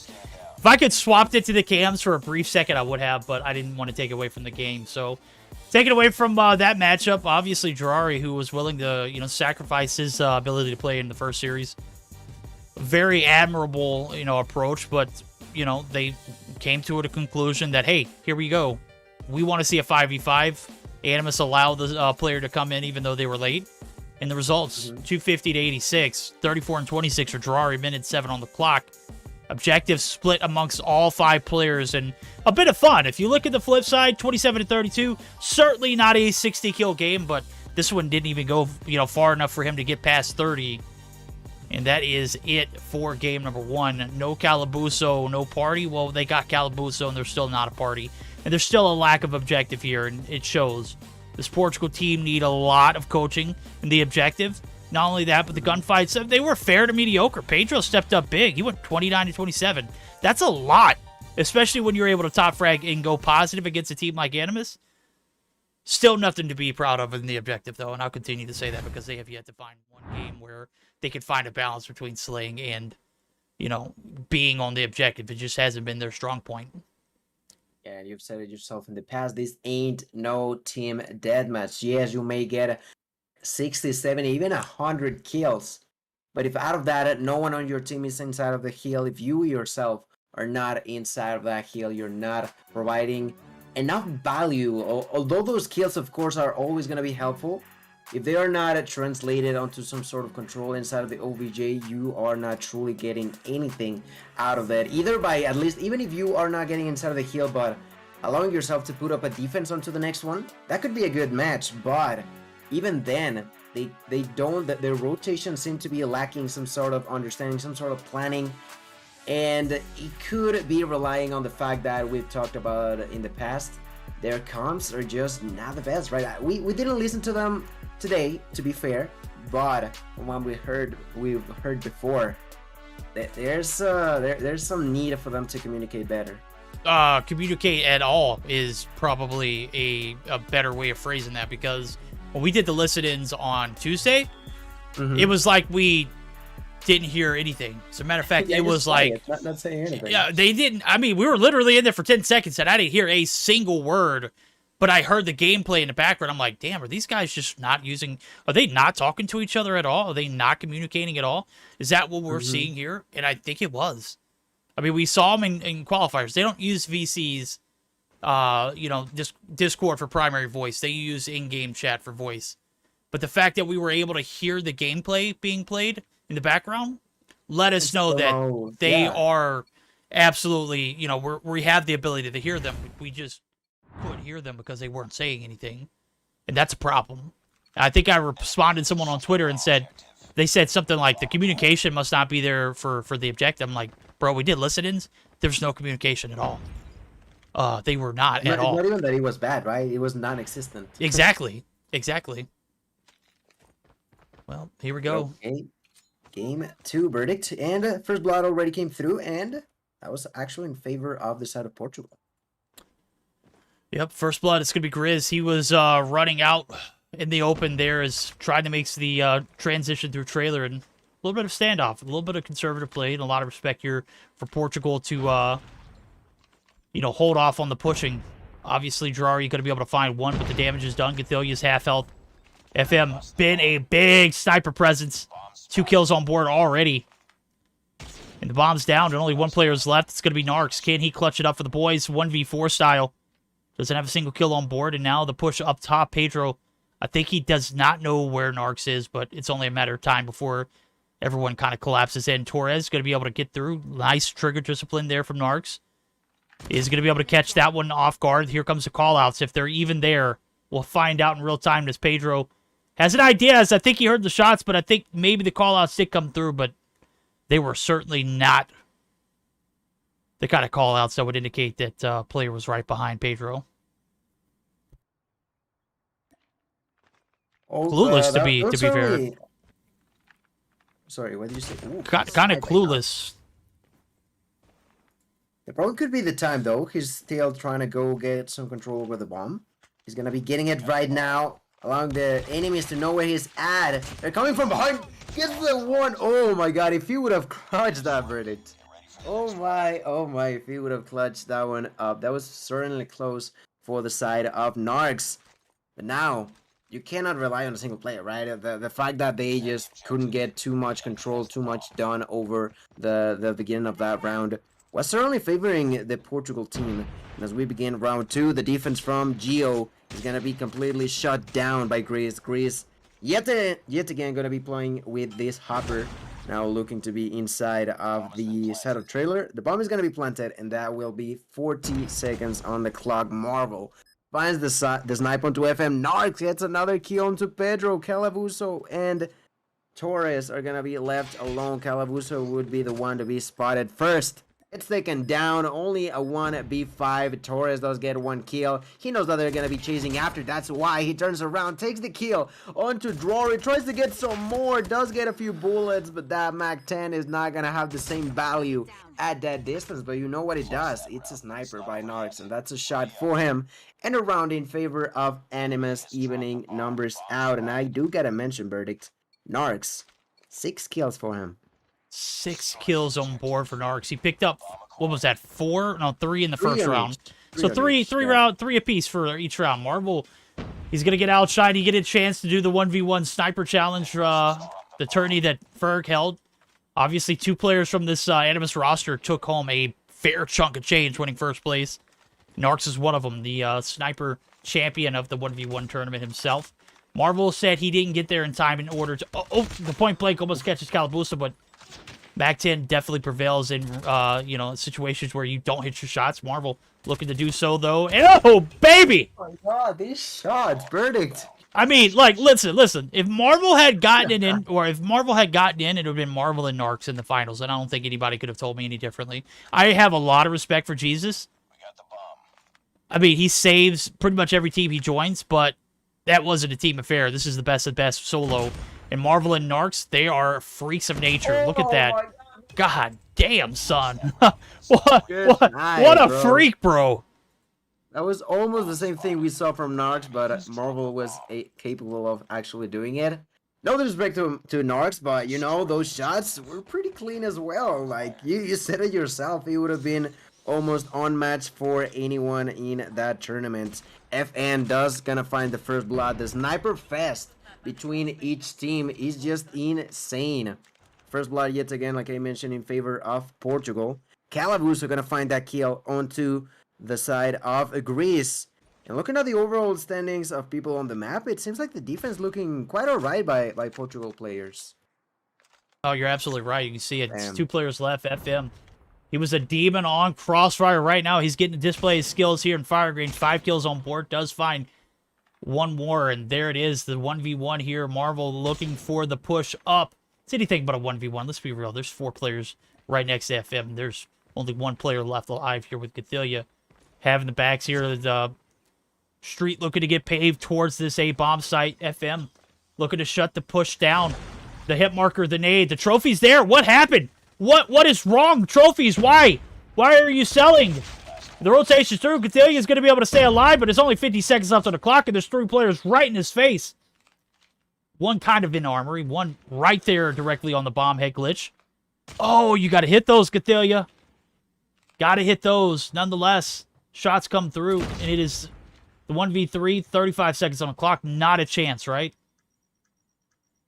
[SPEAKER 3] If I could swapped it to the cams for a brief second, I would have, but I didn't want to take it away from the game. So taking away from that matchup, obviously Jirari, who was willing to sacrifice his ability to play in the first series. Very admirable approach, but they came to a conclusion that, hey, here we go. We want to see a 5v5. Animus allowed the player to come in even though they were late. And the results, 250 to 86, 34 and 26 for Jirari, minute 7 on the clock. Objective split amongst all 5 players, and a bit of fun. If you look at the flip side, 27-32, certainly not a 60-kill game, but this one didn't even go, far enough for him to get past 30. And that is it for game number 1. No Calabuso, no party. Well, they got Calabuso, and they're still not a party. And there's still a lack of objective here, and it shows. This Portugal team need a lot of coaching in the objective. Not only that, but the gunfights, they were fair to mediocre. Pedro stepped up big. He went 29-27. That's a lot, especially when you're able to top frag and go positive against a team like Animus. Still nothing to be proud of in the objective, though, and I'll continue to say that because they have yet to find one game where they can find a balance between slaying and, being on the objective. It just hasn't been their strong point.
[SPEAKER 5] Yeah, you've said it yourself in the past. This ain't no team deathmatch. Yes, you may get 60, 70, even 100 kills. But if out of that, no one on your team is inside of the hill, if you yourself are not inside of that hill, you're not providing enough value. Although those kills, of course, are always going to be helpful, if they are not translated onto some sort of control inside of the OBJ, you are not truly getting anything out of that. Either by, at least, even if you are not getting inside of the hill, but allowing yourself to put up a defense onto the next one, that could be a good match. But even then, they don't, their rotation seems to be lacking some sort of understanding, some sort of planning. And it could be relying on the fact that we've talked about in the past, their comps are just not the best, right? We didn't listen to them today, to be fair, but from what we've heard before, there's some need for them to communicate better.
[SPEAKER 3] Communicate at all is probably a better way of phrasing that, because when we did the listen-ins on Tuesday, it was like we didn't hear anything. As a matter of fact, it was like
[SPEAKER 5] not saying anything.
[SPEAKER 3] Yeah, they didn't. I mean, we were literally in there for 10 seconds and I didn't hear a single word, but I heard the gameplay in the background. I'm like, damn, are these guys just not using? Are they not talking to each other at all? Are they not communicating at all? Is that what we're seeing here? And I think it was. I mean, we saw them in qualifiers. They don't use VCs, Discord for primary voice. They use in-game chat for voice. But the fact that we were able to hear the gameplay being played in the background let us know that they are absolutely, we have the ability to hear them. We just couldn't hear them because they weren't saying anything. And that's a problem. I think I responded to someone on Twitter and they said something like the communication must not be there for the objective. I'm like, bro, we did listen-ins. There's no communication at all. They were not at all.
[SPEAKER 5] Not even that it was bad, right? It was non-existent.
[SPEAKER 3] Exactly. Well, here we go.
[SPEAKER 5] Okay. Game 2 verdict, and first blood already came through, and that was actually in favor of the side of Portugal.
[SPEAKER 3] Yep, first blood. It's gonna be Grizz. He was running out in the open there, is trying to make the transition through trailer, and a little bit of standoff, a little bit of conservative play, and a lot of respect here for Portugal to hold off on the pushing. Obviously, Drari going to be able to find one, but the damage is done. Gathilia's half health. FM been a big sniper presence. 2 kills on board already. And the bomb's down, and only one player is left. It's going to be Narcs. Can he clutch it up for the boys? 1v4 style. Doesn't have a single kill on board, and now the push up top. Pedro, I think he does not know where Narcs is, but it's only a matter of time before everyone kind of collapses in. Torres going to be able to get through. Nice trigger discipline there from Narcs. Is going to be able to catch that one off guard. Here comes the callouts. If they're even there, we'll find out in real time as Pedro has an idea, as I think he heard the shots, but I think maybe the callouts did come through, but they were certainly not the kind of callouts that would indicate that player was right behind Pedro. Clueless to be fair.
[SPEAKER 5] Sorry, what did you say?
[SPEAKER 3] Kind of clueless.
[SPEAKER 5] It probably could be the time, though. He's still trying to go get some control over the bomb. He's going to be getting it right now, allowing the enemies to know where he's at. They're coming from behind. Get the one. Oh, my God. If he would have clutched that verdict. Oh, my. If he would have clutched that one up. That was certainly close for the side of Narcs. But now, you cannot rely on a single player, right? The fact that they just couldn't get too much control, too much done over the beginning of that round was certainly favoring the Portugal team. And as we begin round 2, the defense from Geo is going to be completely shut down by Grizz. Grizz, yet again, going to be playing with this Hopper. now looking to be inside of the side of trailer. The bomb is going to be planted, and that will be 40 seconds on the clock. Marvel finds the snipe onto FM. Narc gets another kill onto Pedro. Calavuso and Torres are going to be left alone. Calavuso would be the one to be spotted first. It's taken down, only a 1v5. Torres does get 1 kill. He knows that they're going to be chasing after. That's why he turns around, takes the kill onto Drory, tries to get some more, does get a few bullets, but that MAC-10 is not going to have the same value at that distance. But you know what it does? It's a sniper by Narcs, and that's a shot for him. And a round in favor of Animus, evening numbers out. And I do get a mention verdict. Narcs, 6 kills for him.
[SPEAKER 3] 6 kills on board for Narcs. He picked up, what was that, 4? No, 3 in the first round. So three apiece for each round. Marvel, he's going to get outshined. He get a chance to do the 1v1 sniper challenge, the tourney that Ferg held. Obviously, 2 players from this Animus roster took home a fair chunk of change, winning first place. Narcs is one of them, the sniper champion of the 1v1 tournament himself. Marvel said he didn't get there in time in order to... Oh, the point blank almost catches Calabusa, but MAC-10 definitely prevails in, situations where you don't hit your shots. Marvel looking to do so, though. And, oh, baby!
[SPEAKER 5] Oh, my God, these shots. Verdict.
[SPEAKER 3] I mean, like, listen. If Marvel had gotten it in, or if Marvel had gotten in, it would have been Marvel and Narcs in the finals, and I don't think anybody could have told me any differently. I have a lot of respect for Jesus. I mean, he saves pretty much every team he joins, but that wasn't a team affair. This is the best of best solo. And Marvel and Narcs, they are freaks of nature. Look at that. God damn, son. what a freak, bro.
[SPEAKER 5] That was almost the same thing we saw from Narcs, but Marvel was capable of actually doing it. No disrespect to Narcs, but, you know, those shots were pretty clean as well. Like, you said it yourself. It would have been almost unmatched for anyone in that tournament. FN does gonna find the first blood. The sniper fest between each team is just insane. First blood yet again, like I mentioned, in favor of Portugal. Calavuso gonna find that kill onto the side of Greece. And looking at the overall standings of people on the map, it seems like the defense looking quite alright by Portugal players.
[SPEAKER 3] Oh, you're absolutely right. You can see it. It's 2 players left. FM. He was a demon on Crossfire right now. He's getting to display his skills here in fire range. 5 kills on board. Does find 1 more, and there it is, the 1v1 here. Marvel looking for the push up. It's anything but a 1v1. Let's be real. There's 4 players right next to FM. There's only 1 player left alive here with Gathelia. Having the backs here. The street looking to get paved towards this A-bomb site. FM looking to shut the push down. The hit marker, the nade. The trophy's there. What happened? What is wrong? Trophies, why? Why are you selling? The rotation's through. Gathelia is going to be able to stay alive, but there's only 50 seconds left on the clock, and there's 3 players right in his face. 1 kind of in armory, 1 right there directly on the bomb head glitch. Oh, you got to hit those, Gathelia. Got to hit those. Nonetheless, shots come through, and it is the 1v3, 35 seconds on the clock. Not a chance, right?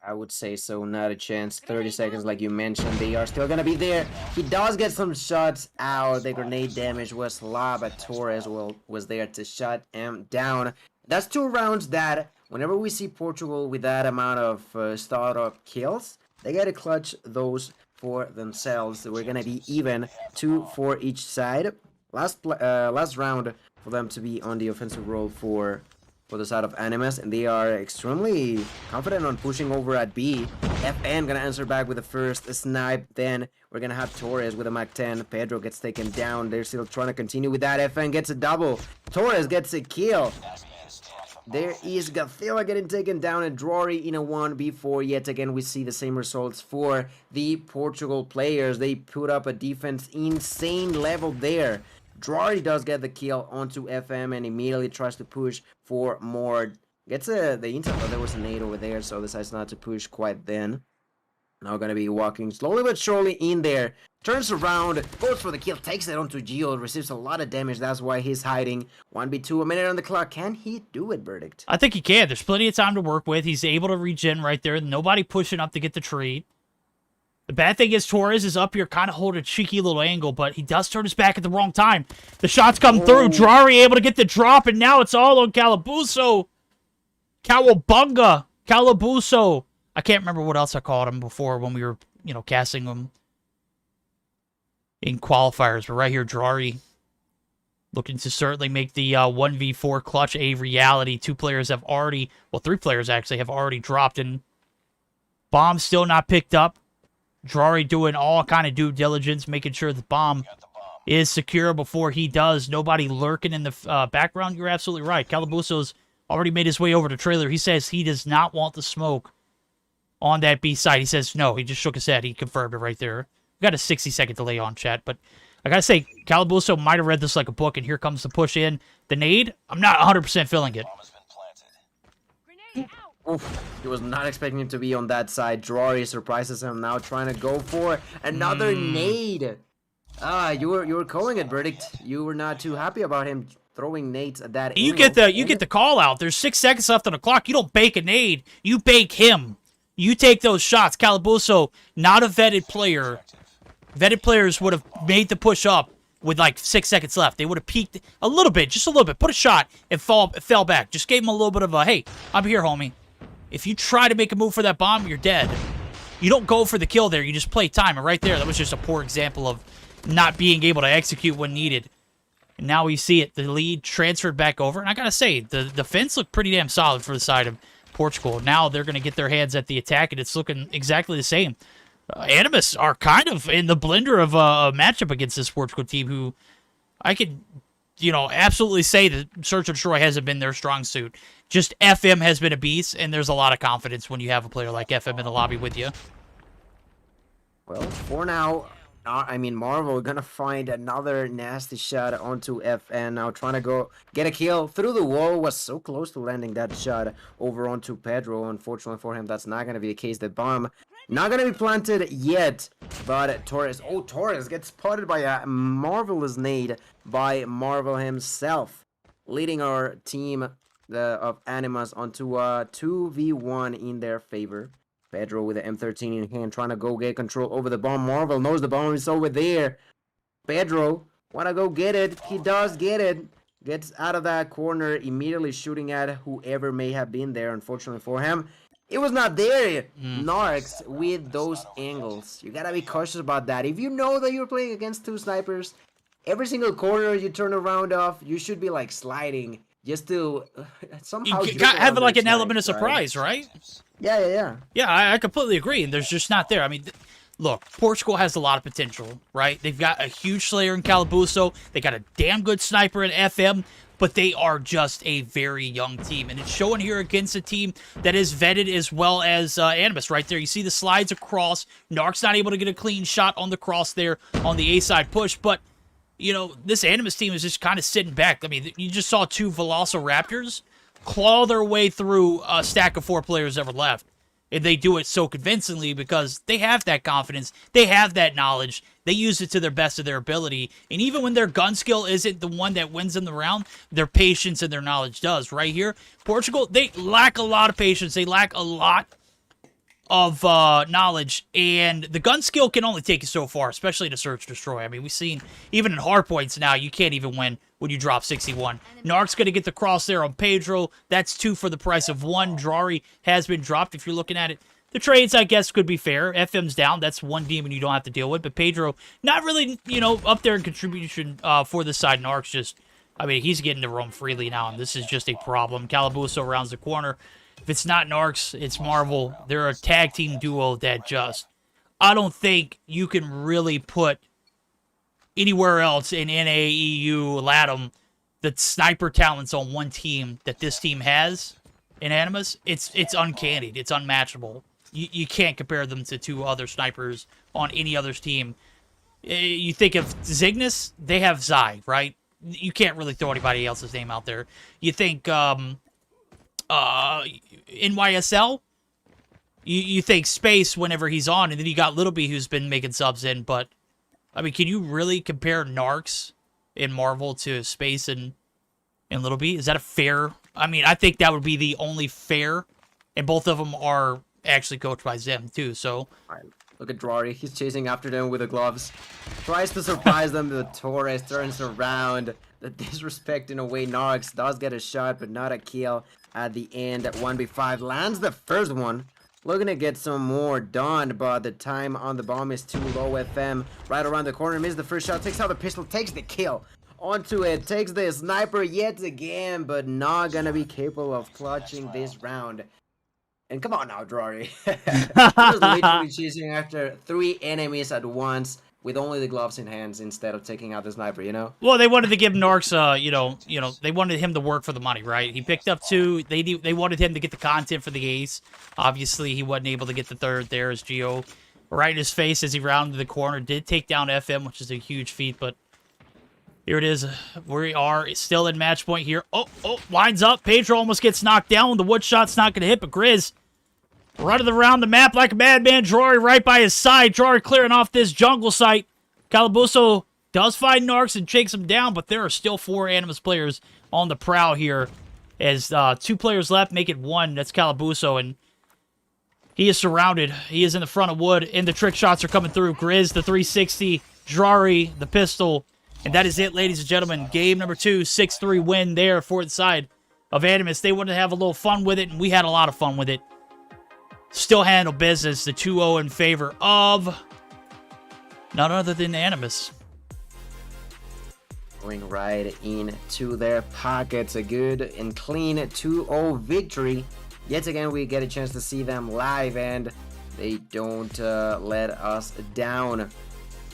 [SPEAKER 5] I would say so, not a chance. 30 seconds, like you mentioned. They are still gonna be there. He does get some shots out. The grenade damage was low, but Torres was there to shut him down. That's 2 rounds that, whenever we see Portugal with that amount of startup kills, they gotta clutch those for themselves. So we're gonna be even, 2 for each side. Last round for them to be on the offensive role for the side of Animus, and they are extremely confident on pushing over at B. FN gonna answer back with the first snipe, then we're gonna have Torres with a MAC-10. Pedro gets taken down. They're still trying to continue with that. FN gets a double. Torres gets a kill. There is Gathelia getting taken down, and Drory in a 1v4. Yet again, we see the same results for the Portugal players. They put up a defense insane level there. Drory does get the kill onto FM and immediately tries to push for more. Gets the intel, but there was a nade over there, so decides not to push quite then. Now gonna be walking slowly but surely in there. Turns around, goes for the kill, takes it onto Geo, receives a lot of damage. That's why he's hiding. 1v2, a minute on the clock. Can he do it, Verdict?
[SPEAKER 3] I think he can. There's plenty of time to work with. He's able to regen right there. Nobody pushing up to get the tree. The bad thing is Torres is up here kind of holding a cheeky little angle, but he does turn his back at the wrong time. The shots come through. Drory able to get the drop, and now it's all on Calabuso. Cowabunga. Calabuso. I can't remember what else I called him before when we were you know, casting them in qualifiers. But right here, Drari looking to certainly make the 1v4 clutch a reality. 2 players have already, well, 3 players actually have already dropped, and bomb still not picked up. Drari doing all kind of due diligence, making sure the bomb is secure before he does. Nobody lurking in the background. You're absolutely right. Calabuso's already made his way over to trailer. He says he does not want the smoke on that B side. He says no. He just shook his head. He confirmed it right there. We got a 60-second delay on chat, but I gotta say, Calabuso might have read this like a book, and here comes the push in. The nade, I'm not 100% feeling it.
[SPEAKER 5] Oof, he was not expecting him to be on that side. Drari surprises him now, trying to go for another nade. You were calling it, Verdict. You were not too happy about him throwing nades at that.
[SPEAKER 3] You get the call out. There's 6 seconds left on the clock. You don't bake a nade. You bake him. You take those shots. Calabuso, not a vetted player. Vetted players would have made the push up with like 6 seconds left. They would have peeked a little bit, just a little bit, put a shot, and fell back. Just gave him a little bit of a, hey, I'm here, homie. If you try to make a move for that bomb, you're dead. You don't go for the kill there. You just play time. And right there, that was just a poor example of not being able to execute when needed. And now we see it. The lead transferred back over. And I got to say, the defense looked pretty damn solid for the side of Portugal. Now they're going to get their hands at the attack, and it's looking exactly the same. Animus are kind of in the blender of a matchup against this Portugal team who I could, you know, absolutely say that Search and Destroy hasn't been their strong suit. Just FM has been a beast, and there's a lot of confidence when you have a player like FM in the lobby with you.
[SPEAKER 5] Well, for now, I mean, Marvel gonna find another nasty shot onto FN now, trying to go get a kill through the wall. Was so close to landing that shot over onto Pedro. Unfortunately for him, that's not gonna be the case. The bomb not gonna be planted yet, but Torres gets spotted by a marvelous nade by Marvel himself, leading our team of Animus onto a 2v1 in their favor. Pedro with the M13 in hand, trying to go get control over the bomb. Marvel knows the bomb is over there. Pedro wanna go get it. He does get it. Gets out of that corner, immediately shooting at whoever may have been there. Unfortunately for him, it was not there. Narcs with those angles. You gotta be cautious about that. If you know that you're playing against 2 snipers, every single corner you turn around off, you should be like sliding just to somehow
[SPEAKER 3] have like an element of surprise, right?
[SPEAKER 5] Yeah.
[SPEAKER 3] Yeah, I completely agree, and there's just not there. I mean, look, Portugal has a lot of potential, right? They've got a huge Slayer in Calabuso. They got a damn good sniper in FM, but they are just a very young team, and it's showing here against a team that is vetted as well as Animus right there. You see the slides across. Narc's not able to get a clean shot on the cross there on the A-side push, but you know, this Animus team is just kind of sitting back. I mean, you just saw 2 Velociraptors claw their way through a stack of 4 players that were left. And they do it so convincingly because they have that confidence. They have that knowledge. They use it to their best of their ability. And even when their gun skill isn't the one that wins in the round, their patience and their knowledge does. Right here, Portugal, they lack a lot of patience. They lack a lot of knowledge, and the gun skill can only take you so far, especially to Search Destroy. I mean, we've seen, even in Hardpoints now, you can't even win when you drop 61. Narc's going to get the cross there on Pedro. That's 2 for the price of 1. Drari has been dropped, if you're looking at it. The trades, I guess, could be fair. FM's down. That's 1 demon you don't have to deal with, but Pedro, not really, you know, up there in contribution for the side. Narc's just, I mean, he's getting to roam freely now, and this is just a problem. Calabuso rounds the corner. If it's not Narcs, it's Marvel. They're a tag team duo that just, I don't think you can really put anywhere else in NAEU, LATAM, the sniper talents on one team that this team has in Animus. It's uncanny. It's unmatchable. You can't compare them to 2 other snipers on any other team. You think of Zygnus, they have Zai, right? You can't really throw anybody else's name out there. You think NYSL, you think Space whenever he's on, and then you got Little B who's been making subs in, but I mean, can you really compare Narcs in Marvel to Space and Little B? Is that a fair? I mean, I think that would be the only fair, and both of them are actually coached by Zim too, so.
[SPEAKER 5] All right, look at Drari. He's chasing after them with the gloves. Tries to surprise them, but Torres turns around. The disrespect in a way. Narcs does get a shot, but not a kill at the end. 1v5 lands the first one. looking to get some more done, but the time on the bomb is too low. FM right around the corner, missed the first shot, takes out the pistol, takes the kill. Onto it, takes the sniper yet again, but not gonna be capable of clutching this round. And come on now, Drory. He was literally chasing after 3 enemies at once with only the gloves in hands instead of taking out the sniper, you know?
[SPEAKER 3] Well, they wanted to give Narcs, they wanted him to work for the money, right? He picked up 2. They wanted him to get the content for the ace. Obviously, he wasn't able to get the 3rd there as Geo right in his face as he rounded the corner. Did take down FM, which is a huge feat, but here it is. We are still in match point here. Oh, lines up. Pedro almost gets knocked down. The wood shot's not going to hit, but Grizz running around the map like a madman. Drory right by his side. Drory clearing off this jungle site. Calabuso does find Narcs and shakes him down, but there are still 4 Animus players on the prowl here. As 2 players left, make it 1. That's Calabuso, and he is surrounded. He is in the front of wood, and the trick shots are coming through. Grizz, the 360. Drory, the pistol. And that is it, ladies and gentlemen. Game number 2, 6-3 win there for the side of Animus. They wanted to have a little fun with it, and we had a lot of fun with it. Still handle business. The 2-0 in favor of none other than Animus.
[SPEAKER 5] Going right into their pockets. A good and clean 2-0 victory. Yet again, we get a chance to see them live, and they don't let us down.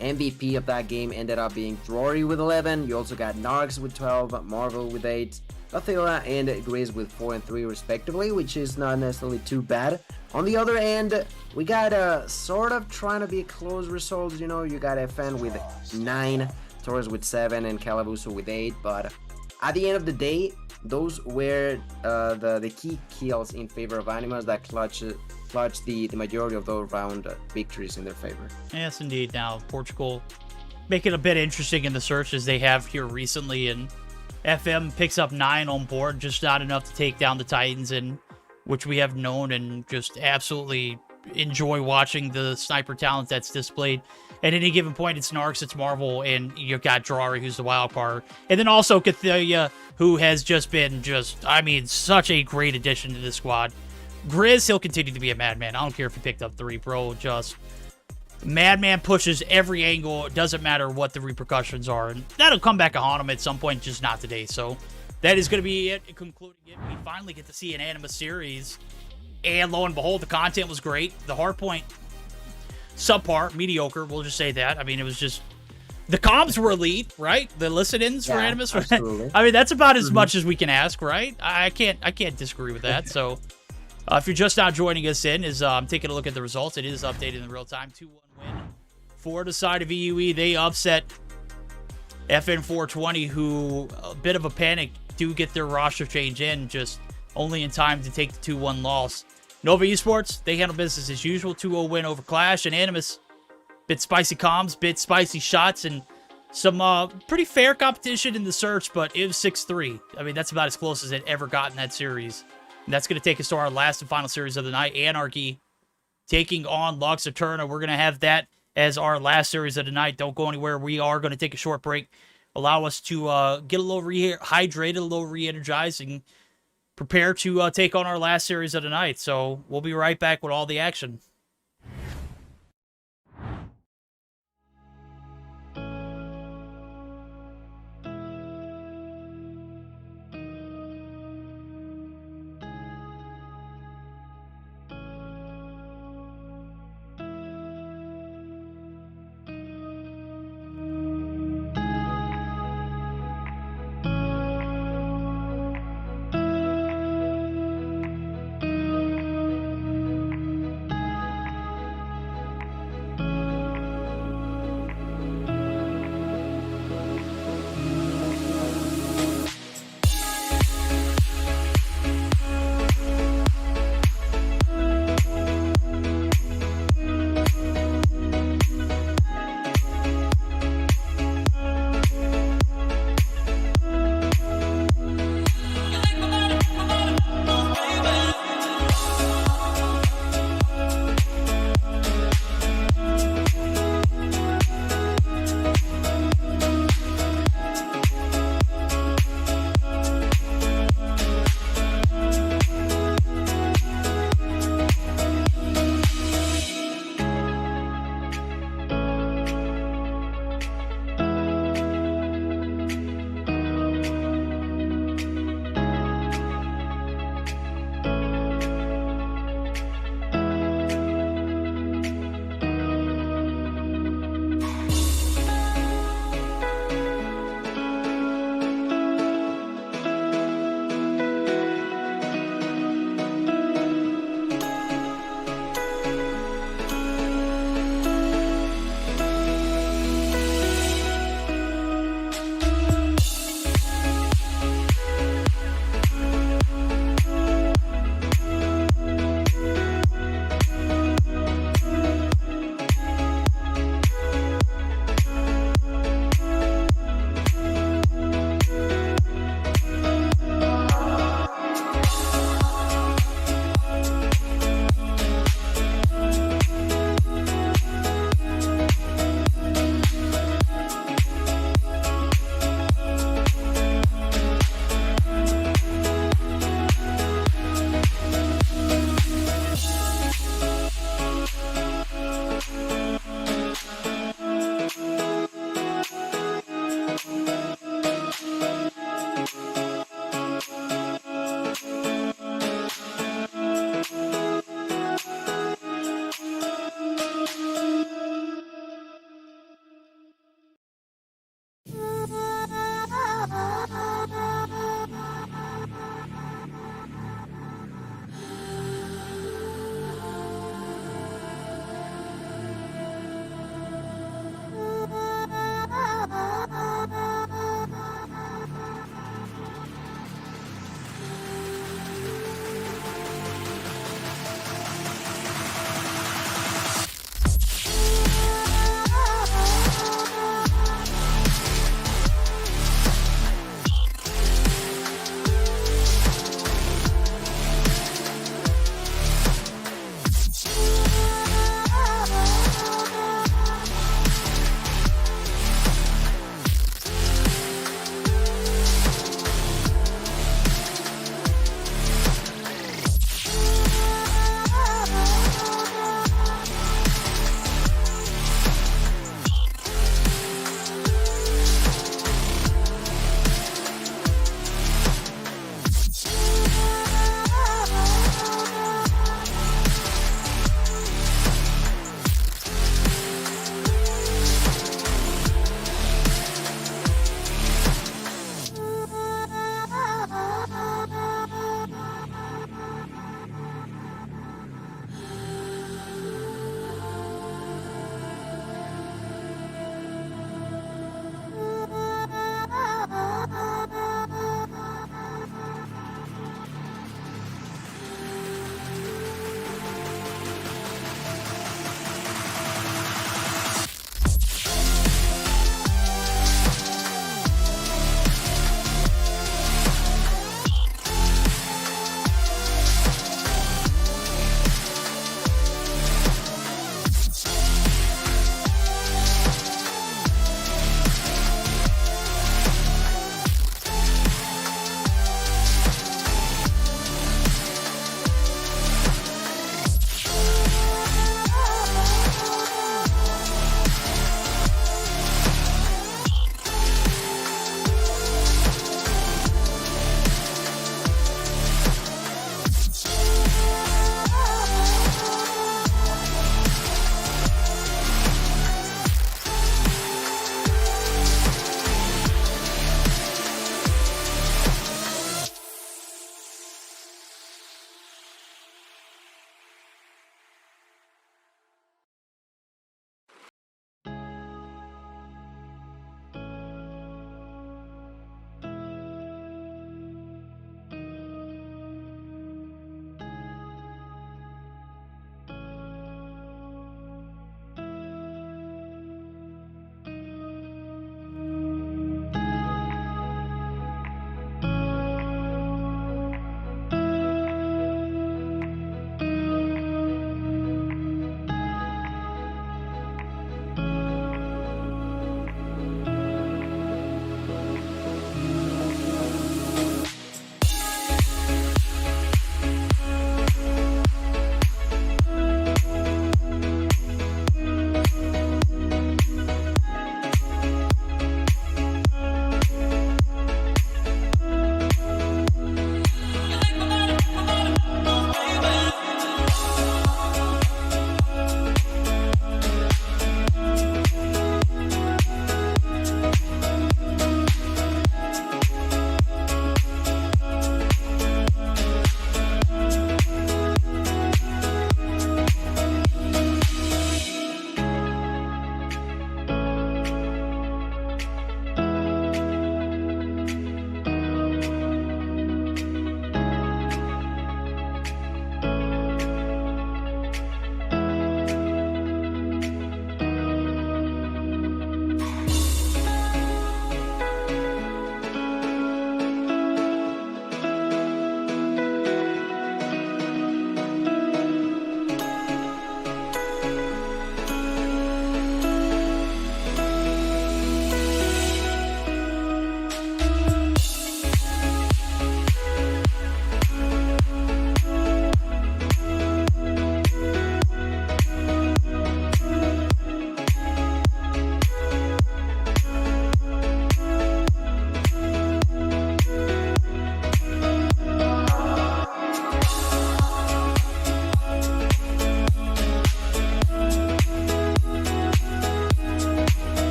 [SPEAKER 5] MVP of that game ended up being Drory with 11. You also got Narcs with 12, Marvel with 8, Athila and Grizz with 4 and 3 respectively, which is not necessarily too bad. On the other end, we got sort of trying to be close results. You know, you got FN with 9, Torres with 7, and Calabuso with 8. But at the end of the day, those were the key kills in favor of Animus that clutched the majority of those round victories in their favor.
[SPEAKER 3] Yes, indeed. Now, Portugal make it a bit interesting in the searches they have here recently, and FM picks up 9 on board, just not enough to take down the Titans, and which we have known and just absolutely enjoy watching the sniper talent that's displayed. At any given point, it's Narcs, it's Marvel, and you've got Drory, who's the wild card. And then also Cathelia, who has just been such a great addition to the squad. Grizz, he'll continue to be a madman. I don't care if he picked up 3, bro. Just madman pushes every angle. It doesn't matter what the repercussions are. And that'll come back to haunt him at some point, just not today. So that is going to be it. Concluding it, we finally get to see an Animus series. And lo and behold, the content was great. The hardpoint, subpar, mediocre. We'll just say that. I mean, it was just... The comms were elite, right? The listen-ins for Animus.
[SPEAKER 5] Absolutely.
[SPEAKER 3] I mean, that's about as much as we can ask, right? I can't disagree with that. So... if you're just now joining us in, I'm taking a look at the results. It is updated in real time. 2-1 win for the side of EUE. They upset FN 420, who, a bit of a panic, do get their roster change in, just only in time to take the 2-1 loss. Nova Esports, they handle business as usual. 2-0 win over Qlash. And Animus, bit spicy comms, bit spicy shots, and some pretty fair competition in the search, but it was 6-3. I mean, that's about as close as it ever got in that series. And that's going to take us to our last and final series of the night. Anarchy taking on Lux Aeterna. We're going to have that as our last series of the night. Don't go anywhere. We are going to take a short break. Allow us to get a little rehydrated, a little re-energized, and prepare to take on our last series of the night. So we'll be right back with all the action.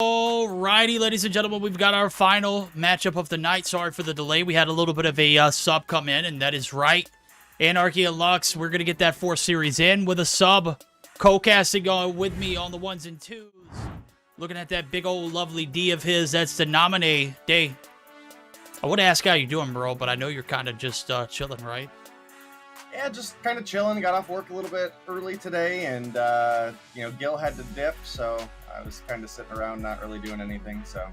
[SPEAKER 3] Alrighty, ladies and gentlemen, we've got our final matchup of the night. Sorry for the delay. We had a little bit of a sub come in, and that is right. Anarchy and Lux, we're going to get that 4 series in with a sub co-casting going with me on the 1s and 2s. Looking at that big old lovely D of his, that's the nominee. Day. I would ask how you doing, bro, but I know you're kind of just chilling, right?
[SPEAKER 12] Yeah, just kind of chilling. Got off work a little bit early today, and, you know, Gil had to dip, so I was kind of sitting around not really doing anything, so...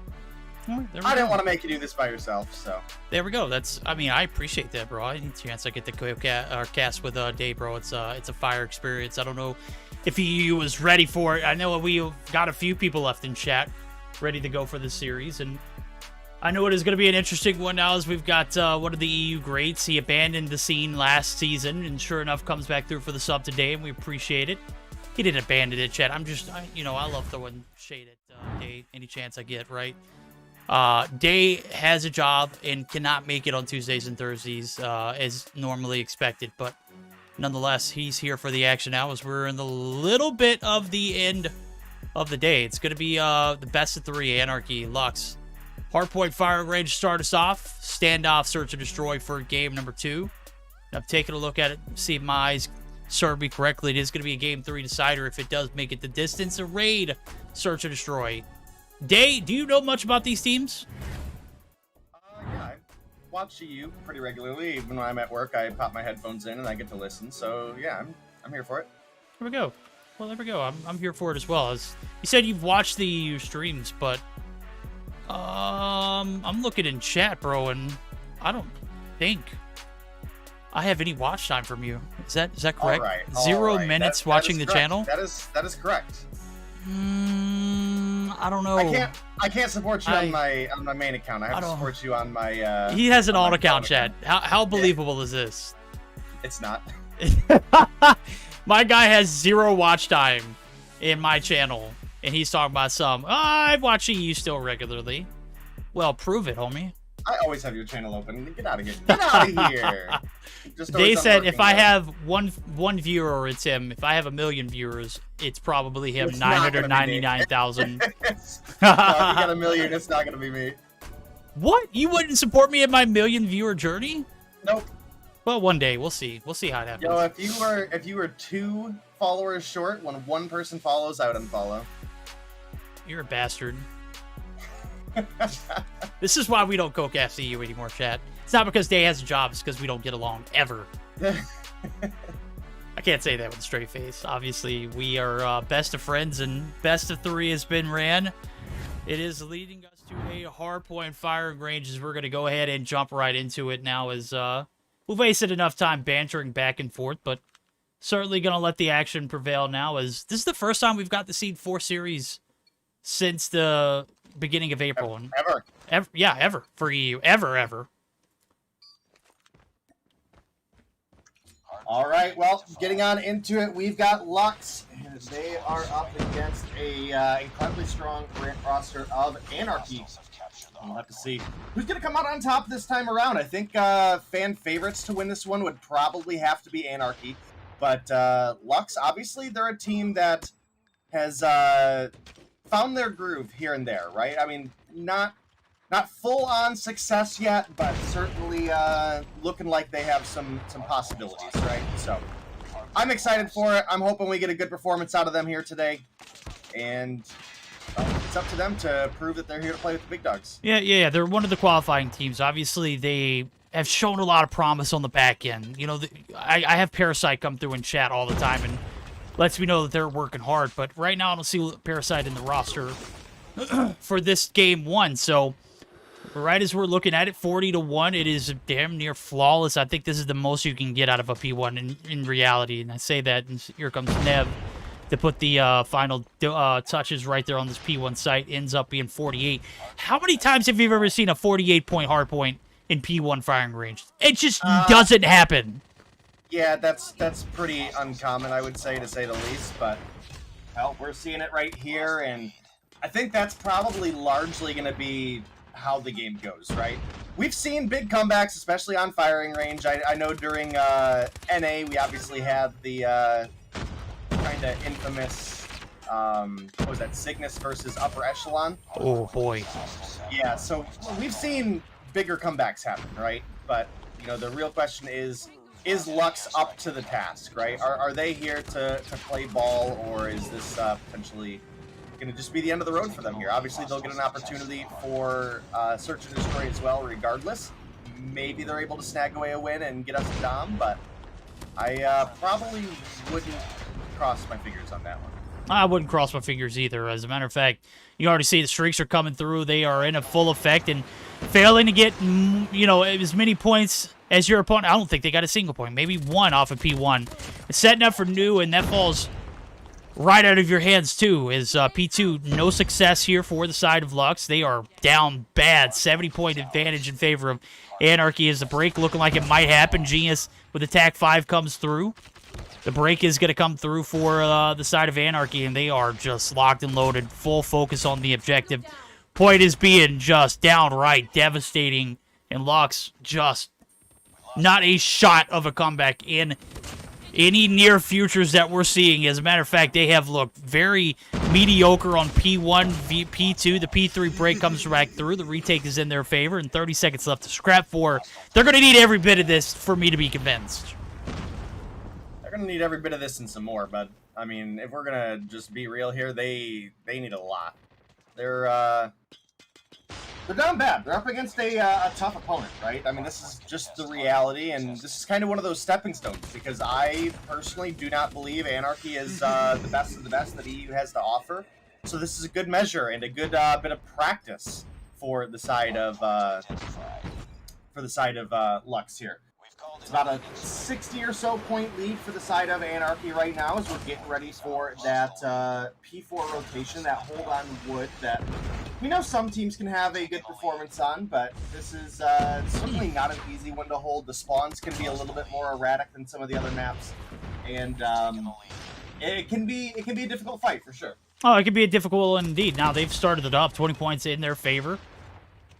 [SPEAKER 12] I didn't want to make you do this by yourself, so... There we go.
[SPEAKER 3] That's, I mean, I appreciate that, bro. Any chance I get to cast with Day, bro, it's a fire experience. I don't know if he was ready for it. I know we got a few people left in chat ready to go for this series, and I know it is going to be an interesting one now as we've got one of the EU greats. He abandoned the scene last season, and sure enough comes back through for the sub today, and we appreciate it. He didn't abandon it, chat. I'm just, you know, I love throwing shade at Day any chance I get, right? Day has a job and cannot make it on Tuesdays and Thursdays as normally expected, but nonetheless, he's here for the action now as we're in the little bit of the end of the day. It's going to be the best of 3, Anarchy, Lux. Hardpoint firing range start us off. Standoff, search and destroy for game number 2. I've taken a look at it, see if my eyes serve me correctly. It is going to be a game 3 decider if it does make it the distance. A raid, search and destroy. Day, do you know much about these teams?
[SPEAKER 12] Yeah, I watch EU pretty regularly. Even when I'm at work, I pop my headphones in and I get to listen. So yeah, I'm here for it.
[SPEAKER 3] Here we go. Well, there we go. I'm here for it as well. As you said, you've watched the EU streams, but I'm looking in chat, bro, and I don't think I have any watch time from you. Is that correct?
[SPEAKER 12] All right,
[SPEAKER 3] 0 minutes watching the channel?
[SPEAKER 12] That is correct.
[SPEAKER 3] I don't know.
[SPEAKER 12] I can't support you on my main account. I have to support you on my.
[SPEAKER 3] He has an alt account, chat. How believable is this?
[SPEAKER 12] It's not.
[SPEAKER 3] My guy has 0 watch time in my channel, and he's talking about some. I'm watching you still regularly. Well, prove it, homie.
[SPEAKER 12] I always have your channel open. Get out of here. Get out of here.
[SPEAKER 3] They said if I have one viewer, it's him. If I have 1 million viewers, it's probably him. 999,000.
[SPEAKER 12] No, if you got 1 million, it's not gonna be me.
[SPEAKER 3] What? You wouldn't support me in my 1 million viewer journey?
[SPEAKER 12] Nope.
[SPEAKER 3] Well, one day we'll see. We'll see how it happens.
[SPEAKER 12] Yo, if you were 2 followers short, when 1 person follows, I would unfollow.
[SPEAKER 3] You're a bastard. This is why we don't co-cast EU anymore, chat. It's not because Day has a job, it's because we don't get along, ever. I can't say that with a straight face. Obviously, we are best of friends, and best of 3 has been ran. It is leading us to a hardpoint firing range, as we're going to go ahead and jump right into it now, as we've wasted enough time bantering back and forth, but certainly going to let the action prevail now, as this is the first time we've got the Seed 4 series since the beginning of April.
[SPEAKER 12] Ever.
[SPEAKER 3] Yeah, ever. For EU. Ever.
[SPEAKER 12] All right, well, getting on into it, we've got Lux. And they are up against a incredibly strong roster of Anarchy. We'll have to see who's going to come out on top this time around. I think fan favorites to win this one would probably have to be Anarchy. But Lux, obviously, they're a team that has found their groove here and there, right? I mean, not full-on success yet, but certainly looking like they have some possibilities, right? So I'm excited for it. I'm hoping we get a good performance out of them here today. And it's up to them to prove that they're here to play with the big dogs.
[SPEAKER 3] Yeah. They're one of the qualifying teams. Obviously, they have shown a lot of promise on the back end. You know, I have Parasite come through and chat all the time and lets me know that they're working hard. But right now, I don't see Parasite in the roster for this game 1. So right as we're looking at it, 40-1, it is damn near flawless. I think this is the most you can get out of a P1 in reality. And I say that, and here comes Nev to put the final touches right there on this P1 site. Ends up being 48. How many times have you ever seen a 48-point hardpoint in P1 firing range? It just doesn't happen.
[SPEAKER 12] Yeah, that's pretty uncommon, I would say, to say the least. But, hell, we're seeing it right here, and I think that's probably largely going to be how the game goes, right? We've seen big comebacks, especially on firing range. I know during NA, we obviously had the kind of infamous what was that, Cygnus versus Upper Echelon.
[SPEAKER 3] Oh boy.
[SPEAKER 12] Yeah, so we've seen bigger comebacks happen, right? But the real question is Lux up to the task, right? Are they here to play ball, or is this potentially going to just be the end of the road for them here? Obviously, they'll get an opportunity for Search and Destroy as well, regardless. Maybe they're able to snag away a win and get us a dom, but I probably wouldn't cross my fingers on that one.
[SPEAKER 3] I wouldn't cross my fingers either. As a matter of fact, you already see the streaks are coming through. They are in a full effect and failing to get, as many points as your opponent. I don't think they got a single point. Maybe one off of P1. It's setting up for new, and that falls right out of your hands, too, is P2. No success here for the side of Lux. They are down bad. 70-point advantage in favor of Anarchy as the break looking like it might happen. Genius with attack 5 comes through. The break is going to come through for the side of Anarchy, and they are just locked and loaded. Full focus on the objective. Point is being just downright devastating, and Lux just not a shot of a comeback in any near futures that we're seeing. As a matter of fact, they have looked very mediocre on P1, P2. The P3 break comes back through. The retake is in their favor, and 30 seconds left to scrap for. They're going to need every bit of this for me to be convinced.
[SPEAKER 12] They're going to need every bit of this and some more, but, I mean, if we're going to just be real here, they need a lot. They're down bad. They're up against a tough opponent, right? I mean, this is just the reality, and this is kind of one of those stepping stones, because I personally do not believe Anarchy is the best of the best that EU has to offer. So this is a good measure and a good bit of practice for the side of Lux here. It's about a 60 or so point lead for the side of Anarchy right now as we're getting ready for that P4 rotation, that hold on wood that we know some teams can have a good performance on, but this is certainly not an easy one to hold. The spawns can be a little bit more erratic than some of the other maps, and it can be a difficult fight for sure.
[SPEAKER 3] Oh, it can be a difficult one indeed. Now they've started it up, 20 points in their favor.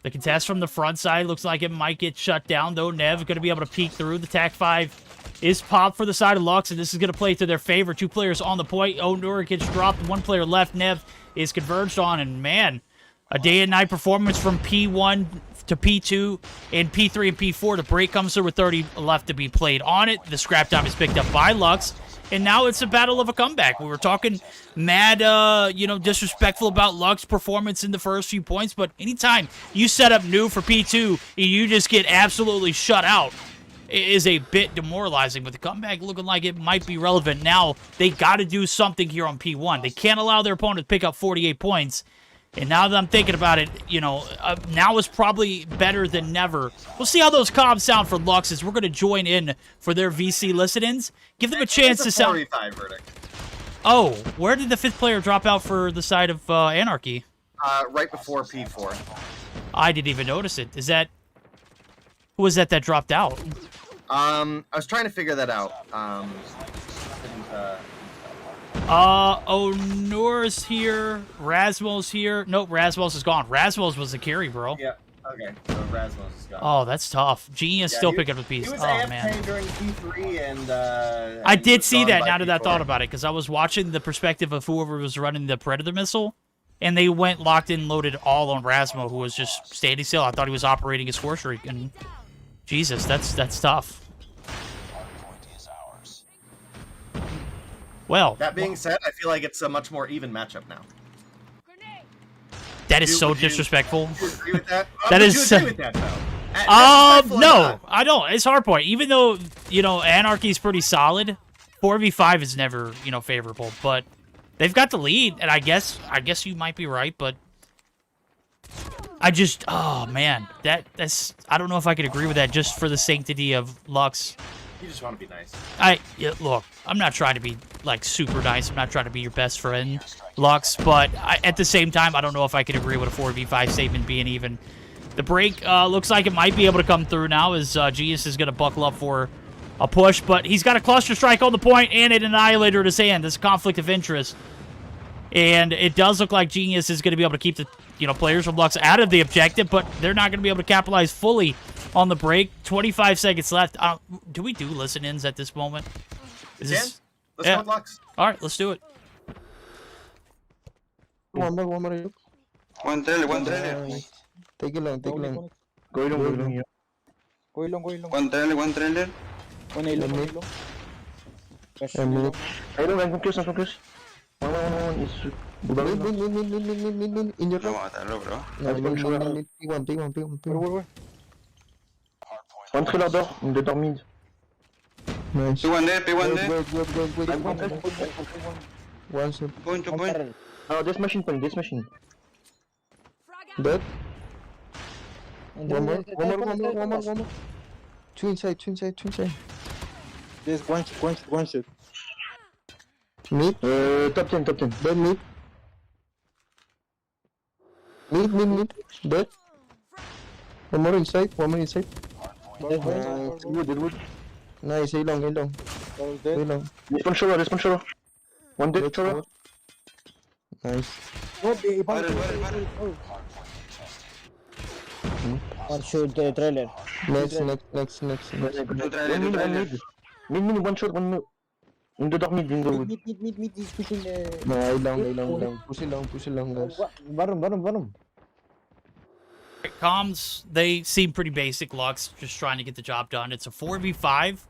[SPEAKER 3] The contest from the front side looks like it might get shut down, though. Nev going to be able to peek through. The TAC 5 is popped for the side of Lux, and this is going to play to their favor. 2 players on the point. Onur gets dropped. 1 player left. Nev is converged on, and man, a day and night performance from P1 to P2 and P3 and P4. The break comes through with 30 left to be played on it. The scrap time is picked up by Lux. And now it's a battle of a comeback. We were talking mad, disrespectful about Lux's performance in the first few points, but anytime you set up new for P2 and you just get absolutely shut out, it is a bit demoralizing. But the comeback looking like it might be relevant now. They got to do something here on P1. They can't allow their opponent to pick up 48 points. And now that I'm thinking about it, now is probably better than never. We'll see how those comms sound for Lux as we're going to join in for their VC listen-ins. Give them a chance to sound...
[SPEAKER 12] 45 verdict.
[SPEAKER 3] Oh, where did the 5th player drop out for the side of Anarchy?
[SPEAKER 12] Right before P4.
[SPEAKER 3] I didn't even notice it. Is that... Who was that dropped out?
[SPEAKER 12] I was trying to figure that out.
[SPEAKER 3] Onur's here. Rasmos here. Nope, Rasmos is gone. Rasmos was the carry, bro.
[SPEAKER 12] Yeah, okay. So Rasmos is gone.
[SPEAKER 3] Oh, that's tough. Genius still picking up the piece.
[SPEAKER 12] He was
[SPEAKER 3] AFK man.
[SPEAKER 12] during P3 and
[SPEAKER 3] I did see that now that I thought about it, because I was watching the perspective of whoever was running the Predator missile, and they went locked in, loaded all on Rasmo, who was just standing still. I thought he was operating his score streak, and Jesus, that's tough. Well,
[SPEAKER 12] that being said, I feel like it's a much more even matchup now.
[SPEAKER 3] That is so disrespectful.
[SPEAKER 12] Do you agree with that?
[SPEAKER 3] That is.
[SPEAKER 12] Would you agree with that, though?
[SPEAKER 3] No, I don't. It's Hardpoint. Even though Anarchy is pretty solid, 4v5 is never favorable. But they've got the lead, and I guess you might be right. But I just, oh man, that's I don't know if I could agree with that just for the sanctity of Lux.
[SPEAKER 12] You just want to be nice.
[SPEAKER 3] Look, I'm not trying to be, super nice. I'm not trying to be your best friend, Lux. But at the same time, I don't know if I could agree with a 4v5 statement being even. The break looks like it might be able to come through now as Genius is going to buckle up for a push. But he's got a cluster strike on the point and an annihilator in his hand. This conflict of interest. And it does look like Genius is going to be able to keep the players from Lux out of the objective, but they're not going to be able to capitalize fully on the break. 25 seconds left. Do we do listen-ins at this moment?
[SPEAKER 12] Let's go with Lux.
[SPEAKER 3] All right, let's do it.
[SPEAKER 6] One more.
[SPEAKER 7] One trailer.
[SPEAKER 6] Take it long.
[SPEAKER 11] Go long.
[SPEAKER 7] One trailer.
[SPEAKER 11] One
[SPEAKER 6] minute.
[SPEAKER 11] I'm focus. One is...
[SPEAKER 6] Min. In your
[SPEAKER 7] No,
[SPEAKER 6] rock.
[SPEAKER 7] mátalo, bro.
[SPEAKER 6] P1.
[SPEAKER 11] One trailer door, in the door mid.
[SPEAKER 6] Nice.
[SPEAKER 7] P1 there, P1 there.
[SPEAKER 6] Wait. One shot.
[SPEAKER 7] Point.
[SPEAKER 11] No, this machine.
[SPEAKER 6] Dead. One more. Two inside.
[SPEAKER 4] There's one shot.
[SPEAKER 6] Mid.
[SPEAKER 11] Top 10.
[SPEAKER 6] Dead mid. Mid. Dead. One more inside.
[SPEAKER 11] Wood.
[SPEAKER 6] Nice. A long. Way long.
[SPEAKER 11] Respawn shower. One dead shower.
[SPEAKER 6] Nice.
[SPEAKER 4] One shoot trailer.
[SPEAKER 6] Next.
[SPEAKER 11] Mid, one shot, one mid. In the dark mid, in the wood.
[SPEAKER 4] Mid is pushing
[SPEAKER 6] No, I long. Push it long, guys.
[SPEAKER 4] Bottom.
[SPEAKER 3] Comms, they seem pretty basic. Lux, just trying to get the job done. It's a 4v5.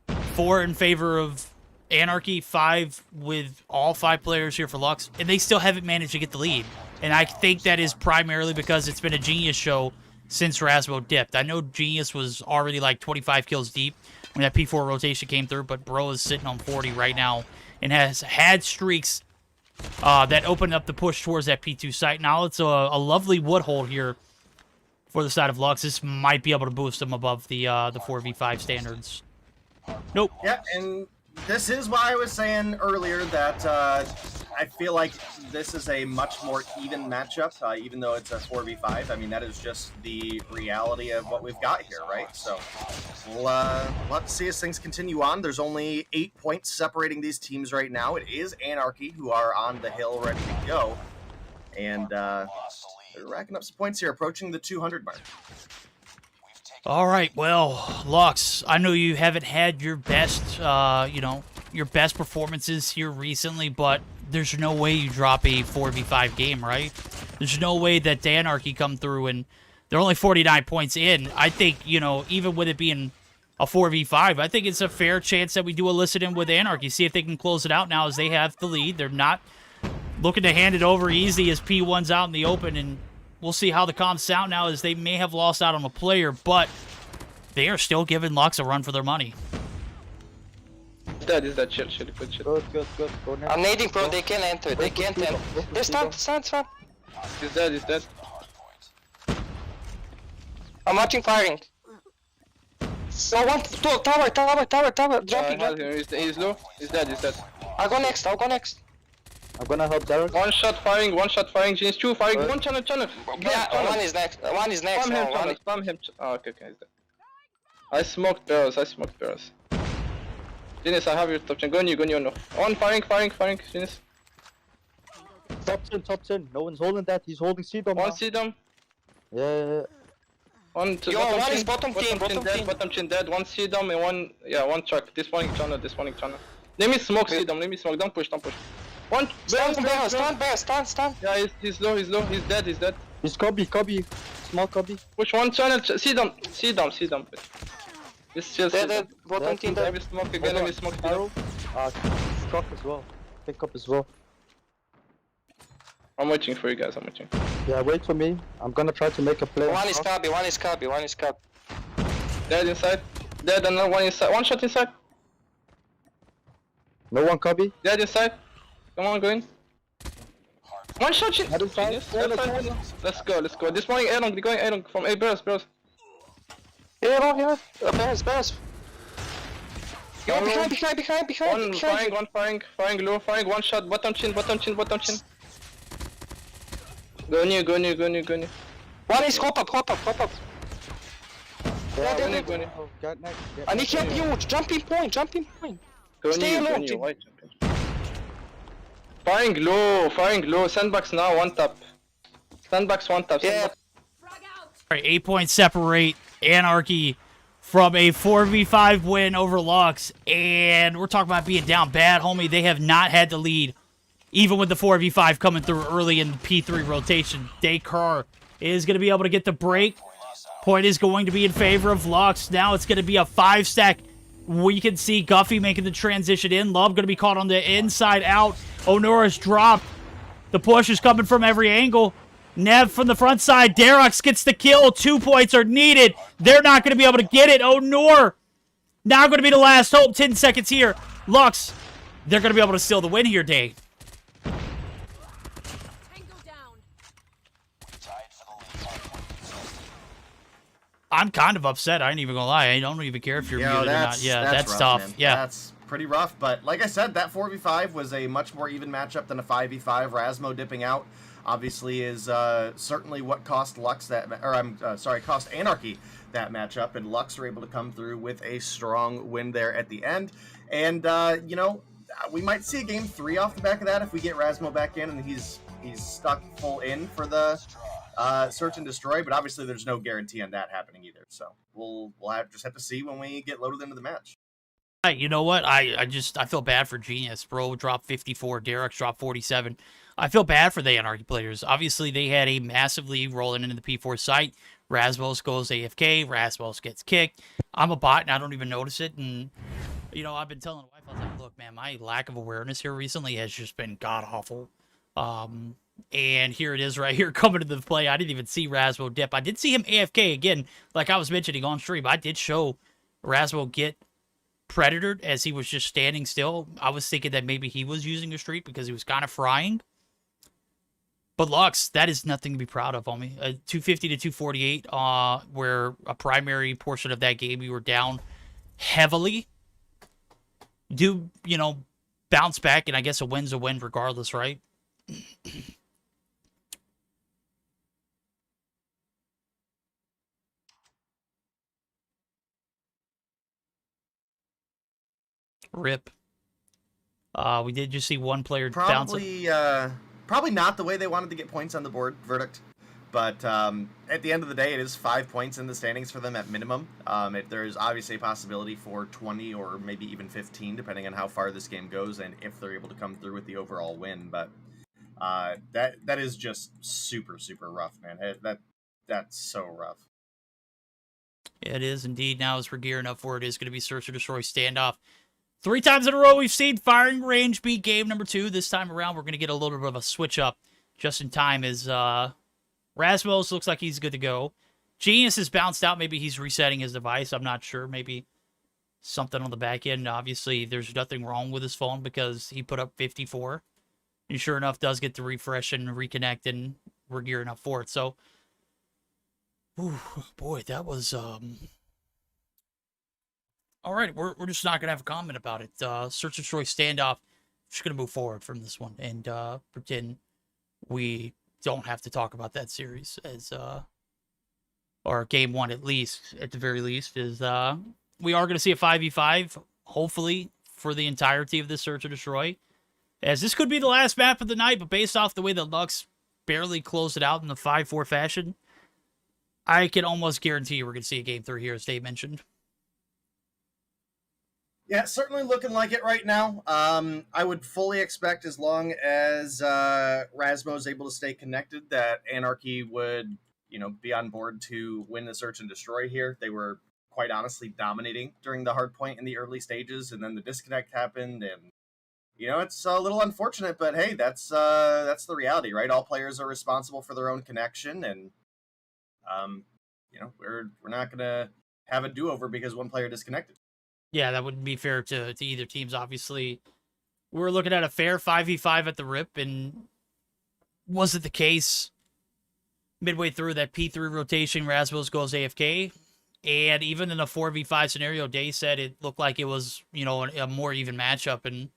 [SPEAKER 3] 4 in favor of Anarchy, 5 with all 5 players here for Lux, and they still haven't managed to get the lead. And I think that is primarily because it's been a Genius show since Rasmo dipped. I know Genius was already like 25 kills deep when that P4 rotation came through, but Bro is sitting on 40 right now and has had streaks that opened up the push towards that P2 site. Now it's a lovely woodhold here for the side of Lux. This might be able to boost them above the 4v5 standards. Nope.
[SPEAKER 12] Yeah, and this is why I was saying earlier that I feel like this is a much more even matchup, even though it's a 4v5. I mean, that is just the reality of what we've got here, right? So we'll have to see as things continue on. There's only 8 points separating these teams right now. It is Anarchy who are on the hill ready to go. And they're racking up some points here, approaching the 200 mark.
[SPEAKER 3] All right, well, Lux, I know you haven't had your best, your best performances here recently, but there's no way you drop a 4v5 game, right? There's no way that the Anarchy come through and they're only 49 points in. I think, even with it being a 4v5, I think it's a fair chance that we do a listen-in with Anarchy, see if they can close it out now as they have the lead. They're not looking to hand it over easy as P1's out in the open, and we'll see how the comms sound now as they may have lost out on a player, but they are still giving Lux a run for their money.
[SPEAKER 7] Is that chill, good chill.
[SPEAKER 4] Good. Go now.
[SPEAKER 7] I'm nading, bro, they can't enter, they can't enter. They're stunned. He's dead. I'm watching firing. So tower, jumping. He's low, he's dead. I'll go next.
[SPEAKER 4] I'm gonna help Darren.
[SPEAKER 7] One shot firing, Genius, 2 firing, one channel.
[SPEAKER 13] Yeah, one is next.
[SPEAKER 7] Spam him. Oh, okay, he's dead. I smoked barrels. Genius, I have your top 10. Go on you, no. One firing, Genius.
[SPEAKER 4] Top 10. No one's holding that. He's holding CODM.
[SPEAKER 7] One CODM.
[SPEAKER 4] Yeah.
[SPEAKER 7] One to
[SPEAKER 13] Yo, one is bottom team.
[SPEAKER 7] Bottom chin dead. One CODM and one truck. This one channel. Let me smoke CODM. Don't push. One.
[SPEAKER 13] Stand.
[SPEAKER 7] Yeah, he's low. He's dead.
[SPEAKER 4] He's Cubby. Small Cubby.
[SPEAKER 7] Push one channel. CODM. This chills.
[SPEAKER 13] Dead. Bottom team
[SPEAKER 7] Let
[SPEAKER 13] dead.
[SPEAKER 7] me smoke again.
[SPEAKER 4] Arrow. Truck as well. Pick up as well.
[SPEAKER 7] I'm waiting for you guys.
[SPEAKER 4] Yeah, wait for me. I'm gonna try to make a play.
[SPEAKER 13] One is copy.
[SPEAKER 7] Dead inside. Dead, another one inside. One shot inside.
[SPEAKER 4] No one Cubby.
[SPEAKER 7] Dead inside. Come on, go in. One shot.
[SPEAKER 4] Head inside.
[SPEAKER 7] Let's go. This morning, they're going A long from A barrels.
[SPEAKER 13] Yeah. Bears. Yo, behind.
[SPEAKER 7] One firing low, one shot, bottom chin. Go near.
[SPEAKER 13] One is hop up.
[SPEAKER 4] Yeah,
[SPEAKER 7] Go near.
[SPEAKER 13] And he can't huge. Jumping point.
[SPEAKER 7] Go
[SPEAKER 13] Stay
[SPEAKER 7] near,
[SPEAKER 13] alone,
[SPEAKER 7] go near. Why jumping? Firing low, sandbags now, one tap. Sandbags, one tap.
[SPEAKER 13] Yeah.
[SPEAKER 3] All right, 8 points separate Anarchy from a 4v5 win over Lux, and we're talking about being down bad, homie. They have not had the lead even with the 4v5 coming through early in the P3 rotation. Descartes is going to be able to get the break. Point is going to be in favor of Lux. Now it's going to be a 5-stack. We can see Guffey making the transition in. Love going to be caught on the inside out. Onora's dropped. The push is coming from every angle. Nev from the front side. Derox gets the kill. 2 points are needed. They're not going to be able to get it. Onor now going to be the last hope. 10 seconds here. Lux, they're going to be able to steal the win here, Dave. I'm kind of upset. I ain't even gonna lie. I don't even care if you're muted or not. Yeah, that's
[SPEAKER 12] rough,
[SPEAKER 3] tough.
[SPEAKER 12] man.
[SPEAKER 3] Yeah,
[SPEAKER 12] that's pretty rough. But like I said, that 4v5 was a much more even matchup than a 5v5. Rasmo dipping out obviously is certainly what cost Lux that, or cost Anarchy that matchup, and Lux were able to come through with a strong win there at the end. And you know, we might see a game 3 off the back of that if we get Rasmo back in and he's stuck full in for the search and destroy, but obviously there's no guarantee on that happening either. So we'll just have to see when we get loaded into the match.
[SPEAKER 3] You know what? I feel bad for Genius. Bro dropped 54. Derek's dropped 47. I feel bad for the Anarchy players. Obviously, they had a massive lead rolling into the P4 site. Rasmos goes AFK. Rasmos gets kicked. I'm a bot, and I don't even notice it. And, you know, I've been telling the wife, I was like, look, man, my lack of awareness here recently has just been god-awful. And here it is right here coming to the play. I didn't even see Rasmo dip. I did see him AFK again, like I was mentioning on stream. I did show Rasmo get predatored as he was just standing still. I was thinking that maybe he was using a streak because he was kind of frying. But Lux, that is nothing to be proud of, homie. 250 to 248, where a primary portion of that game you were down heavily. Do, you know, bounce back, and I guess a win's a win regardless, right? Rip. We did just see one player bounce.
[SPEAKER 12] Probably not the way they wanted to get points on the board, verdict. But at the end of the day, it is 5 points in the standings for them at minimum. There's obviously a possibility for 20 or maybe even 15, depending on how far this game goes and if they're able to come through with the overall win. But that is just super, super rough, man. That's so rough.
[SPEAKER 3] It is indeed. Now as we're gearing up for it, is going to be Search or Destroy standoff. 3 times in a row we've seen Firing Range beat game number 2. This time around, we're going to get a little bit of a switch up just in time as Rasmos looks like he's good to go. Genius has bounced out. Maybe he's resetting his device. I'm not sure. Maybe something on the back end. Obviously, there's nothing wrong with his phone because he put up 54. And sure enough, does get to refresh and reconnect, and we're gearing up for it. So, ooh, boy, that was... All right, we're just not going to have a comment about it. Search and Destroy standoff. Just going to move forward from this one and pretend we don't have to talk about that series as, or game 1 at least, at the very least, is we are going to see a 5v5, hopefully, for the entirety of this Search and Destroy. As this could be the last map of the night, but based off the way that Lux barely closed it out in the 5-4 fashion, I can almost guarantee we're going to see a game 3 here, as Dave mentioned.
[SPEAKER 12] Yeah, certainly looking like it right now. I would fully expect, as long as Rasmo is able to stay connected, that Anarchy would, you know, be on board to win the Search and Destroy here. They were quite honestly dominating during the Hardpoint in the early stages, and then the disconnect happened, and you know, it's a little unfortunate, but hey, that's the reality, right? All players are responsible for their own connection, and you know, we're not gonna have a do-over because one player disconnected.
[SPEAKER 3] Yeah, that wouldn't be fair to either teams, obviously. We were looking at a fair 5v5 at the rip, and was it the case midway through that P3 rotation, Rasmus goes AFK? And even in a 4v5 scenario, Day said it looked like it was, you know, a more even matchup, and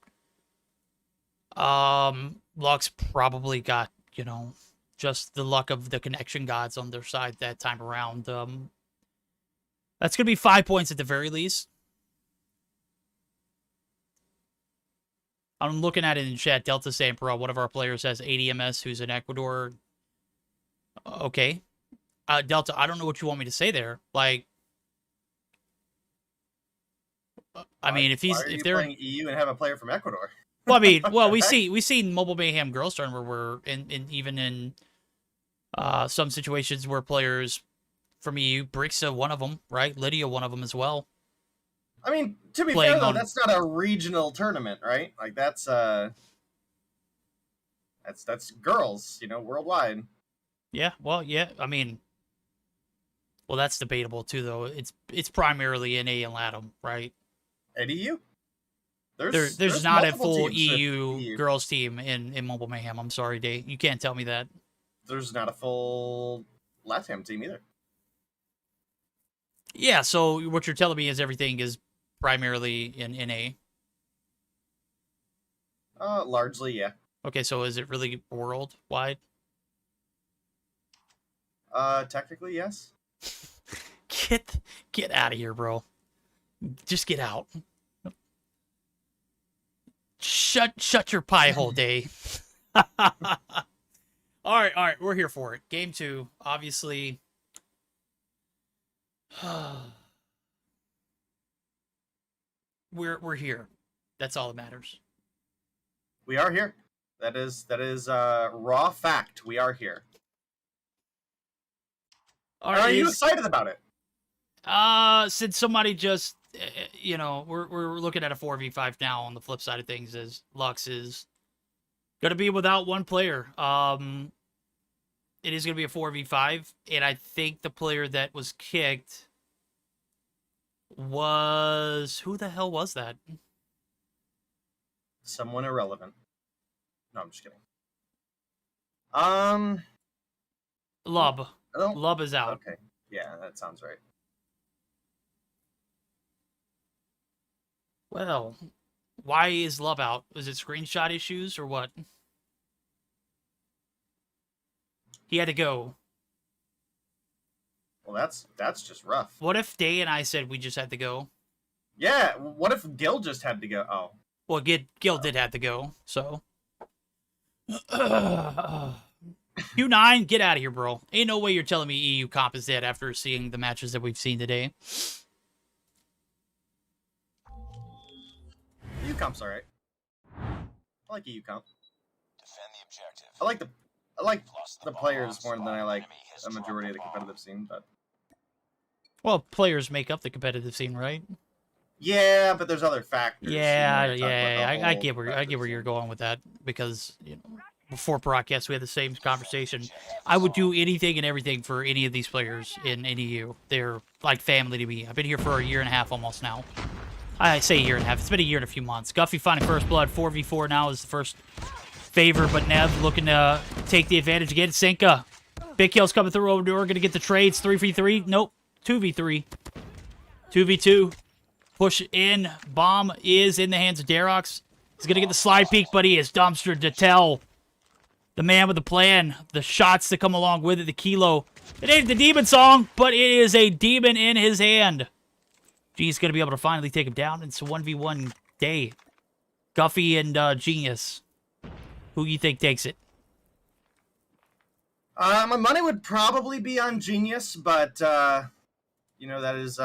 [SPEAKER 3] Lux probably got, you know, just the luck of the connection gods on their side that time around. That's going to be 5 points at the very least. I'm looking at it in chat. Delta Sampro, one of our players, has ADMS, who's in Ecuador. Okay. Delta, I don't know what you want me to say there. Like, I mean, if they're
[SPEAKER 12] playing EU and have a player from Ecuador.
[SPEAKER 3] Well, I mean, we see Mobile Mayhem Girls Tournament where even in some situations where players from EU, Brixa one of them, right? Lydia one of them as well.
[SPEAKER 12] I mean, to be fair though, that's not a regional tournament, right? Like that's girls, you know, worldwide.
[SPEAKER 3] Yeah, well, yeah. I mean, well, that's debatable too, though. It's primarily NA and LATAM, right?
[SPEAKER 12] And EU.
[SPEAKER 3] There's not a full EU girls team in Mobile Mayhem. I'm sorry, Day. You can't tell me that.
[SPEAKER 12] There's not a full LATAM team either.
[SPEAKER 3] Yeah, so what you're telling me is everything is primarily in NA.
[SPEAKER 12] Largely, yeah.
[SPEAKER 3] Okay, so is it really worldwide?
[SPEAKER 12] Technically, yes.
[SPEAKER 3] Get out of here, bro. Just get out. Shut your pie hole, Day. All right, we're here for it. Game 2, obviously. We're here. That's all that matters.
[SPEAKER 12] We are here. That is raw fact. We are here. Are you excited about it?
[SPEAKER 3] Since somebody just, you know, we're looking at a 4v5 now. On the flip side of things, is Lux is gonna be without one player. It is gonna be a 4v5, and I think the player that was kicked was, who the hell was that?
[SPEAKER 12] Someone irrelevant. No, I'm just kidding.
[SPEAKER 3] Lub. Lub is out.
[SPEAKER 12] Okay. Yeah, that sounds right.
[SPEAKER 3] Well, why is Lub out? Was it screenshot issues or what? He had to go.
[SPEAKER 12] Well, that's just rough.
[SPEAKER 3] What if Day and I said we just had to go?
[SPEAKER 12] Yeah, what if Gil just had to go? Oh.
[SPEAKER 3] Well, Gil did have to go, so. Q9, get out of here, bro. Ain't no way you're telling me EU comp is dead after seeing the matches that we've seen today.
[SPEAKER 12] EU comp's alright. I like EU comp. Defend the objective. I like the players more than I like a majority of the competitive scene, but
[SPEAKER 3] well, players make up the competitive scene, right?
[SPEAKER 12] Yeah, but there's other factors.
[SPEAKER 3] Yeah, I get where you're going with that, because you know, before broadcast we had the same conversation. I would do anything and everything for any of these players in NEU. They're like family to me. I've been here for a year and a half almost now. I say a year and a half. It's been a year and a few months. Guffey finding first blood. 4v4 now is the first favor, but Nev looking to take the advantage again. Senka. Big kill's coming through over door. Going to get the trades. 3v3. Nope. 2v3. 2v2. Push in. Bomb is in the hands of Darox. He's going to get the slide peek, but he is dumpstered to tell. The man with the plan. The shots that come along with it. The kilo. It ain't the demon song, but it is a demon in his hand. G's going to be able to finally take him down. It's a 1v1 day. Guffey and Genius. Who you think takes it?
[SPEAKER 12] My money would probably be on Genius, but, you know, that is,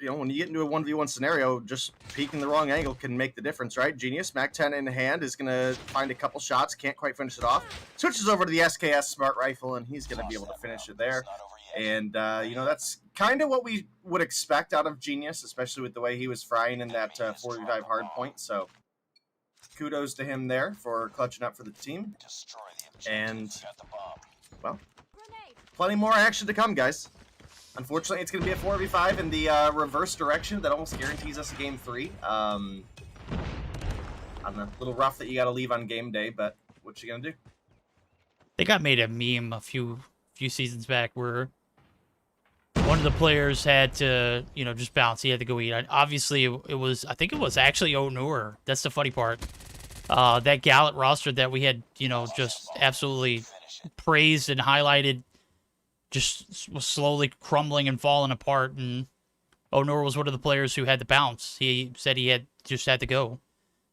[SPEAKER 12] you know, when you get into a 1v1 scenario, just peeking the wrong angle can make the difference, right? Genius, Mac 10 in hand, is going to find a couple shots, can't quite finish it off. Switches over to the SKS Smart Rifle, and he's going to be able to finish it there. And, you know, that's kind of what we would expect out of Genius, especially with the way he was frying in that 45 Hardpoint. So, kudos to him there for clutching up for the team. And, well, plenty more action to come, guys. Unfortunately, it's going to be a 4v5 in the reverse direction. That almost guarantees us a game 3. I don't know, a little rough that you got to leave on game day, but what you going to do?
[SPEAKER 3] They got made a meme a few seasons back where one of the players had to, you know, just bounce. He had to go eat. Obviously, it was, I think it was actually Onur. That's the funny part. That Gallant roster that we had, you know, just absolutely praised and highlighted just was slowly crumbling and falling apart. And Onur was one of the players who had to bounce. He said he just had to go.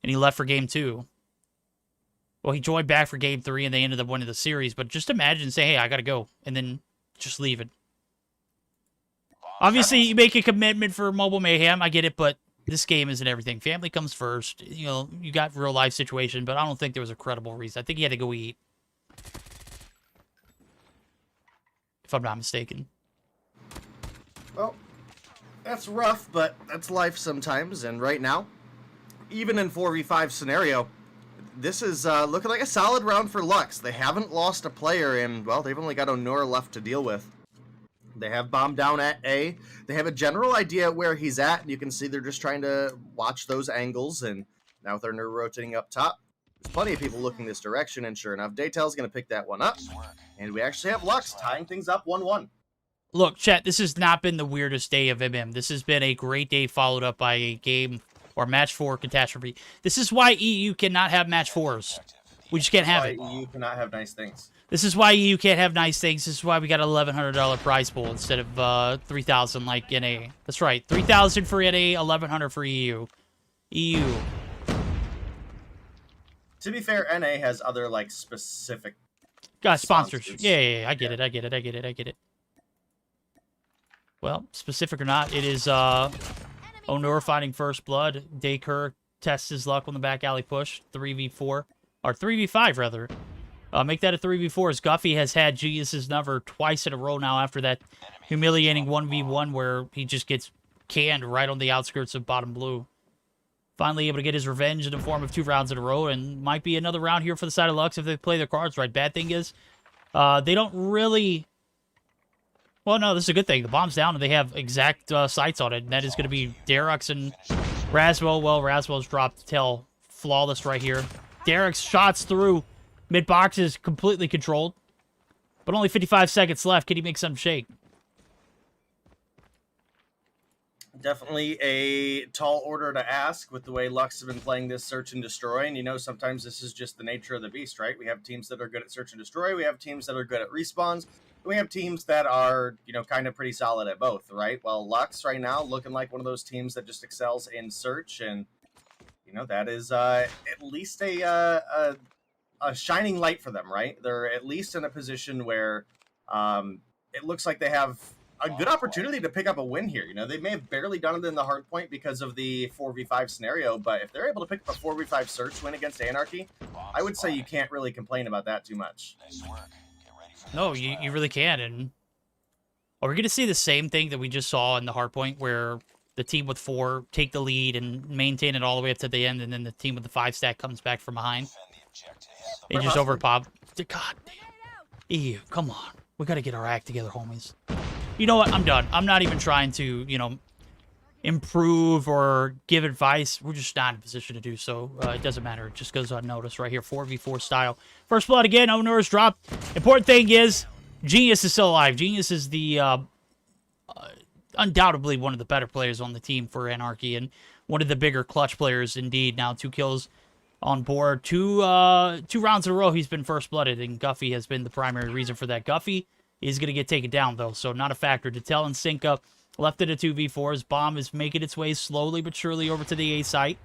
[SPEAKER 3] And he left for game 2. Well, he joined back for game 3 and they ended up winning the series. But just imagine saying, hey, I got to go. And then just leave it. Obviously, you make a commitment for Mobile Mayhem. I get it, but this game isn't everything. Family comes first. You know, you got real life situation, but I don't think there was a credible reason. I think he had to go eat. If I'm not mistaken.
[SPEAKER 12] Well, that's rough, but that's life sometimes. And right now, even in 4v5 scenario, this is looking like a solid round for Lux. They haven't lost a player, and, well, they've only got Onur left to deal with. They have Bomb down at A. They have a general idea where he's at, and you can see they're just trying to watch those angles, and now with Onur rotating up top, there's plenty of people looking this direction, and sure enough, Daytel's going to pick that one up, and we actually have Lux tying things up 1-1.
[SPEAKER 3] Look, chat, this has not been the weirdest day of MM. This has been a great day followed up by a game or match 4 catastrophe. This is why EU cannot have match 4s. We just can't have it.
[SPEAKER 12] EU cannot have nice things.
[SPEAKER 3] This is why EU can't have nice things. This is why we got an $1,100 prize pool instead of $3,000 like NA. That's right, $3,000 for NA, $1,100 for EU. EU.
[SPEAKER 12] To be fair, NA has other, like, specific...
[SPEAKER 3] Got sponsors. Yeah, I get it. Well, specific or not, it is Onur finding first blood. Dayker tests his luck on the back alley push. 3v4. Or 3v5, rather. Make that a 3v4 as Guffey has had Genius's number twice in a row now after that humiliating 1v1 where he just gets canned right on the outskirts of bottom blue. Finally able to get his revenge in the form of 2 rounds in a row, and might be another round here for the side of Lux if they play their cards right. Bad thing is, they don't really... Well, no, this is a good thing. The bomb's down, and they have exact sights on it, and that is going to be Derrux and Raswell. Well, Raswell's dropped tail flawless right here. Derrux shots through. Mid-box is completely controlled, but only 55 seconds left. Can he make some shake?
[SPEAKER 12] Definitely a tall order to ask with the way Lux have been playing this search and destroy. And, you know, sometimes this is just the nature of the beast, right? We have teams that are good at search and destroy. We have teams that are good at respawns. We have teams that are, you know, kind of pretty solid at both, right? Well, Lux right now looking like one of those teams that just excels in search. And, you know, that is at least a shining light for them, right? They're at least in a position where it looks like they have a good opportunity to pick up a win here. You know, they may have barely done it in the Hardpoint because of the 4v5 scenario, but if they're able to pick up a 4v5 search win against Anarchy, I would say you can't really complain about that too much.
[SPEAKER 3] No, you really can. And are we going to see the same thing that we just saw in the Hardpoint where the team with 4 take the lead and maintain it all the way up to the end, and then the team with the 5 stack comes back from behind? And just overpop. God damn. Ew, come on. We got to get our act together, homies. You know what? I'm done. I'm not even trying to, you know, improve or give advice. We're just not in a position to do so. It doesn't matter. It just goes unnoticed right here. 4v4 style. First blood again. Onur's dropped. Important thing is, Genius is still alive. Genius is the undoubtedly one of the better players on the team for Anarchy and one of the bigger clutch players indeed. Now 2 kills on board. 2 rounds in a row he's been first blooded, and Guffey has been the primary reason for that. Guffey is going to get taken down, though, so not a factor. Detel and Cinca left it at 2v4s. Bomb is making its way slowly but surely over to the A site.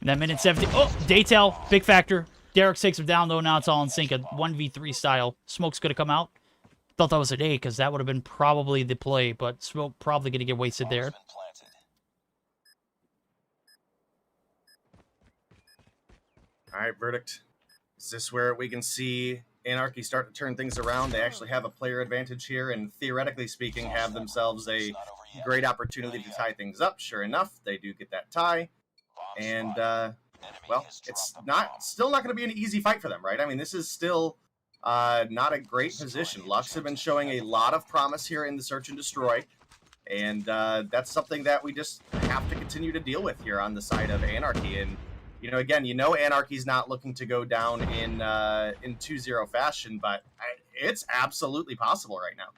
[SPEAKER 3] And that minute 17. Oh, Daytel, big factor. Derek takes him down, though. Now it's all in Cinca. 1v3 style. Smoke's going to come out. Thought that was an A, because that would have been probably the play, but Smoke probably going to get wasted there.
[SPEAKER 12] All right, verdict. Is this where we can see Anarchy start to turn things around? They actually have a player advantage here, and theoretically speaking, have themselves a great opportunity to tie things up. Sure enough, they do get that tie. And, well, it's still not going to be an easy fight for them, right? I mean, this is still not a great position. Lux have been showing a lot of promise here in the search and destroy. And that's something that we just have to continue to deal with here on the side of Anarchy. And, you know, again, you know Anarchy's not looking to go down in 2-0 fashion, but it's absolutely possible right now.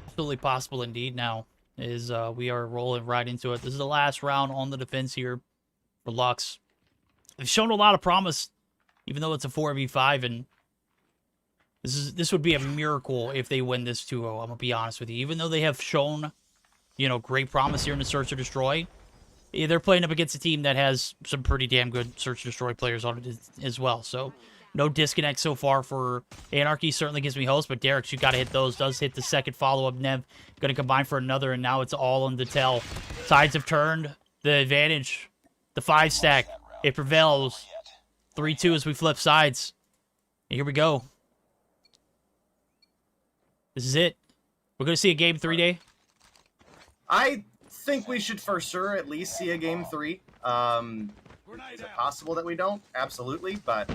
[SPEAKER 3] Absolutely possible indeed now, is we are rolling right into it. This is the last round on the defense here for Lux. They've shown a lot of promise, even though it's a 4v5, and this would be a miracle if they win this 2-0, I'm going to be honest with you. Even though they have shown, you know, great promise here in the Search or Destroy, they're playing up against a team that has some pretty damn good Search and Destroy players on it as well. So No disconnect so far for Anarchy. Certainly gives me hopes, but Derek, you got to hit those. Does hit the second follow-up. Nev going to combine for another, and now it's all on the tell. Sides have turned. The advantage, the 5-stack, it prevails. 3-2 as we flip sides. And here we go. This is it. We're going to see a game 3 day.
[SPEAKER 12] I think we should for sure at least see a game 3. Is it possible that we don't? Absolutely, but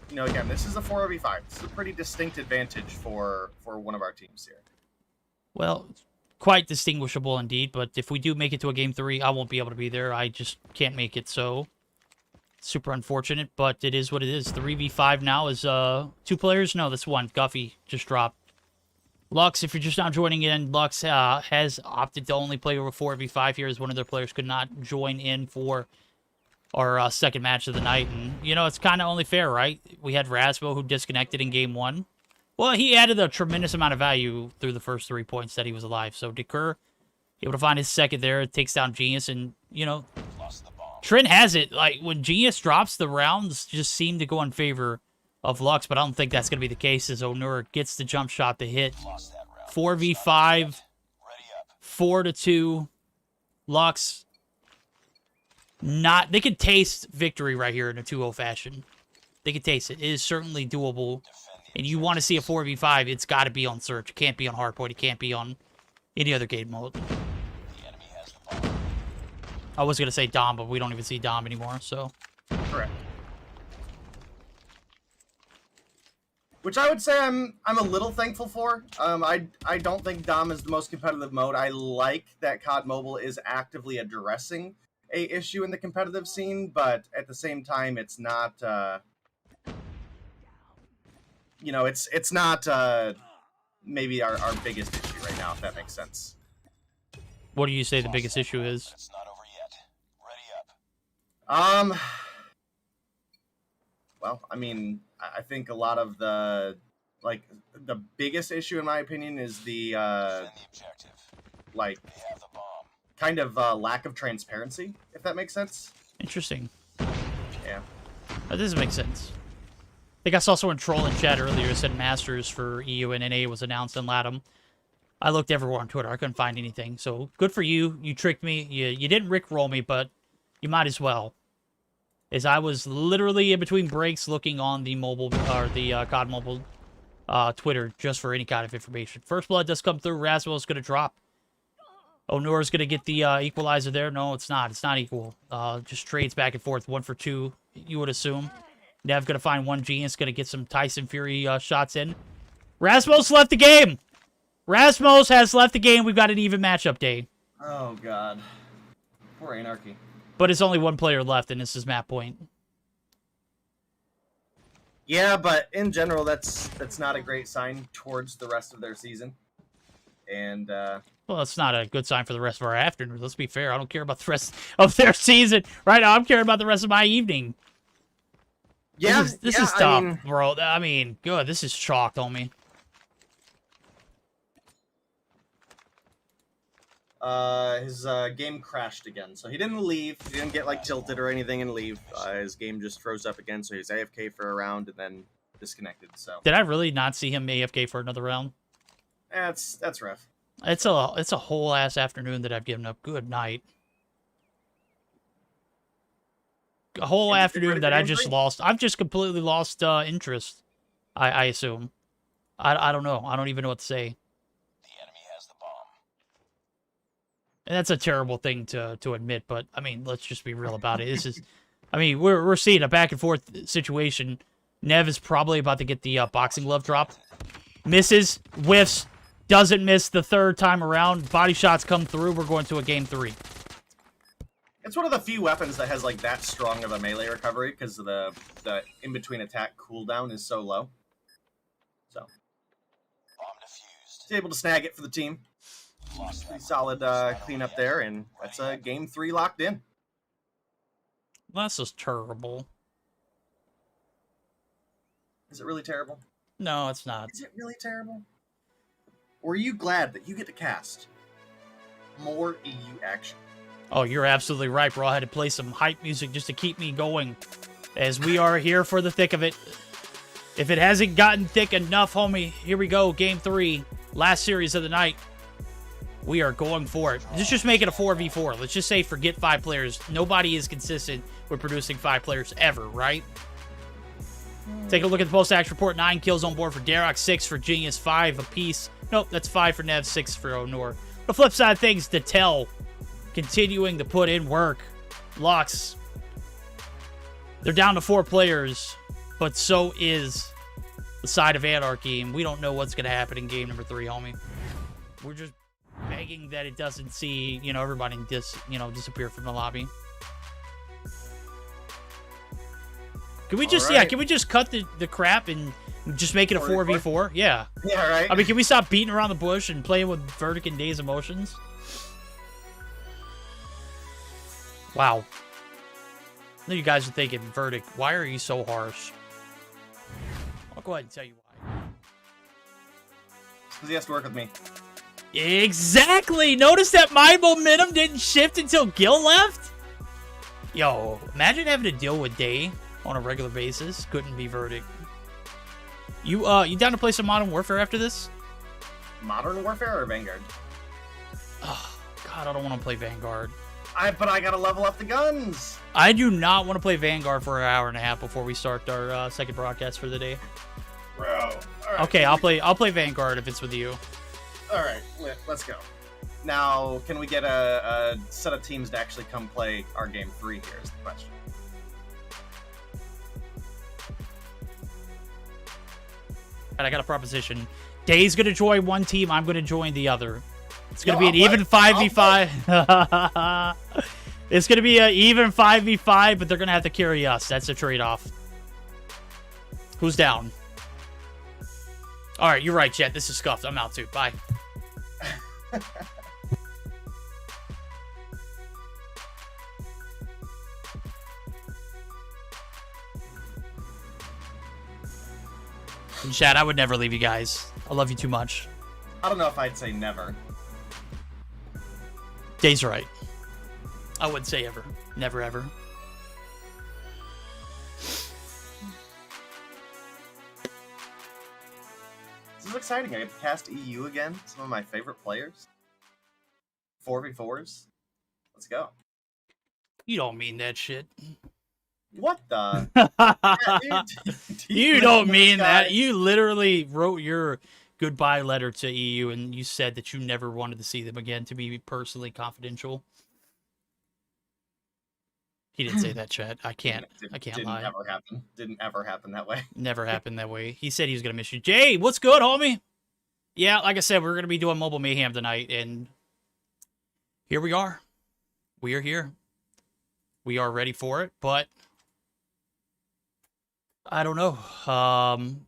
[SPEAKER 12] you know, again, this is a 4v5. This is a pretty distinct advantage for one of our teams here.
[SPEAKER 3] Well, quite distinguishable indeed, but if we do make it to a game 3, I won't be able to be there. I just can't make it, so super unfortunate, but it is what it is. 3v5 now is 2 players? No, that's 1. Guffey just dropped. Lux, if you're just now joining in, Lux has opted to only play over 4v5 here as one of their players could not join in for our second match of the night. And, you know, it's kind of only fair, right? We had Rasmo who disconnected in game 1. Well, he added a tremendous amount of value through the first 3 points that he was alive. So, Dekur able to find his second there. It takes down Genius. And, you know, Trent has it. Like, when Genius drops, the rounds just seem to go in favor of Lux, but I don't think that's going to be the case as Onur gets the jump shot to hit. 4v5, 4-2. Lux, they could taste victory right here in a 2-0 fashion. They could taste it. It is certainly doable. And you want to see a 4v5, it's got to be on Search. It can't be on Hardpoint. It can't be on any other game mode. I was going to say Dom, but we don't even see Dom anymore, so.
[SPEAKER 12] Correct. Which I would say I'm a little thankful for. I don't think Dom is the most competitive mode. I like that COD Mobile is actively addressing a issue in the competitive scene, but at the same time, it's not. You know, it's not maybe our biggest issue right now, if that makes sense.
[SPEAKER 3] What do you say the biggest issue is?
[SPEAKER 12] Well, I mean, I think a lot of the biggest issue, in my opinion, is the kind of lack of transparency, if that makes sense.
[SPEAKER 3] Interesting.
[SPEAKER 12] Yeah.
[SPEAKER 3] That doesn't make sense. I think I saw someone troll in chat earlier said Masters for EU and NA was announced in LATAM. I looked everywhere on Twitter. I couldn't find anything. So good for you. You tricked me. You didn't rickroll me, but you might as well. As I was literally in between breaks looking on the mobile, or the COD Mobile Twitter just for any kind of information. First blood does come through. Raswell is going to drop. Onur is going to get the equalizer there. No, it's not. It's not equal. Just trades back and forth. 1 for 2, you would assume. Nev going to find 1 Genius. Going to get some Tyson Fury shots in. Rasmus left the game. Rasmus has left the game. We've got an even matchup day.
[SPEAKER 12] Oh, God. Poor Anarchy.
[SPEAKER 3] But it's only 1 player left, and this is map point.
[SPEAKER 12] Yeah, but in general, that's not a great sign towards the rest of their season. And,
[SPEAKER 3] well, it's not a good sign for the rest of our afternoon. Let's be fair. I don't care about the rest of their season. Right now, I'm caring about the rest of my evening.
[SPEAKER 12] Yeah,
[SPEAKER 3] this is tough, bro. I mean, good. This is chalk, homie.
[SPEAKER 12] His game crashed again, so he didn't leave. He didn't get like tilted or anything and leave. His game just froze up again, so he's AFK for a round and then disconnected. So
[SPEAKER 3] did I really not see him AFK for another round?
[SPEAKER 12] That's rough.
[SPEAKER 3] It's a whole ass afternoon that I've given up. Good night. A whole afternoon that I just lost. I've just completely lost interest. I assume. I don't know. I don't even know what to say. And that's a terrible thing to admit, but I mean, let's just be real about it. This is, I mean, we're seeing a back and forth situation. Nev is probably about to get the boxing glove drop. Misses, whiffs, doesn't miss the 3rd time around. Body shots come through. We're going to a game 3.
[SPEAKER 12] It's one of the few weapons that has like that strong of a melee recovery because the in between attack cooldown is so low. So, he's able to snag it for the team. Pretty solid cleanup there, and that's a game 3 locked in.
[SPEAKER 3] That's just terrible.
[SPEAKER 12] Is it really terrible?
[SPEAKER 3] No, it's not.
[SPEAKER 12] Is it really terrible? Or are you glad that you get to cast more EU action?
[SPEAKER 3] Oh, you're absolutely right, bro. I had to play some hype music just to keep me going as we are here for the thick of it. If it hasn't gotten thick enough, homie, here we go. Game 3. Last series of the night. We are going for it. Let's just make it a 4v4. Let's just say forget 5 players. Nobody is consistent with producing 5 players ever, right? Take a look at the post-action report. 9 kills on board for Darok, 6 for Genius, 5 apiece. Nope, that's 5 for Nev, 6 for Onur. The flip side of things, Detel continuing to put in work. Lux. They're down to 4 players, but so is the side of Anarchy, and we don't know what's going to happen in game number 3, homie. We're just begging that it doesn't see, you know, everybody disappear from the lobby. Can we just, yeah, can we just cut the crap and just make it a 4v4? Yeah.
[SPEAKER 12] Yeah, right.
[SPEAKER 3] I mean, can we stop beating around the bush and playing with Verdict and Days Emotions? Wow. I know you guys are thinking, Verdict, why are you so harsh? I'll go ahead and tell you why.
[SPEAKER 12] Because he has to work with me.
[SPEAKER 3] Exactly! Notice that my momentum didn't shift until Gil left? Yo, imagine having to deal with Day on a regular basis. Couldn't be Verdict. You down to play some Modern Warfare after this?
[SPEAKER 12] Modern Warfare or Vanguard?
[SPEAKER 3] Oh, God, I don't want to play Vanguard.
[SPEAKER 12] But I gotta level up the guns.
[SPEAKER 3] I do not want to play Vanguard for an hour and a half before we start our second broadcast for the day.
[SPEAKER 12] Bro. All right.
[SPEAKER 3] Okay, I'll play Vanguard if it's with you.
[SPEAKER 12] All right, let's go. Now, can we get a set of teams to actually come play our game 3 here is the question.
[SPEAKER 3] And I got a proposition. Day's going to join one team. I'm going to join the other. It's going to be an even 5v5. It's going to be an even 5v5, but they're going to have to carry us. That's the trade-off. Who's down? All right, you're right, Chet. This is scuffed. I'm out, too. Bye. Chat, I would never leave you guys. I love you too much.
[SPEAKER 12] I don't know if I'd say never.
[SPEAKER 3] Day's right. I wouldn't say ever. Never, ever.
[SPEAKER 12] This is exciting. I get to cast EU again. Some of my favorite players. 4v4s. Let's go.
[SPEAKER 3] You don't mean that shit.
[SPEAKER 12] What the? Yeah,
[SPEAKER 3] you don't mean that. You literally wrote your goodbye letter to EU and you said that you never wanted to see them again, to be personally confidential. He didn't say that, Chat. I can't lie.
[SPEAKER 12] Didn't ever happen that way.
[SPEAKER 3] Never happened that way. He said he was going to miss you. Jay, what's good, homie? Yeah, like I said, we're going to be doing Mobile Mayhem tonight, and here we are. We are here. We are ready for it, but I don't know.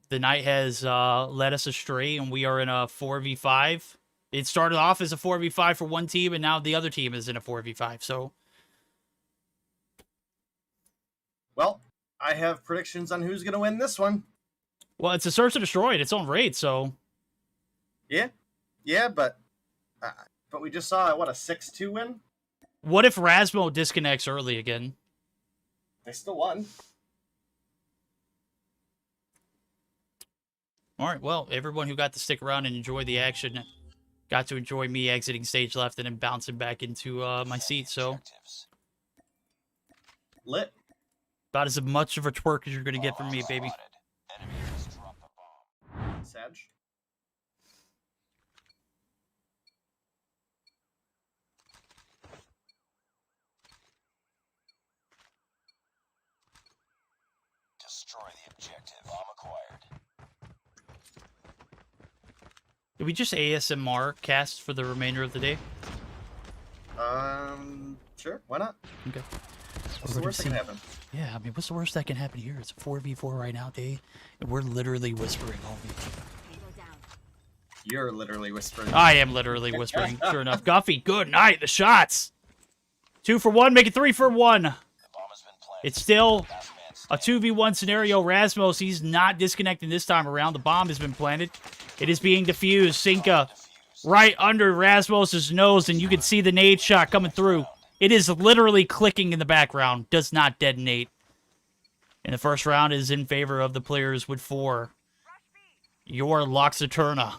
[SPEAKER 3] The night has led us astray, and we are in a 4v5. It started off as a 4v5 for one team, and now the other team is in a 4v5, so...
[SPEAKER 12] Well, I have predictions on who's going to win this one.
[SPEAKER 3] Well, it's a Search and Destroy at its own rate, so...
[SPEAKER 12] Yeah, but we just saw, what, a 6-2 win?
[SPEAKER 3] What if Rasmo disconnects early again?
[SPEAKER 12] They still won.
[SPEAKER 3] All right, well, everyone who got to stick around and enjoy the action got to enjoy me exiting stage left and then bouncing back into my seat, so...
[SPEAKER 12] Lit.
[SPEAKER 3] About as much of a twerk as you're going to get from me, baby.
[SPEAKER 12] Sag.
[SPEAKER 14] Destroy the objective. Bomb acquired.
[SPEAKER 3] Did we just ASMR cast for the remainder of the day?
[SPEAKER 12] Sure. Why not?
[SPEAKER 3] Okay.
[SPEAKER 12] What's the worst that can happen?
[SPEAKER 3] Yeah, I mean, what's the worst that can happen here? It's a 4v4 right now, Dave. And we're literally whispering, homie.
[SPEAKER 12] You're literally whispering.
[SPEAKER 3] I am literally whispering. Sure enough. Guffey, good night. The shots. 2 for 1, make it 3 for 1. It's still a 2v1 scenario. Rasmus, he's not disconnecting this time around. The bomb has been planted. It is being defused. Sinka right under Rasmus's nose, and you can see the nade shot coming through. It is literally clicking in the background. Does not detonate. And the first round is in favor of the players with 4. Your Lux Aeterna.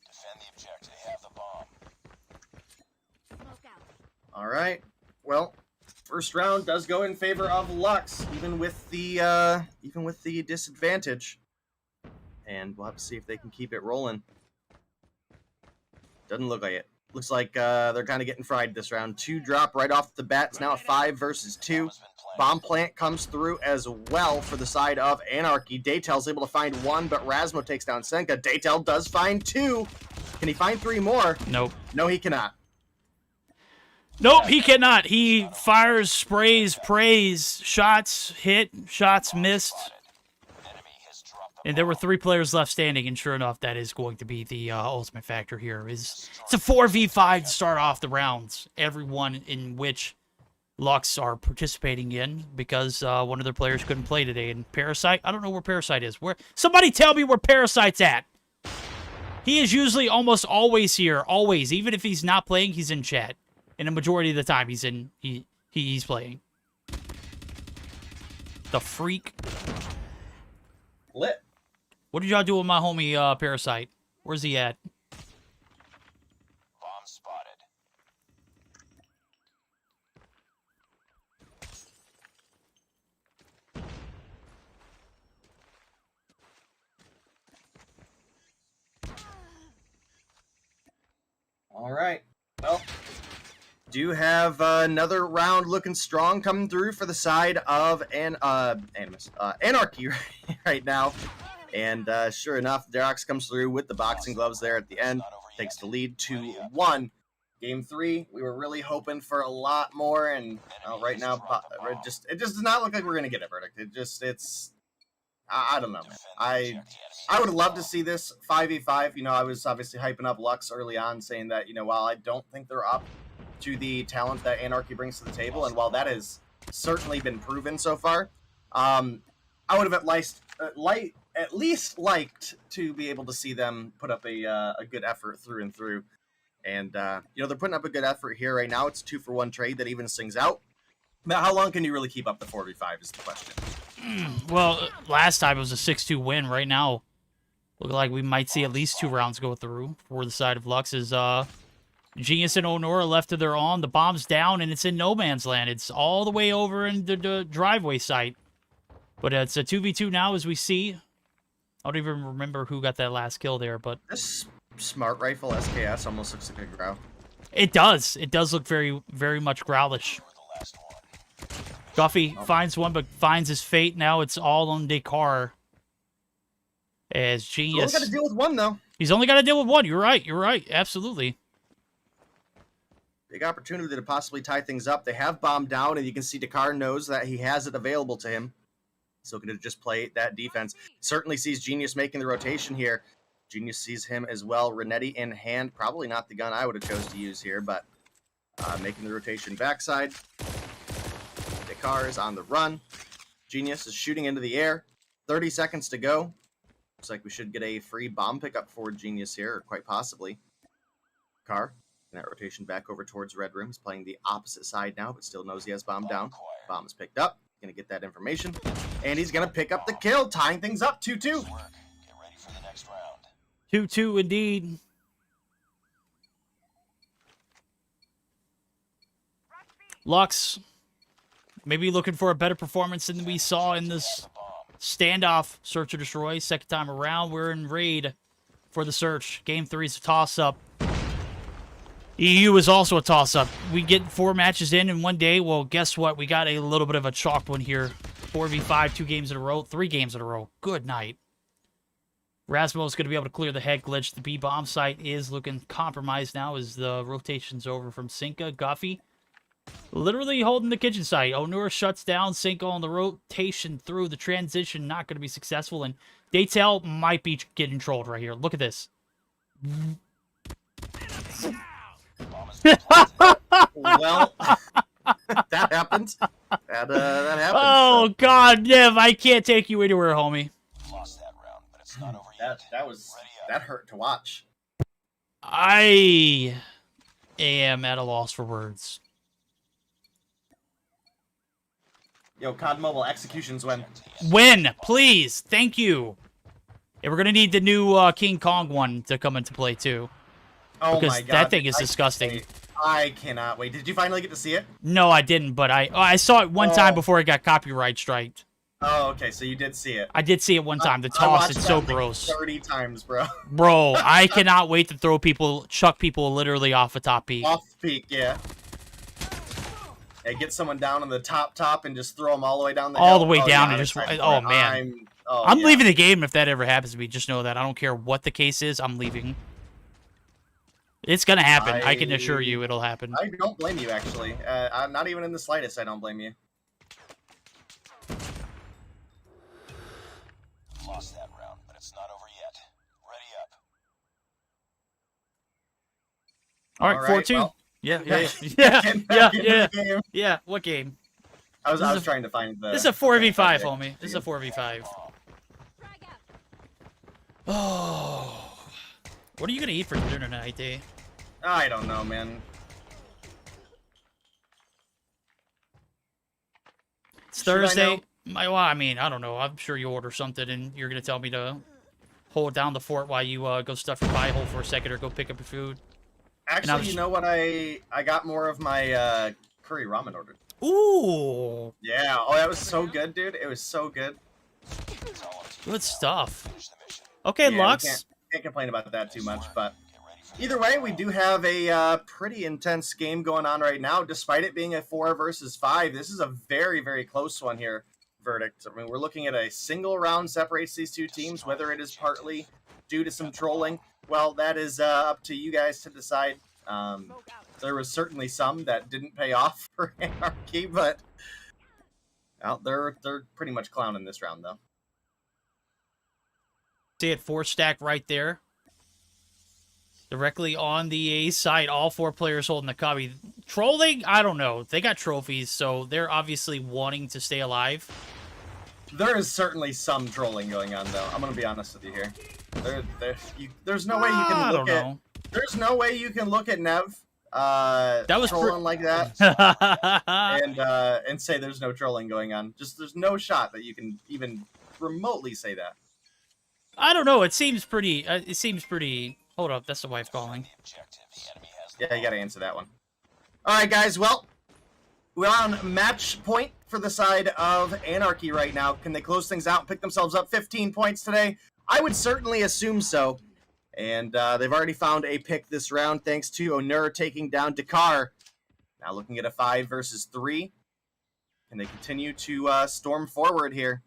[SPEAKER 14] Defend the objective. They have the bomb.
[SPEAKER 12] All right. Well, first round does go in favor of Lux, even with the disadvantage. And we'll have to see if they can keep it rolling. Doesn't look like it. Looks like they're kind of getting fried this round. 2 drop right off the bat. It's now a 5 versus 2. Bomb plant comes through as well for the side of Anarchy. Daytel's able to find 1, but Rasmo takes down Senka. Daytel does find 2. Can he find 3 more?
[SPEAKER 3] Nope.
[SPEAKER 12] No, he cannot.
[SPEAKER 3] Nope, he cannot. He fires, sprays, prays, shots hit, shots missed. And there were 3 players left standing, and sure enough, that is going to be the ultimate factor here. It's a 4v5 to start off the rounds, everyone in which Lux are participating in, because one of their players couldn't play today. And Parasite, I don't know where Parasite is. Where? Somebody tell me where Parasite's at. He is usually almost always here, always. Even if he's not playing, he's in chat. And a majority of the time, he's playing. The freak.
[SPEAKER 12] Lit.
[SPEAKER 3] What did y'all do with my homie Parasite? Where's he at?
[SPEAKER 14] Bomb spotted.
[SPEAKER 12] All right. Well, do have another round looking strong coming through for the side of Animus. Anarchy right now. And sure enough, Derox comes through with the boxing gloves there at the end. Takes the lead 2-1. Game 3, we were really hoping for a lot more, and right now, it just does not look like we're gonna get a verdict. I don't know, man. I would love to see this 5v5. You know, I was obviously hyping up Lux early on, saying that, you know, while I don't think they're up to the talent that Anarchy brings to the table, and while that has certainly been proven so far, I would have at least liked to be able to see them put up a good effort through and through. And, you know, they're putting up a good effort here right now. It's a 2-for-1 trade that even sings out. But how long can you really keep up the 4v5 is the question.
[SPEAKER 3] Well, last time it was a 6-2 win. Right now, look like we might see at least 2 rounds go through for the side of Lux. Is Genius and Onora left to their own. The bomb's down, and it's in no man's land. It's all the way over in the driveway site. But it's a 2v2 now, as we see. I don't even remember who got that last kill there, but...
[SPEAKER 12] This smart rifle SKS almost looks like a growl.
[SPEAKER 3] It does. It does look very, very much growlish. Guffey finds one, but finds his fate. Now it's all on Descar. As Genius...
[SPEAKER 12] He's only got to deal with 1, though.
[SPEAKER 3] He's only got to deal with 1. You're right. You're right. Absolutely.
[SPEAKER 12] Big opportunity to possibly tie things up. They have bomb down, and you can see Descar knows that he has it available to him. So going to just play that defense. Certainly sees Genius making the rotation here. Genius sees him as well. Renetti in hand. Probably not the gun I would have chose to use here, but making the rotation backside. Descar is on the run. Genius is shooting into the air. 30 seconds to go. Looks like we should get a free bomb pickup for Genius here, or quite possibly. Car, in that rotation back over towards Red Room. He's playing the opposite side now, but still knows he has bomb down. Bomb is picked up. Going to get that information. And he's going to pick up the kill, tying things up 2-2.
[SPEAKER 14] Get ready for the next round.
[SPEAKER 3] 2-2 indeed. Lux, maybe looking for a better performance than we saw in this standoff. Search or destroy. Second time around, we're in raid for the search. Game 3 is a toss-up. EU is also a toss-up. We get 4 matches in one day. Well, guess what? We got a little bit of a chalked one here. 4v5, 2 games in a row, 3 games in a row. Good night. Rasmo is going to be able to clear the head glitch. The B-bomb site is looking compromised now as the rotation's over from Sinka. Guffey literally holding the kitchen site. Onura shuts down. Sinka on the rotation through. The transition not going to be successful. And Daytel might be getting trolled right here. Look at this.
[SPEAKER 12] Well, that happens. That happens.
[SPEAKER 3] Oh, so. God, Niv, I can't take you anywhere, homie.
[SPEAKER 14] Lost that round, but it's not over yet.
[SPEAKER 12] That hurt to watch.
[SPEAKER 3] I am at a loss for words.
[SPEAKER 12] Yo, COD Mobile executions win.
[SPEAKER 3] Win, please. Thank you. Yeah, we're gonna need the new King Kong one to come into play too.
[SPEAKER 12] Oh
[SPEAKER 3] because
[SPEAKER 12] my god,
[SPEAKER 3] that thing is disgusting.
[SPEAKER 12] I cannot wait. Did you finally get to see it?
[SPEAKER 3] No, I didn't, but I saw it one time before it got copyright striked.
[SPEAKER 12] Oh, okay, so you did see it.
[SPEAKER 3] I did see it one time. The
[SPEAKER 12] I
[SPEAKER 3] toss
[SPEAKER 12] watched
[SPEAKER 3] is
[SPEAKER 12] that
[SPEAKER 3] so
[SPEAKER 12] like
[SPEAKER 3] gross.
[SPEAKER 12] 30 times, bro.
[SPEAKER 3] Bro, I cannot wait to chuck people literally off a top peak.
[SPEAKER 12] Off peak, yeah. Hey, get someone down on the top and just throw them all the way down the hill.
[SPEAKER 3] All the way down
[SPEAKER 12] yeah,
[SPEAKER 3] and just,
[SPEAKER 12] excited
[SPEAKER 3] oh
[SPEAKER 12] for it.
[SPEAKER 3] man.
[SPEAKER 12] Oh,
[SPEAKER 3] I'm
[SPEAKER 12] yeah.
[SPEAKER 3] leaving the game if that ever happens to me. Just know that. I don't care what the case is. I'm leaving. It's going to happen. I can assure you it'll happen.
[SPEAKER 12] I don't blame you, actually. I'm not even in the slightest. I don't blame you.
[SPEAKER 14] Lost that round, but it's not over yet. Ready up.
[SPEAKER 3] All right, 4-2.
[SPEAKER 12] Well,
[SPEAKER 3] Yeah. What game?
[SPEAKER 12] I was trying to find the...
[SPEAKER 3] This is a 4v5, homie. This is a 4v5. Oh. What are you going to eat for dinner tonight, Dave?
[SPEAKER 12] I don't know, man.
[SPEAKER 3] It's Thursday. I mean, I don't know. I'm sure you order something and you're going to tell me to hold down the fort while you go stuff your pie hole for a second or go pick up your food.
[SPEAKER 12] Actually, you know what? I got more of my curry ramen ordered.
[SPEAKER 3] Ooh.
[SPEAKER 12] Yeah. Oh, that was so good, dude. It was so good.
[SPEAKER 3] Good stuff. Okay,
[SPEAKER 12] yeah,
[SPEAKER 3] Lux.
[SPEAKER 12] Can't complain about that too much, but either way, we do have a pretty intense game going on right now. Despite it being a 4 versus 5, this is a very, very close one here. Verdict. I mean, we're looking at a single round separates these two teams. Whether it is partly due to some trolling, well, that is up to you guys to decide. There was certainly some that didn't pay off for Anarchy, but well, they're pretty much clowning this round though.
[SPEAKER 3] See it 4 stack right there. Directly on the A side, all 4 players holding the copy. Trolling? I don't know. They got trophies, so they're obviously wanting to stay alive.
[SPEAKER 12] There is certainly some trolling going on, though. I'm gonna be honest with you here. There's no way you can look at. There's no way you can look at Nev
[SPEAKER 3] that was
[SPEAKER 12] trolling like that and say there's no trolling going on. Just there's no shot that you can even remotely say that.
[SPEAKER 3] I don't know. It seems pretty. Hold up, that's the wife calling.
[SPEAKER 12] Yeah, you gotta answer that one. All right, guys. Well, we're on match point for the side of Anarchy right now. Can they close things out and pick themselves up 15 points today? I would certainly assume so. And they've already found a pick this round thanks to Onur taking down Dakar. Now looking at a 5 versus 3. Can they continue to storm forward here?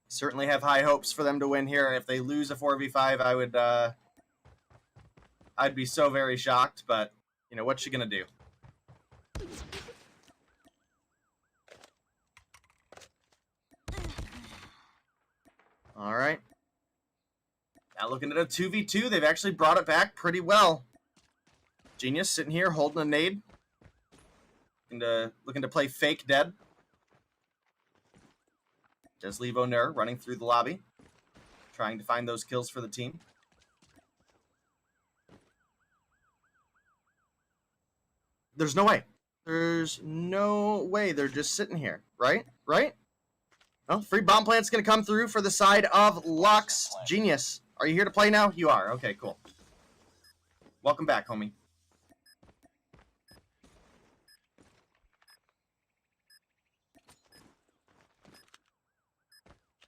[SPEAKER 12] Certainly have high hopes for them to win here. If they lose a 4v5, I would... I'd be so very shocked, but, you know, what's she gonna do? All right. Now looking at a 2v2, they've actually brought it back pretty well. Genius sitting here holding a nade. Looking to play fake dead. Does leave Onur running through the lobby. Trying to find those kills for the team. There's no way. There's no way they're just sitting here, right? Right? Well, free bomb plant's going to come through for the side of Lux. Genius. Are you here to play now? You are. Okay, cool. Welcome back, homie.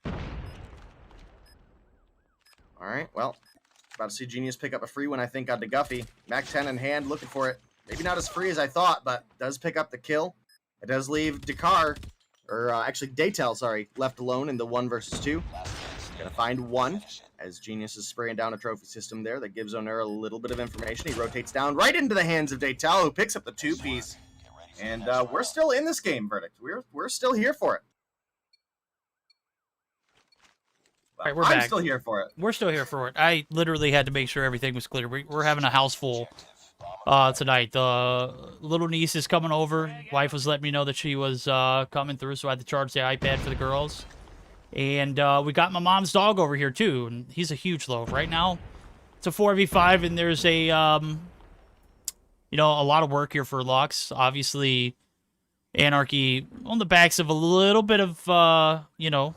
[SPEAKER 12] All right, well, about to see Genius pick up a free one, I think, on to Guffey. Mac 10 in hand, looking for it. Maybe not as free as I thought, but does pick up the kill. It does leave Dakar, or actually Daytel, sorry, left alone in the 1 versus 2. Gonna find one, as Genius is spraying down a trophy system there that gives Onur a little bit of information. He rotates down right into the hands of Daytel, who picks up the 2-piece. And we're still in this game, Verdict. We're still here for it.
[SPEAKER 3] All right, we're
[SPEAKER 12] I'm
[SPEAKER 3] back.
[SPEAKER 12] still here for it.
[SPEAKER 3] We're still here for it. I literally had to make sure everything was clear. We're having a house full tonight. The little niece is coming over. Wife was letting me know that she was coming through, so I had to charge the iPad for the girls. And we got my mom's dog over here, too, and he's a huge loaf. Right now, it's a 4v5, and there's a, you know, a lot of work here for Lux. Obviously, Anarchy on the backs of a little bit of, you know,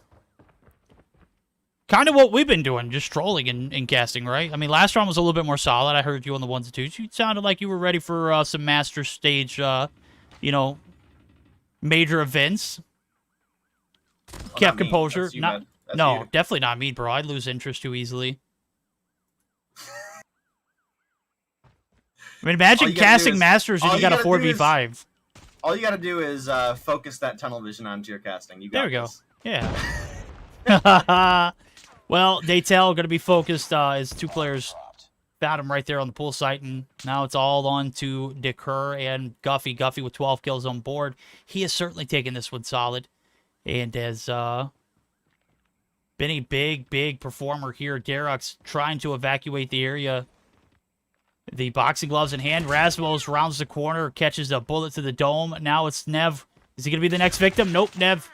[SPEAKER 3] kind of what we've been doing, just trolling and casting, right? I mean, last round was a little bit more solid. I heard you on the 1s and 2s. You sounded like you were ready for some master stage, you know, major events. Kept composure. No, definitely not me, bro. I'd lose interest too easily. I mean, imagine casting masters and you got a 4v5.
[SPEAKER 12] All you gotta do is focus that tunnel vision onto your casting. You got
[SPEAKER 3] There we go.
[SPEAKER 12] this.
[SPEAKER 3] Yeah. Well, Daytel going to be focused as 2 players found him right there on the pool site, and now it's all on to Dekur and Guffy. Guffy with 12 kills on board. He has certainly taken this one solid and has been a big performer here. Darux trying to evacuate the area. The boxing gloves in hand. Rasmos rounds the corner, catches a bullet to the dome. Now it's Nev. Is he going to be the next victim? Nope, Nev.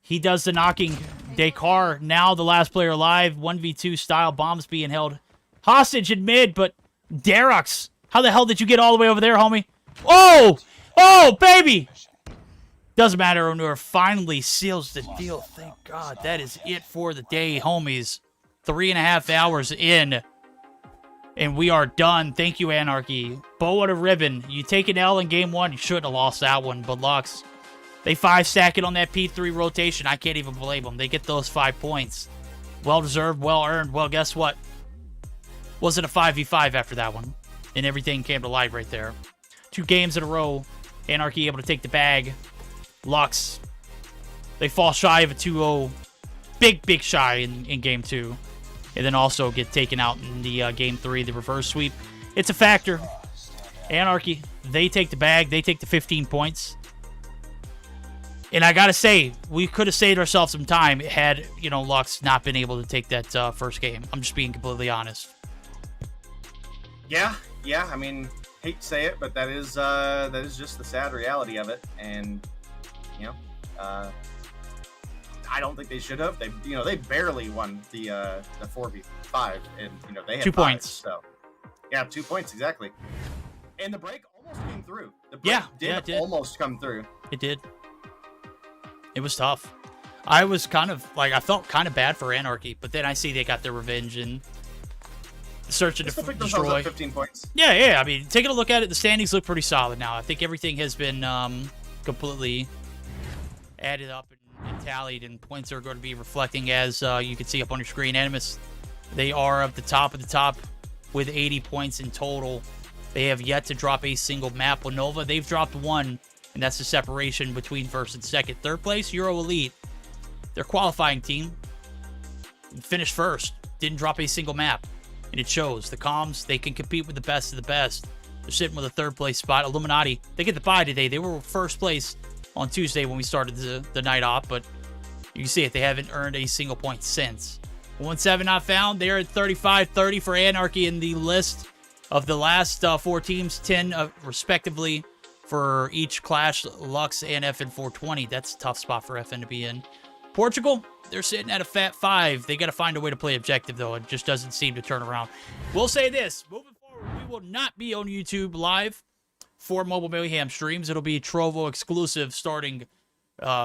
[SPEAKER 3] He does the knocking. Dakar, now the last player alive. 1v2 style. Bombs being held hostage in mid, but Darux, how the hell did you get all the way over there, homie? Oh! Oh, baby! Doesn't matter. Onur finally seals the deal. Thank God. That is it for the day, homies. 3.5 hours in, and we are done. Thank you, Anarchy. Bow at a ribbon. You take an L in game 1. You shouldn't have lost that one, but Lux, they 5-stack it on that P3 rotation. I can't even blame them. They get those 5 points. Well-deserved, well-earned. Well, guess what? Wasn't a 5v5 after that one. And everything came to light right there. 2 games in a row. Anarchy able to take the bag. Lux, they fall shy of a 2-0. Big shy in game 2. And then also get taken out in the game 3, the reverse sweep. It's a factor. Anarchy, they take the bag. They take the 15 points. And I gotta say, we could have saved ourselves some time had, you know, Lux not been able to take that first game. I'm just being completely honest.
[SPEAKER 12] Yeah. I mean, hate to say it, but that is just the sad reality of it. And you know, I don't think they should have. They barely won the 4v5, and they had
[SPEAKER 3] 2 points.
[SPEAKER 12] So yeah, 2 points exactly. And the break almost came through. The break did almost come through.
[SPEAKER 3] It did. It was tough. I was kind of like, I felt kind of bad for Anarchy, but then I see they got their revenge and searching to destroy.
[SPEAKER 12] 15 points.
[SPEAKER 3] Yeah. I mean, taking a look at it, the standings look pretty solid now. I think everything has been completely added up and tallied, and points are going to be reflecting as you can see up on your screen. Animus, they are at the top of the top with 80 points in total. They have yet to drop a single map. Nova, they've dropped 1. And that's the separation between first and second. Third place, EuroElite. Their qualifying team finished first. Didn't drop a single map. And it shows. The comms, they can compete with the best of the best. They're sitting with a third place spot. Illuminati, they get the bye today. They were first place on Tuesday when we started the night off. But you can see it. They haven't earned a single point since. 1-7 not found. They're at 35-30 for Anarchy in the list of the last 4 teams. 10 respectively for each Qlash, Lux, and FN 420. That's a tough spot for FN to be in. Portugal, they're sitting at a fat 5. They got to find a way to play objective, though. It just doesn't seem to turn around. We'll say this. Moving forward, we will not be on YouTube live for Mobile Mayhem streams. It'll be Trovo exclusive starting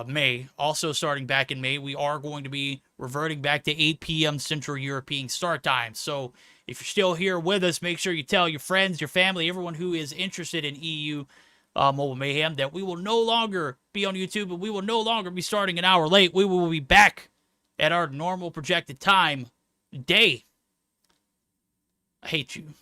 [SPEAKER 3] May. Also starting back in May, we are going to be reverting back to 8 p.m. Central European start time. So if you're still here with us, make sure you tell your friends, your family, everyone who is interested in EU Mobile Mayhem that we will no longer be on YouTube, and we will no longer be starting an hour late. We will be back at our normal projected time day. I hate you,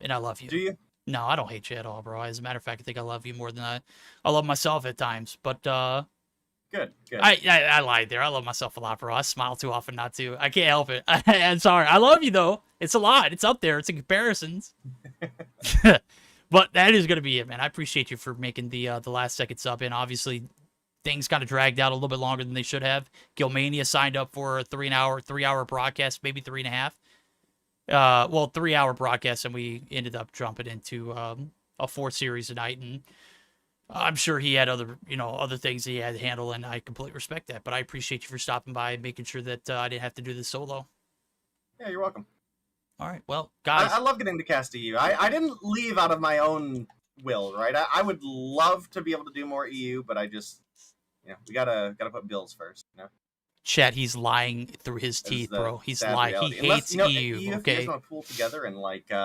[SPEAKER 3] and I love you.
[SPEAKER 12] Do you?
[SPEAKER 3] No, I don't hate you at all, bro. As a matter of fact, I think I love you more than I love myself at times. But
[SPEAKER 12] good.
[SPEAKER 3] I lied there. I love myself a lot, bro. I smile too often not to. I can't help it. I'm sorry. I love you though. It's a lot. It's up there. It's in comparisons. But that is going to be it, man. I appreciate you for making the last second sub in. Obviously, things kind of dragged out a little bit longer than they should have. Gilmania signed up for a 3-hour broadcast, maybe 3.5. Well, 3-hour broadcast, and we ended up jumping into a 4 series a night. And I'm sure he had other things he had to handle, and I completely respect that. But I appreciate you for stopping by and making sure that I didn't have to do this solo.
[SPEAKER 12] Yeah, you're welcome.
[SPEAKER 3] All right, well, guys.
[SPEAKER 12] I love getting to cast EU. I didn't leave out of my own will, right? I would love to be able to do more EU, but I just, we gotta put bills first,
[SPEAKER 3] Chat, he's lying through his teeth, bro. He's lying.
[SPEAKER 12] Reality.
[SPEAKER 3] He hates
[SPEAKER 12] Unless,
[SPEAKER 3] EU,
[SPEAKER 12] if you
[SPEAKER 3] okay?
[SPEAKER 12] guys want to pool together and like get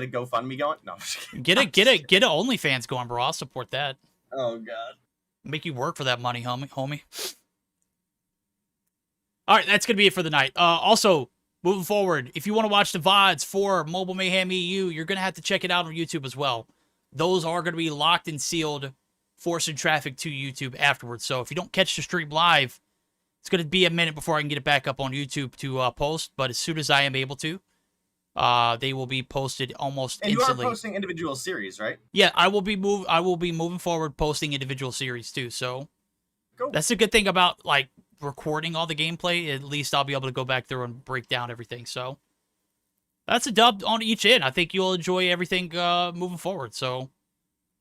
[SPEAKER 12] a GoFundMe going, no.
[SPEAKER 3] Get a OnlyFans going, bro. I'll support that.
[SPEAKER 12] Oh god.
[SPEAKER 3] Make you work for that money, homie. All right, that's gonna be it for the night. Also, moving forward, if you want to watch the VODs for Mobile Mayhem EU, you're gonna have to check it out on YouTube as well. Those are gonna be locked and sealed, forcing traffic to YouTube afterwards. So if you don't catch the stream live, it's gonna be a minute before I can get it back up on YouTube to post. But as soon as I am able to, they will be posted almost instantly.
[SPEAKER 12] And you are posting individual series, right?
[SPEAKER 3] Yeah, I will be moving forward posting individual series too. So
[SPEAKER 12] cool.
[SPEAKER 3] That's a good thing about like recording all the gameplay. At least I'll be able to go back through and break down everything. So that's a dub on each end. I think you'll enjoy everything moving forward. So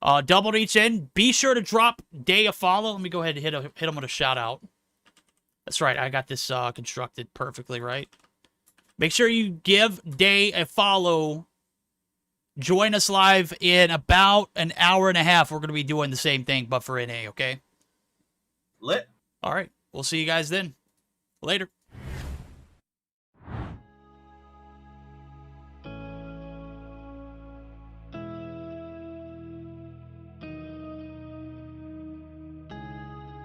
[SPEAKER 3] dub on each end. Be sure to drop Day a follow. Let me go ahead and hit him with a shout out. That's right. I got this constructed perfectly, right? Make sure you give Day a follow. Join us live in about an hour and a half. We're going to be doing the same thing, but for NA, okay?
[SPEAKER 12] Lit.
[SPEAKER 3] All right. We'll see you guys then. Later.